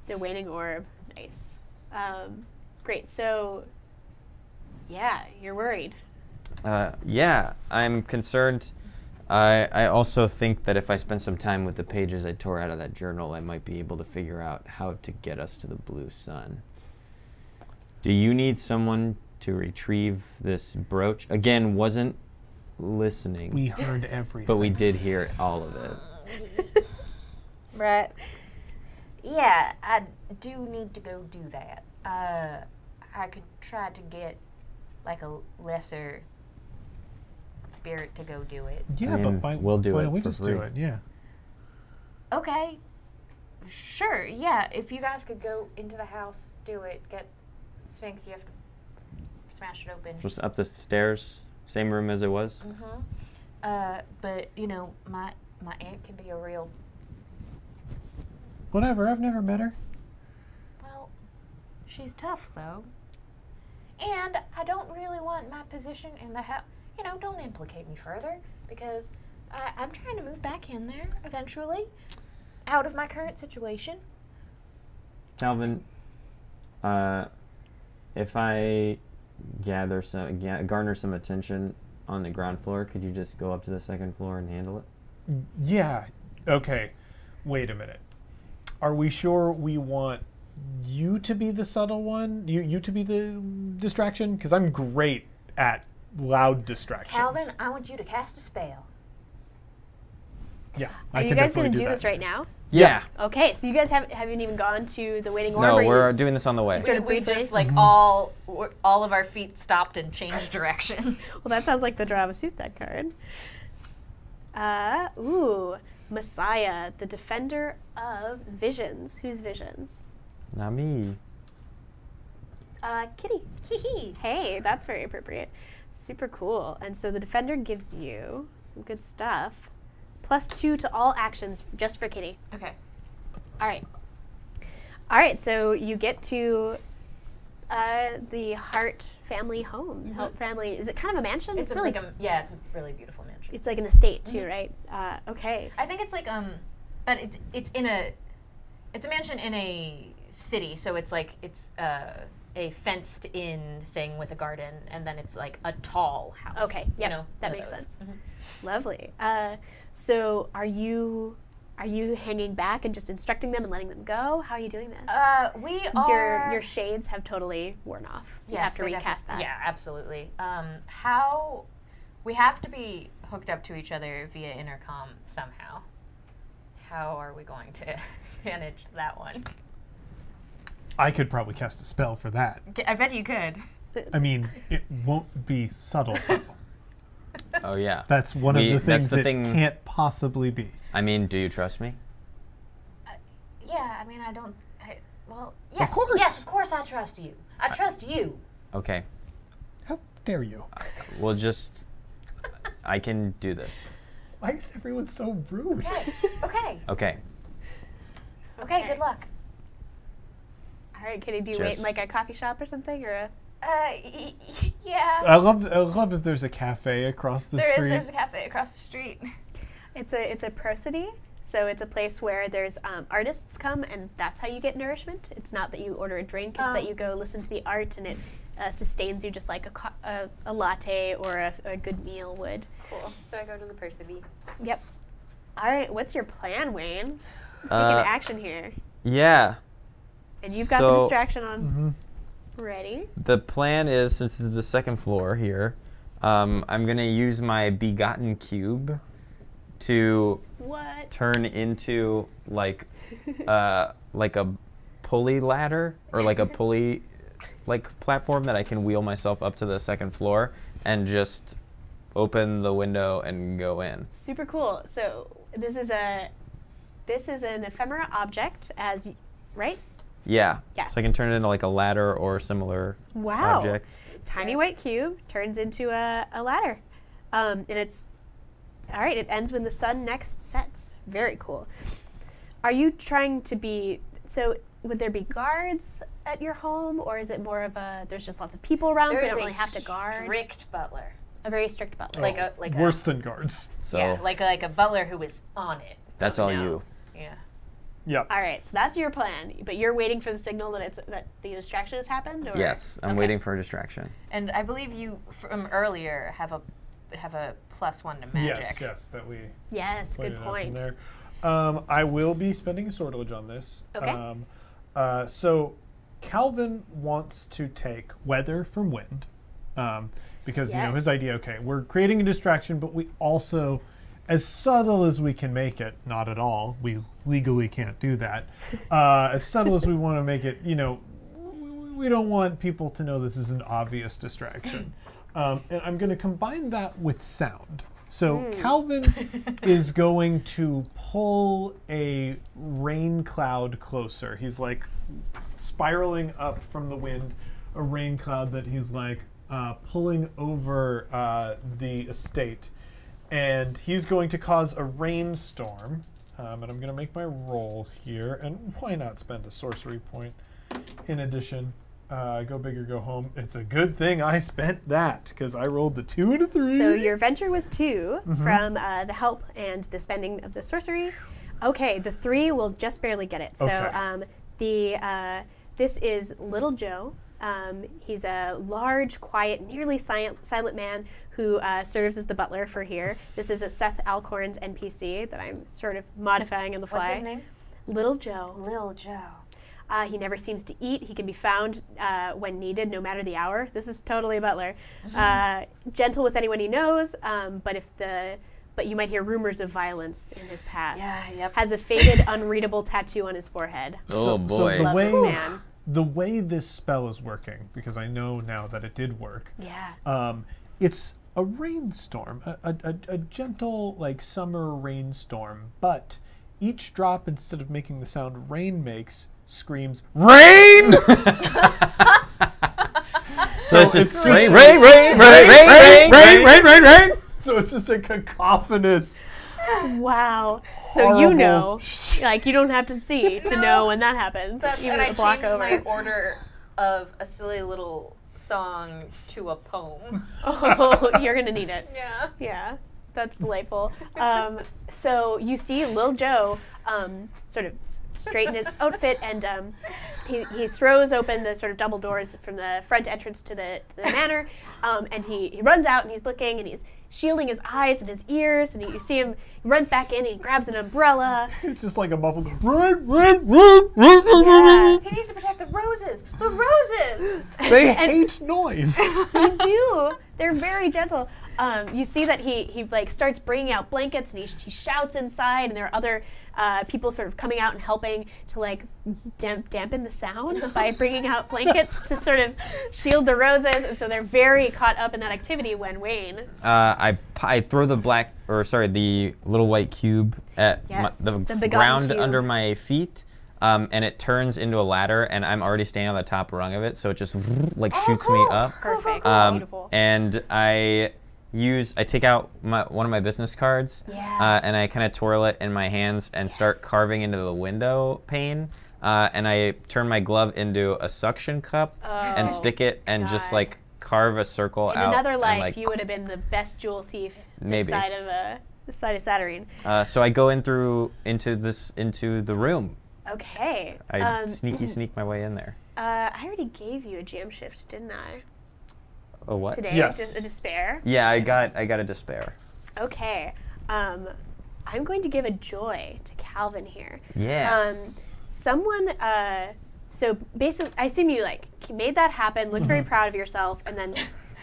The Waning Orb. Nice. Great. So, yeah, you're worried. Yeah, I'm concerned. I also think that if I spend some time with the pages I tore out of that journal, I might be able to figure out how to get us to the Blue Sun. Do you need someone to retrieve this brooch? Again, wasn't listening, We heard everything. but we did hear all of it. Right. Yeah, I do need to go do that. I could try to get like a lesser spirit to go do it. Yeah, I but mean, why, we'll do why it don't we for just free. do it? Yeah. Okay. Sure, yeah. If you guys could go into the house, do it. Get Sphinx, you have to smash it open. Just up the stairs, same room as it was. But you know, my aunt can be a real Whatever. I've never met her. well. She's tough though, and I don't really want my position in the house. You know, don't implicate me further because I'm trying to move back in there eventually, out of my current situation. Calvin, if I garner some attention on the ground floor, could you just go up to the second floor and handle it? Yeah. Okay. Wait a minute. Are we sure we want you to be the subtle one? You to be the distraction? Because I'm great at loud distractions. Calvin, I want you to cast a spell. Yeah. Are I you can guys going definitely to do that. this right now? Yeah. Okay, so you guys haven't even gone to the waiting orb? No, or you- we're doing this on the way. Sort of We briefly? just like all of our feet stopped and changed direction. Well, that sounds like the draw of a suit, that card. Messiah, the defender of visions. Whose visions? Not me. Kitty. Hey, that's very appropriate. Super cool. And so the defender gives you some good stuff. +2 to all actions just for Kitty. Okay. All right. All right, so you get to the Hart family home. Hart family. Is it kind of a mansion? It's really like it's a really beautiful mansion. It's like an estate too, right? Okay. I think it's like but it's a mansion in a city, so it's like it's a fenced in thing with a garden, and then it's like a tall house. Okay, yep, that makes sense. Lovely. So are you hanging back and just instructing them and letting them go? How are you doing this? We are. Your shades have totally worn off. You have to they recast that. Yeah, absolutely. How we have to be hooked up to each other via intercom somehow. How are we going to manage that one? I could probably cast a spell for that. I bet you could. I mean, it won't be subtle. Oh yeah. That's one of the things that's the that thing. can't possibly be. I mean, do you trust me? Yeah, I mean, well, yes. course. Yes, of course I trust you. I trust you. Okay. How dare you? We'll just. I can do this. Why is everyone so rude? Okay. Okay. Okay, good luck. All right, Kitty, do you wait in Just- like a coffee shop or something, or a? Yeah. I love if there's a cafe across the street. There's a cafe across the street. It's a prosody, so it's a place where there's artists come, and that's how you get nourishment. It's not that you order a drink; it's that you go listen to the art, and it sustains you just like a latte or a good meal would. Cool. So I go to the Percival. Yep. All right, what's your plan, Wayne? Taking action here, Yeah. and you've got the So- distraction on. Ready? The plan is, since this is the second floor here, I'm gonna use my Begotten Cube to What? turn into like a pulley ladder or like a pulley platform that I can wheel myself up to the second floor and just open the window and go in. Super cool. So this is an ephemera object, right? Yeah. Yes. So I can turn it into like a ladder or similar Wow. object. Tiny white cube turns into a ladder. And it's, all right, it ends when the sun next sets. Very cool. Are you trying to be, so would there be guards at your home, or is it more of there's just lots of people around, so they don't really have to guard? Strict butler. A very strict butler. Like Worse than guards. So yeah, like a butler who is on it. that's all no. you. Yeah. Yep. All right, so that's your plan, but you're waiting for the signal that the distraction has happened, or? Yes, I'm Okay. waiting for a distraction. And I believe you from earlier have a +1 to magic. Yes, that we Yes, pointed good out from point. there. I will be spending a sortilege on this. Okay. So Calvin wants to take weather from wind, because Yes. his idea. Okay, we're creating a distraction, but we also, as subtle as we can make it, not at all. We legally can't do that. As subtle as we want to make it, we don't want people to know this is an obvious distraction. And I'm going to combine that with sound. So Calvin is going to pull a rain cloud closer. He's like spiraling up from the wind, a rain cloud that he's like pulling over the estate. And he's going to cause a rainstorm. And I'm going to make my roll here. And why not spend a sorcery point in addition? Go big or go home. It's a good thing I spent that, because I rolled the 2 and a 3. So your venture was 2 from the help and the spending of the sorcery. Okay, the 3 will just barely get it. So Okay. this is Little Joe. He's a large, quiet, nearly silent man who serves as the butler for here. This is a Seth Alcorn's NPC that I'm sort of modifying on the fly. What's his name? Little Joe. Lil Joe. He never seems to eat. He can be found when needed, no matter the hour. This is totally a butler. Gentle with anyone he knows, but if the but you might hear rumors of violence in his past. Yeah, yep. Has a faded, unreadable tattoo on his forehead. Oh boy. So Love this man. the way this spell is working, because I know now that it did work, Yeah. it's a rainstorm, a gentle, like, summer rainstorm, but each drop, instead of making the sound rain makes, screams, RAIN! So it's just rain, rain, rain, rain, rain, rain, rain, rain, rain, rain. So it's just a cacophonous, Wow. So you horrible know, like, you don't have to see to know when that happens. And even I a block changed over. my order of a silly little song to a poem. Oh, you're gonna need it. Yeah. Yeah, that's delightful. So you see Lil Joe sort of straighten his outfit, and he throws open the sort of double doors from the front entrance to the manor, and he runs out and he's looking and he's shielding his eyes and his ears, and you see him, he runs back in and he grabs an umbrella. it's just like a muffled RAIN. Yeah. He needs to protect the roses. The roses! They hate noise. They do. They're very gentle. You see that he like starts bringing out blankets and he shouts inside, and there are other people sort of coming out and helping to like dampen the sound by bringing out blankets to sort of shield the roses, and so they're very caught up in that activity when Wayne. I throw the little white cube at Yes, the the begotten ground cube. under my feet, and it turns into a ladder, and I'm already standing on the top rung of it, so it just like shoots me up. Perfect. Beautiful. And I take out one of my business cards, Yeah. and I kind of twirl it in my hands and start carving into the window pane. And I turn my glove into a suction cup and stick it and just God. like carve a circle In out. another and, life, like, you would have been the best jewel thief Maybe. this side of Saturnine. So I go into the room. Okay. I sneak my way in there. I already gave you a jam shift, didn't I? Oh, what? Today, Yes. just a despair. Yeah, I got a despair. Okay. I'm going to give a joy to Calvin here. Yes. Someone, so basically, I assume you like made that happen, looked very proud of yourself, and then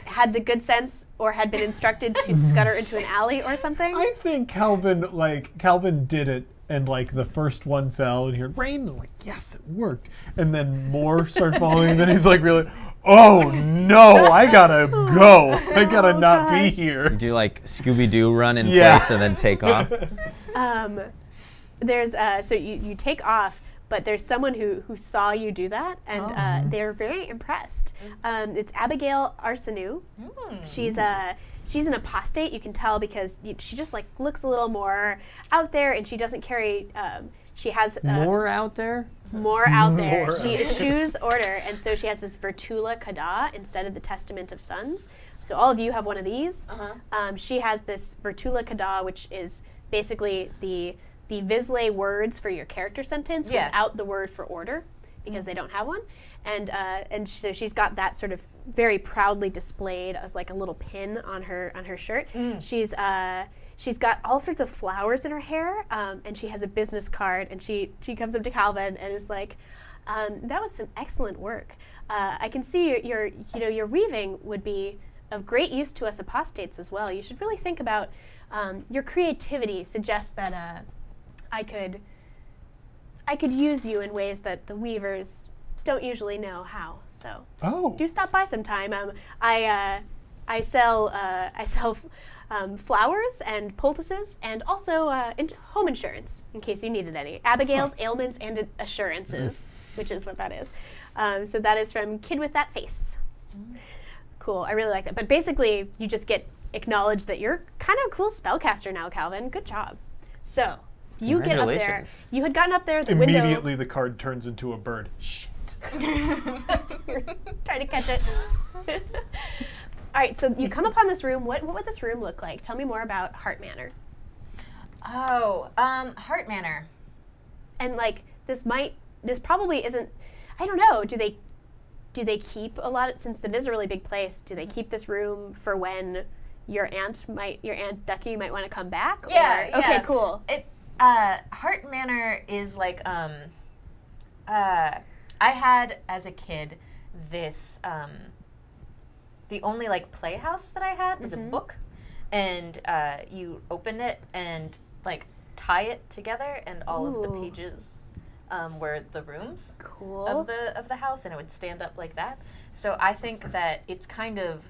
had the good sense or had been instructed to scudder into an alley or something. I think Calvin did it, and like the first one fell, and he heard rain, and like, yes, it worked. And then more started falling, and then he's like, really, oh no, I gotta go. I gotta not be here. Do like Scooby-Doo run in Yeah. place and then take off? There's so you take off, but there's someone who saw you do that, and they're very impressed. It's Abigail Arsenault. She's an apostate. You can tell because she just like looks a little more out there, and she doesn't carry. She has More out there? more out there. More She out eschews order, and so she has this Vertula Kada instead of the Testament of Sons. So all of you have one of these. She has this Vertula Kada, which is basically the Vizsla words for your character sentence without the word for order, because they don't have one. And so she's got that sort of very proudly displayed as like a little pin on her shirt. She's got all sorts of flowers in her hair, and she has a business card, and she comes up to Calvin and is like, that was some excellent work. I can see your weaving would be of great use to us apostates as well. You should really think about your creativity suggests that I could use you in ways that the weavers don't usually know how. So do stop by sometime. I sell flowers and poultices, and also home insurance in case you needed any. Abigail's ailments and assurances, which is what that is. So that is from Kid with That Face. Cool, I really like that. But basically, you just get acknowledged that you're kind of a cool spellcaster now, Calvin. Good job. So you get up there. Congratulations. You had gotten up there. The window. Immediately, the card turns into a bird. Shit. Trying to catch it. All right, so you come upon this room. What would this room look like? Tell me more about Hart Manor. Hart Manor. And like this probably isn't. I don't know. Do they keep a lot? Since it is a really big place, do they keep this room for when your aunt Ducky might want to come back? Yeah. Or, okay, cool. Hart Manor is like I had as a kid this the only like playhouse that I had was a book, and you open it and like tie it together, and all of the pages were the rooms Cool. of the house, and it would stand up like that. So I think that it's kind of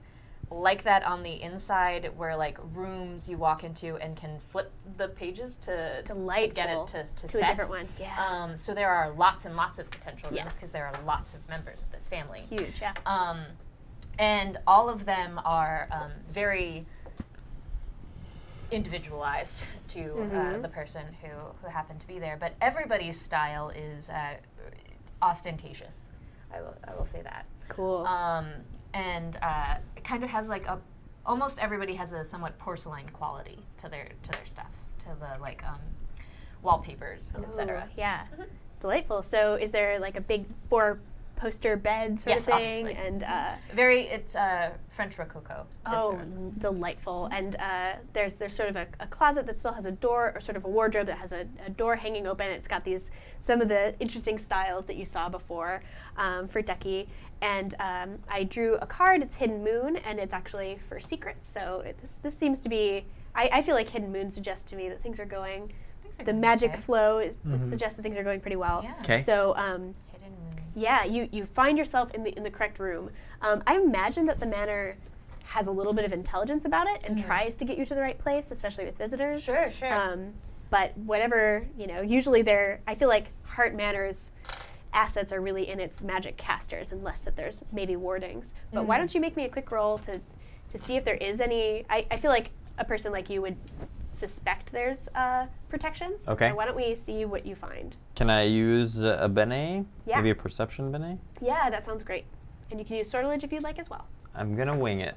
like that on the inside, where like rooms you walk into and can flip the pages to get Delightful. it to To set. a different one. Yeah. So there are lots and lots of potential rooms Yes. because there are lots of members of this family. Huge. Yeah. And all of them are very individualized to the person who happened to be there. But everybody's style is ostentatious. I will say that. Cool. And it kind of has like almost everybody has a somewhat porcelain quality to their stuff, to the like wallpapers, etc. Yeah. Delightful. So is there like a big 4-poster bed sort Yes, of thing? obviously. And It's French Rococo. delightful. And there's sort of a closet that still has a door, or sort of a wardrobe that has a door hanging open. It's got some of the interesting styles that you saw before for Ducky. And I drew a card. It's Hidden Moon, and it's actually for secrets. So this seems to be. I feel like Hidden Moon suggests to me that things are going. The magic flow suggests that things are going pretty well. Yeah. Okay. So Hidden Moon. yeah, you find yourself in the correct room. I imagine that the manor has a little bit of intelligence about it and tries to get you to the right place, especially with visitors. Sure. But whatever, usually I feel like Hart Manor's assets are really in its magic casters, unless that there's maybe wardings. But why don't you make me a quick roll to see if there is any. I feel like a person like you would suspect there's protections. Okay. So why don't we see what you find? Can I use a Benet? Yeah. Maybe a perception Benet? Yeah, that sounds great. And you can use sortilege if you'd like as well. I'm gonna wing it.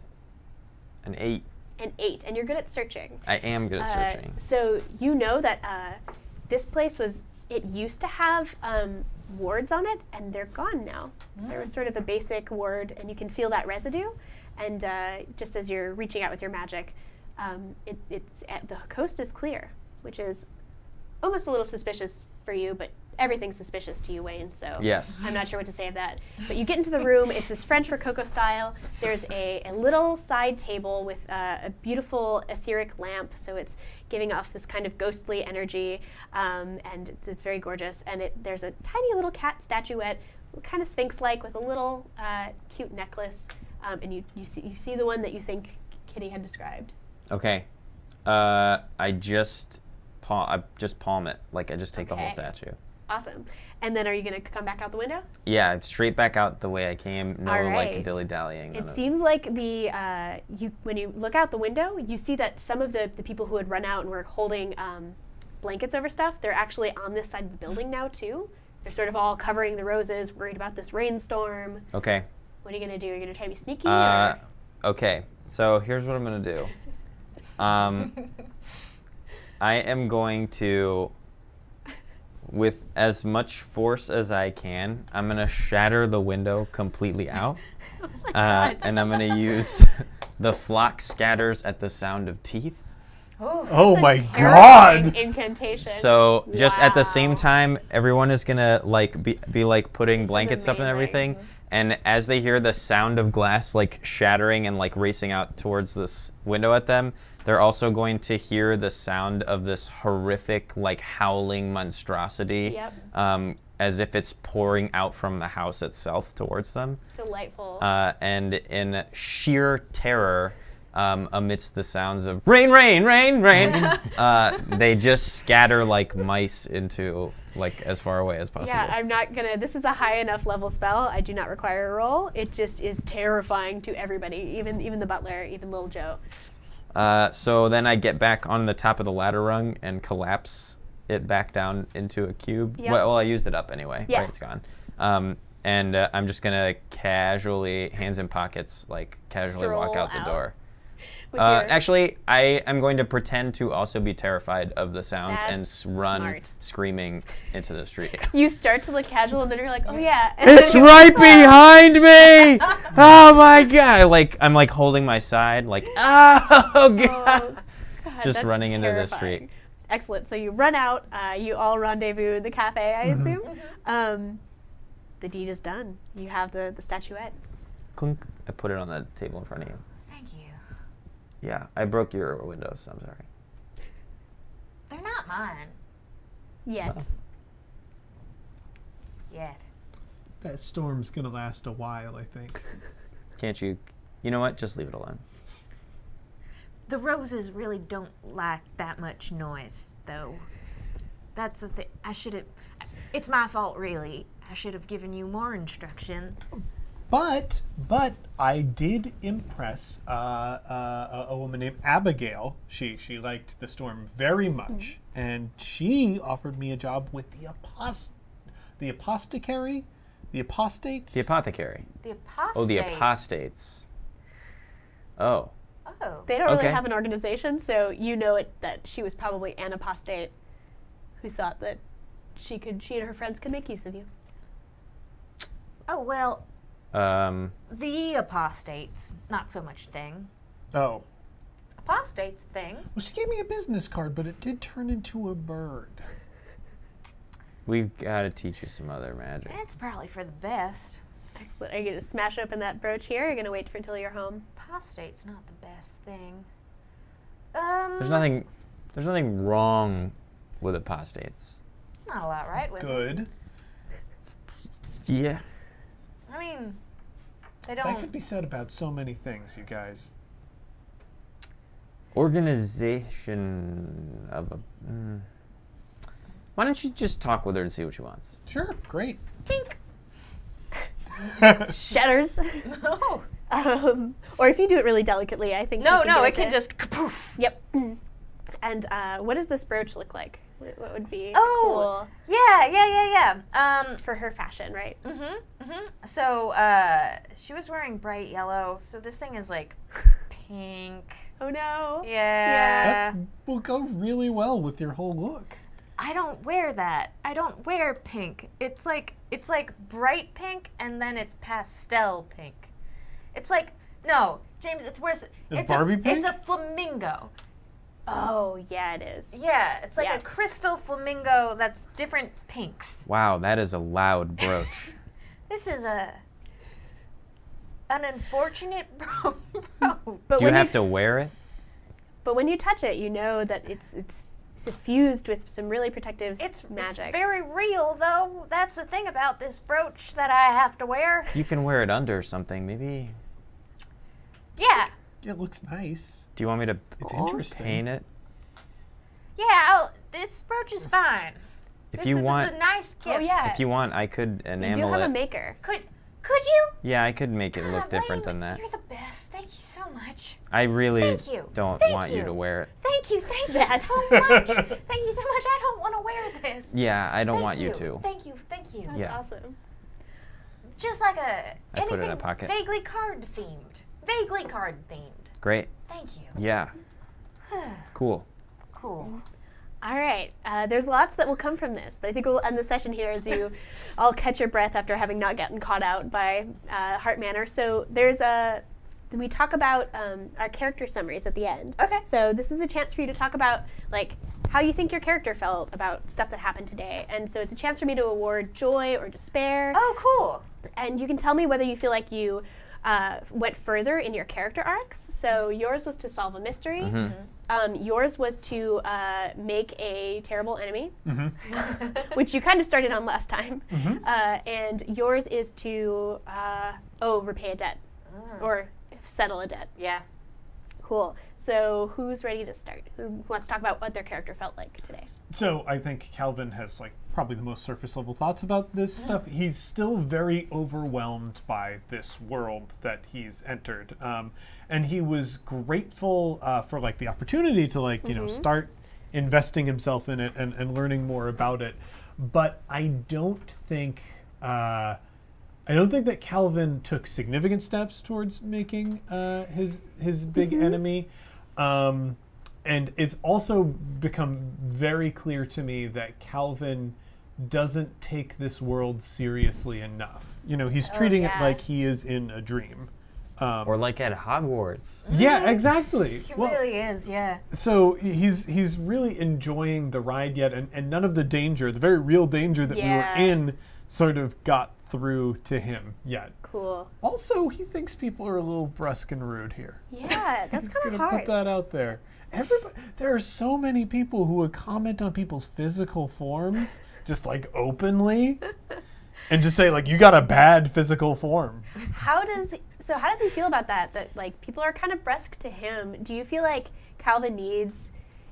An 8. An 8, and you're good at searching. I am good at searching. So you know that this place it used to have wards on it, and they're gone now. There was sort of a basic ward, and you can feel that residue. And just as you're reaching out with your magic, the coast is clear, which is almost a little suspicious for you, but everything's suspicious to you, Wayne, so Yes. I'm not sure what to say of that. But you get into the room. It's this French Rococo style. There's a little side table with a beautiful etheric lamp, so it's giving off this kind of ghostly energy, and it's very gorgeous. And there's a tiny little cat statuette, kind of sphinx-like, with a little cute necklace, and you see the one that you think Kitty had described. Okay. I just palm it. Like I just take the whole Okay. statue. Awesome. And then are you going to come back out the window? Yeah, straight back out the way I came. No All like right. dilly-dallying. It seems like when you look out the window, you see that some of the people who had run out and were holding blankets over stuff, they're actually on this side of the building now too. They're sort of all covering the roses, worried about this rainstorm. Okay. What are you going to do? Are you going to try to be sneaky? Or? Okay. So here's what I'm gonna do. I am going to, with as much force as I can, I'm gonna shatter the window completely out. And I'm gonna use the flock scatters at the sound of teeth. Oh my Terrifying God! Incantation. So just at the same Wow. time, everyone is gonna like be like putting This is blankets up and amazing. everything. And as they hear the sound of glass like shattering and like racing out towards this window at them, they're also going to hear the sound of this horrific like howling monstrosity, Yep. as if it's pouring out from the house itself towards them. Delightful. And in sheer terror, amidst the sounds of rain, rain, rain, rain, they just scatter like mice into like as far away as possible. Yeah, I'm not gonna. This is a high enough level spell. I do not require a roll. It just is terrifying to everybody, even the butler, even little Joe. So then I get back on the top of the ladder rung and collapse it back down into a cube. Yep. Well, I used it up anyway. Yeah. Right, it's gone. And I'm just gonna casually, hands in pockets, like casually walk Stroll out the out. door. With your- Actually, I am going to pretend to also be terrified of the sounds and That's run smart. screaming into the street. You start to look casual, and then you're like, oh yeah. And It's then you- right behind me! Oh my god! I'm like holding my side, like, oh Oh, god! God, Just that's running into the terrifying. street. Excellent. So you run out. You all rendezvous in the cafe, I assume. The deed is done. You have the statuette. Clunk. I put it on the table in front of you. Thank you. Yeah, I broke your windows. I'm sorry. They're not mine Yet. yet. That storm's gonna last a while, I think. Can't you? You know what? Just leave it alone. The roses really don't like that much noise, though. That's the thing. It's my fault, really. I should have given you more instruction. But I did impress a woman named Abigail. She liked the storm very much, and she offered me a job with the apothecary, the apostates. The apothecary. The apostate. Oh, the apostates. Oh. Oh. They don't really Okay. have an organization, so you know that she was probably an apostate who thought that she and her friends could make use of you. Oh, well, Um. the apostates, not so much thing. Oh. Apostates thing. Well, she gave me a business card, but it did turn into a bird. We've got to teach you some other magic. It's probably for the best. Excellent. Are you going to smash open that brooch here, or are you going to wait until you're home? Apostate's not the best thing. There's nothing wrong with apostates. Not a lot right with it. Good. Yeah. I mean, they That don't. could be said about so many things, you guys. Organization of a. Why don't you just talk with her and see what she wants? Sure, great. Tink. Shatters. No. Or if you do it really delicately, I think. No, you no, get it can to- just poof. Yep. And what does this brooch look like? What would be Oh, yeah. cool for her fashion, right? So, she was wearing bright yellow, so this thing is like pink. Oh no. Yeah. That will go really well with your whole look. I don't wear that. I don't wear pink. It's like bright pink and then it's pastel pink. It's like, no, James, it's worse. It's Barbie pink? It's a flamingo. Oh yeah, it is. Yeah, it's like Yeah. a crystal flamingo that's different pinks. Wow, that is a loud brooch. This is an unfortunate brooch. But Do you have to wear it? But when you touch it, you know that it's suffused with some really protective It's magic. very real, though. That's the thing about this brooch that I have to wear. You can wear it under something, maybe. Yeah, It looks nice. Do you want me to It's interesting. paint it? yeah. This brooch is fine. If This you is want, a nice gift. Oh yeah. if you want, I could you enamel do have it. a maker. Could you? Yeah, I could make it look God, different Wayne, than that. You're the best. Thank you so much. I really Thank you. don't Thank want you you. to wear it. Thank you That. so much. Thank you so much. I don't want to wear this. Yeah, I don't Thank want you to. Thank you. That's Yeah. awesome. Just like a I put it in anything a pocket. vaguely card themed. Vaguely card themed. Great. Thank you. Yeah. Cool. Cool. All right. There's lots that will come from this, but I think we'll end the session here as you all catch your breath after having not gotten caught out by Heart Manor. So we talk about our character summaries at the end. Okay. So this is a chance for you to talk about like how you think your character felt about stuff that happened today. And so it's a chance for me to award joy or despair. Oh, cool. And you can tell me whether you feel like you went further in your character arcs. So yours was to solve a mystery. Yours was to make a terrible enemy, which you kind of started on last time. And yours is to, repay a debt or settle a debt. Yeah. Cool. So who's ready to start? Who wants to talk about what their character felt like today? So I think Calvin has like probably the most surface level thoughts about this stuff. He's still very overwhelmed by this world that he's entered, and he was grateful for like the opportunity to like you know start investing himself in it and learning more about it. But I don't think that Calvin took significant steps towards making his big enemy. And it's also become very clear to me that Calvin doesn't take this world seriously enough. You know, he's treating yeah. it like he is in a dream. Or like at Hogwarts. Yeah, exactly. He really is, yeah. So he's really enjoying the ride yet, and none of the danger, the very real danger that we were Yeah. in, sort of got through to him yet. Cool. Also, he thinks people are a little brusque and rude here. Yeah, that's He's kind of gonna hard. put that out there. There are so many people who would comment on people's physical forms, just like openly, and just say like, "You got a bad physical form." How does he feel about that? That like people are kind of brusque to him. Do you feel like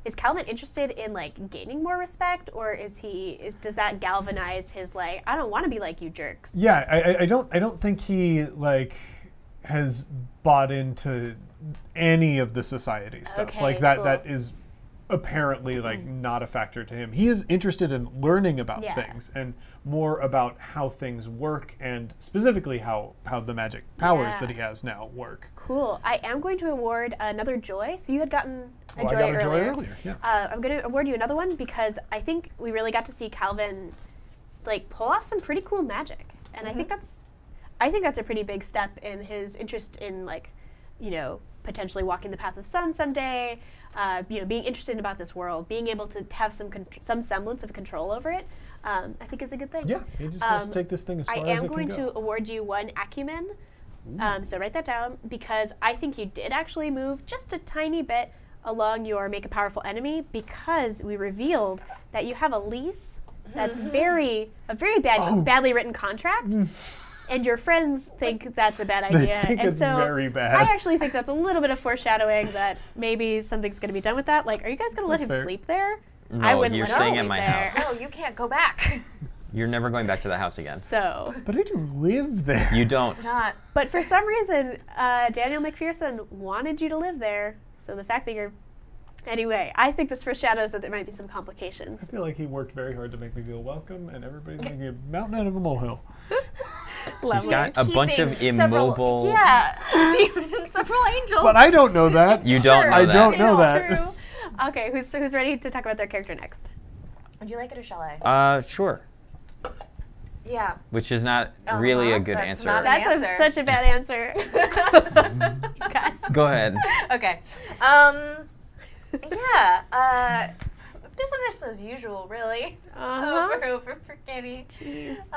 is Calvin interested in like gaining more respect, or does that galvanize his like, I don't want to be like you jerks? Yeah, I don't think he like has bought into any of the society stuff. Okay, Like that cool. that is apparently like not a factor to him. He is interested in learning about Yeah. things and more about how things work, and specifically how the magic powers Yeah. that he has now work. Cool. I am going to award another joy. So you had gotten a Well, joy I got a joy earlier. earlier. Yeah. I'm going to award you another one because I think we really got to see Calvin like pull off some pretty cool magic, and I think that's a pretty big step in his interest in like, potentially walking the path of sun someday. Being interested about this world, being able to have some semblance of control over it, I think is a good thing. Yeah, he just wants to take this thing as far I as am it can going go. to award you one acumen. So write that down, because I think you did actually move just a tiny bit along your make a powerful enemy, because we revealed that you have a lease that's a very badly written contract. And your friends think that's a bad idea. think and it's so very bad. I actually think that's a little bit of foreshadowing that maybe something's going to be done with that. Like, are you guys going to let That's him fair. sleep there? No, I wouldn't you're let him staying sleep at my there. house. No, you can't go back. You're never going back to the house again. So, But I do live there. You don't. Not. but for some reason, Daniel McPherson wanted you to live there. So the fact that you're, anyway, I think this foreshadows that there might be some I complications. feel like he worked very hard to make me feel welcome, and everybody's making a mountain out of a molehill. He's got a bunch of Keeping immobile. Yeah, demons and several angels. But I don't know that. You don't know I that. don't know that. True. Okay, who's ready to talk about their character next? Would you like it or shall I? Sure. Yeah. Which is not really a good That's answer. not That's answer. such a bad answer. You guys. Go ahead. Okay. Business as usual, really. Uh-huh. Over for Kitty. Jeez.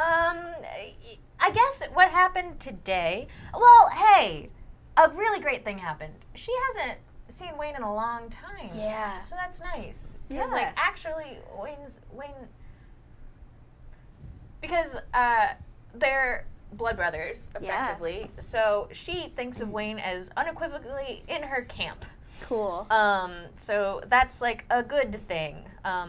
I guess what happened today. Well, hey, a really great thing happened. She hasn't seen Wayne in a long time. Yeah. So that's nice. Yeah. Because like actually, Wayne. Because they're blood brothers, Yeah. effectively. So she thinks of Wayne as unequivocally in her camp. Cool. So that's like a good thing.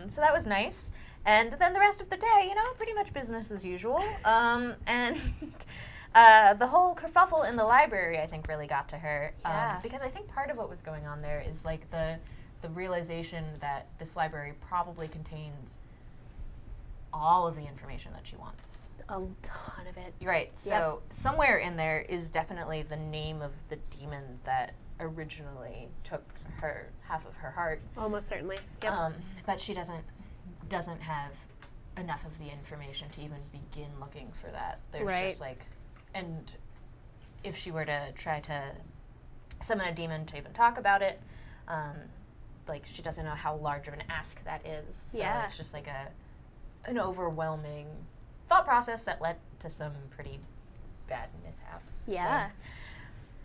So that was nice. And then the rest of the day, pretty much business as usual. And the whole kerfuffle in the library, I think, really got to her. Yeah. Because I think part of what was going on there is like the realization that this library probably contains all of the information that she wants. A ton of it. You're right. So somewhere in there is definitely the name of the demon that originally took her half of her heart. Almost certainly. Yep. But she doesn't have enough of the information to even begin looking for that. There's Right. just like, and if she were to try to summon a demon to even talk about it, like she doesn't know how large of an ask that is. So Yeah. it's just like an overwhelming thought process that led to some pretty bad mishaps. Yeah.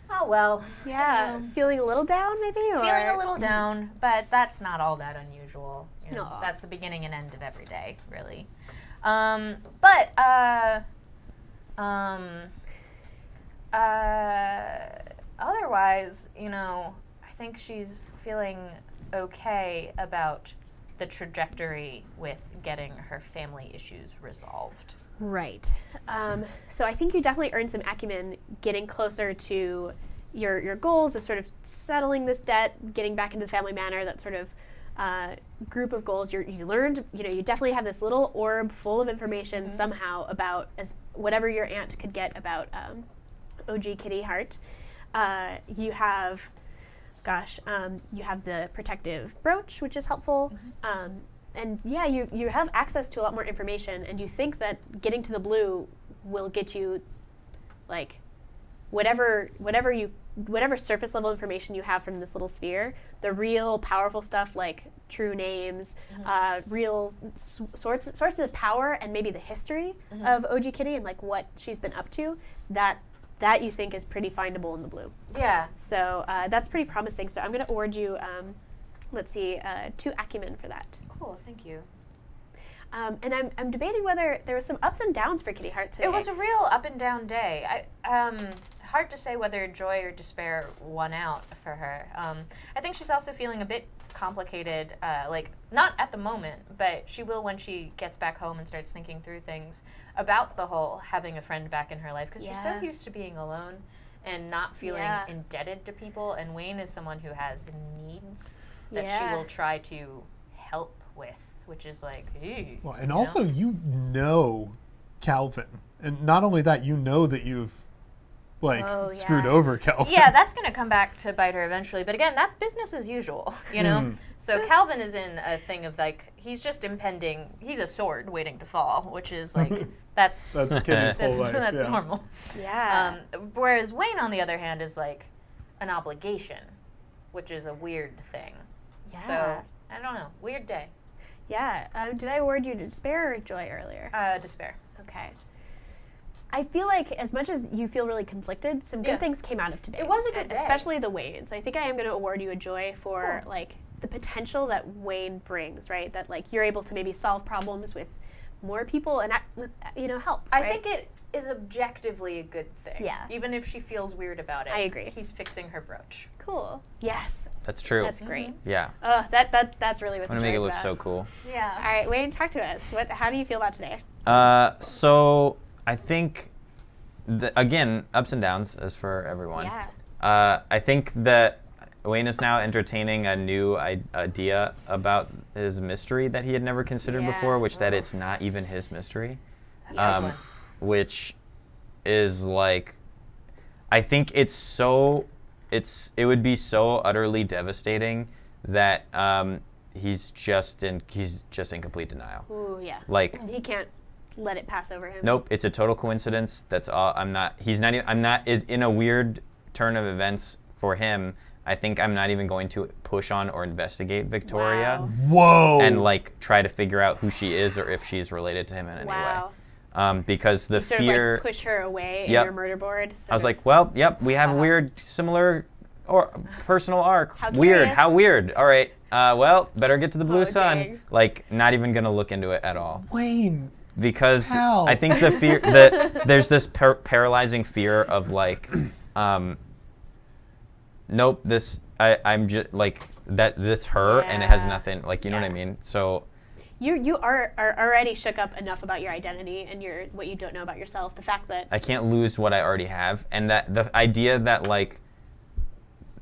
So, oh well. Yeah. Feeling a little down, maybe? Or? Feeling a little down, but that's not all that unusual. Aw. That's the beginning and end of every day, really. Otherwise, I think she's feeling okay about the trajectory with getting her family issues resolved. Right. So I think you definitely earned some acumen getting closer to your goals of sort of settling this debt, getting back into the family manor, that sort of group of goals. You learned, you definitely have this little orb full of information somehow about whatever your aunt could get about OG Kitty Hart. You have the protective brooch, which is helpful. And yeah, you have access to a lot more information, and you think that getting to the blue will get you, like, whatever you whatever surface level information you have from this little sphere, the real powerful stuff like true names, real sources of power, and maybe the history of OG Kitty and like what she's been up to, that you think is pretty findable in the blue. Yeah. So that's pretty promising. So I'm going to award you, let's see, 2 acumen for that. Cool. Thank you. And I'm debating whether there was some ups and downs for Kitty Heart today. It was a real up and down day. Hard to say whether joy or despair won out for her. I think she's also feeling a bit complicated, like not at the moment, but she will when she gets back home and starts thinking through things about the whole having a friend back in her life, because she's so used to being alone and not feeling indebted to people. And Wayne is someone who has needs that she will try to help with, which is like, ew, Well, and also you know Calvin, and not only that, you know that you've screwed over Calvin. Yeah, that's going to come back to bite her eventually. But again, that's business as usual, you know? So Calvin is in a thing of like, he's just impending, he's a sword waiting to fall, which is like, that's Kitty's whole life. That's normal. Yeah. Whereas Wayne, on the other hand, is like an obligation, which is a weird thing. Yeah. So, I don't know. Weird day. Yeah. Did I award you despair or joy earlier? Despair. Okay. I feel like as much as you feel really conflicted, some good things came out of today. It was a good day. Especially the Wayne. So I think I am going to award you a joy for like the potential that Wayne brings, right? That like you're able to maybe solve problems with more people and with help. I right? think it is objectively a good thing. Yeah. Even if she feels weird about it. I agree. He's fixing her brooch. Cool. Yes. That's true. That's great. Yeah. That's really what I want to make it look so cool. Yeah. All right, Wayne, talk to us. How do you feel about today? So I think, again, ups and downs as for everyone. Yeah. I think that Wayne is now entertaining a new idea about his mystery that he had never considered before, which that it's not even his mystery. Which is like, I think it would be so utterly devastating that he's just in complete denial. Ooh, yeah. Like, he can't let it pass over him. Nope, it's a total coincidence. That's all. I'm not in a weird turn of events for him. I think I'm not even going to push on or investigate Victoria. Wow. Whoa. And like try to figure out who she is or if she's related to him in any way. Because the you fear. Sort of like push her away in your murder board. I was like, well, we have a weird, similar, or personal arc. How weird. curious. How weird. All right. Well, better get to the blue sun. Dang. Like, not even gonna look into it at all. Wayne. Because How? I think the fear there's this paralyzing fear of like, nope, I'm just like that. This her, and it has nothing. Like, you know what I mean? So. You are already shook up enough about your identity and what you don't know about yourself. The fact that I can't lose what I already have, and that the idea that like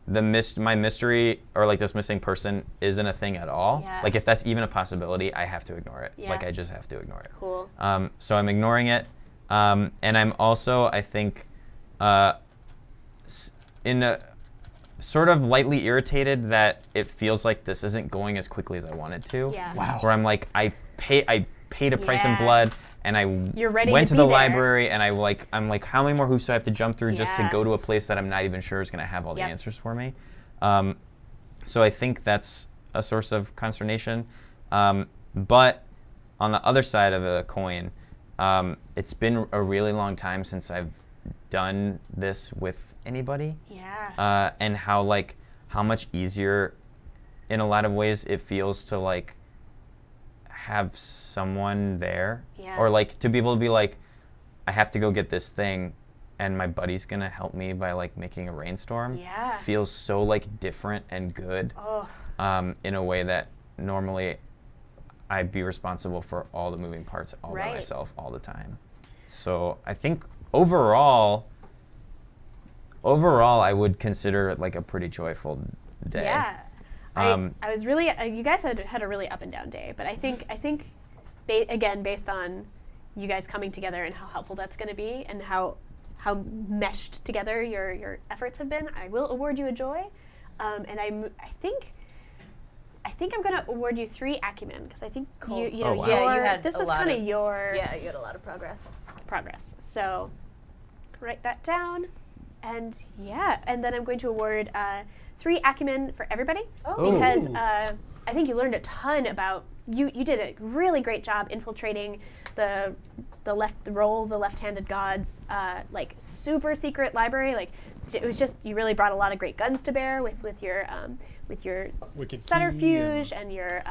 my mystery or like this missing person isn't a thing at all. Yeah. Like if that's even a possibility, I have to ignore it. Yeah. Like I just have to ignore it. Cool. So I'm ignoring it, and I'm also I think in a sort of lightly irritated that it feels like this isn't going as quickly as I wanted to. Yeah. Wow. Where I'm like, I paid a price in blood, and I went to the library, and I'm like, how many more hoops do I have to jump through just to go to a place that I'm not even sure is going to have all the answers for me? So I think that's a source of consternation. But on the other side of the coin, it's been a really long time since I've done this with anybody. Yeah. And how much easier in a lot of ways it feels to like have someone there. Yeah. Or like to be able to be like, I have to go get this thing and my buddy's gonna help me by like making a rainstorm. Yeah. Feels so like different and good. Oh. In a way that normally I'd be responsible for all the moving parts all by myself all the time. So I think overall, I would consider it like a pretty joyful day. Yeah. I was really, you guys had a really up and down day, but I think again, based on you guys coming together and how helpful that's going to be and how meshed together your efforts have been, I will award you a joy. And I think I'm going to award you 3 acumen because I think you know, wow. Yeah, you had this a was lot kind of of- your Yeah, you had a lot of progress. progress. So write that down. And yeah, and then I'm going to award 3 acumen for everybody Oh. because Ooh. I think you learned a ton about you. You did a really great job infiltrating the left-handed gods like super secret library. Like it was just you really brought a lot of great guns to bear with your Wicked subterfuge and your.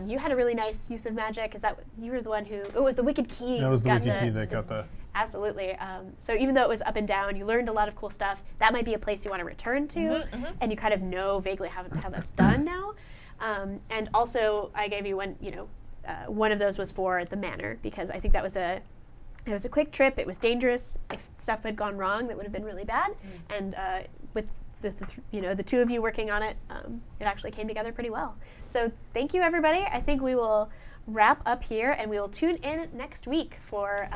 You had a really nice use of magic. Is that you were the one who? It was the wicked key. That was the got wicked key that got the. Absolutely. So even though it was up and down, you learned a lot of cool stuff. That might be a place you want to return to, and you kind of know vaguely how that's done now. And also, I gave you one of those was for the manor because I think it was a quick trip. It was dangerous. If stuff had gone wrong, that would have been really bad. And with the 2 of you working on it, it actually came together pretty well. So thank you, everybody. I think we will wrap up here, and we will tune in next week for.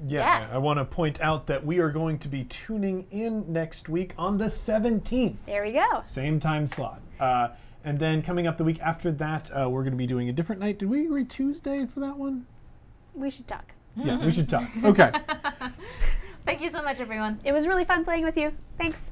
Yeah, I want to point out that we are going to be tuning in next week on the 17th. There we go. Same time slot. And then coming up the week after that, we're going to be doing a different night. Did we agree Tuesday for that one? We should talk. Yeah, we should talk. Okay. Thank you so much, everyone. It was really fun playing with you. Thanks.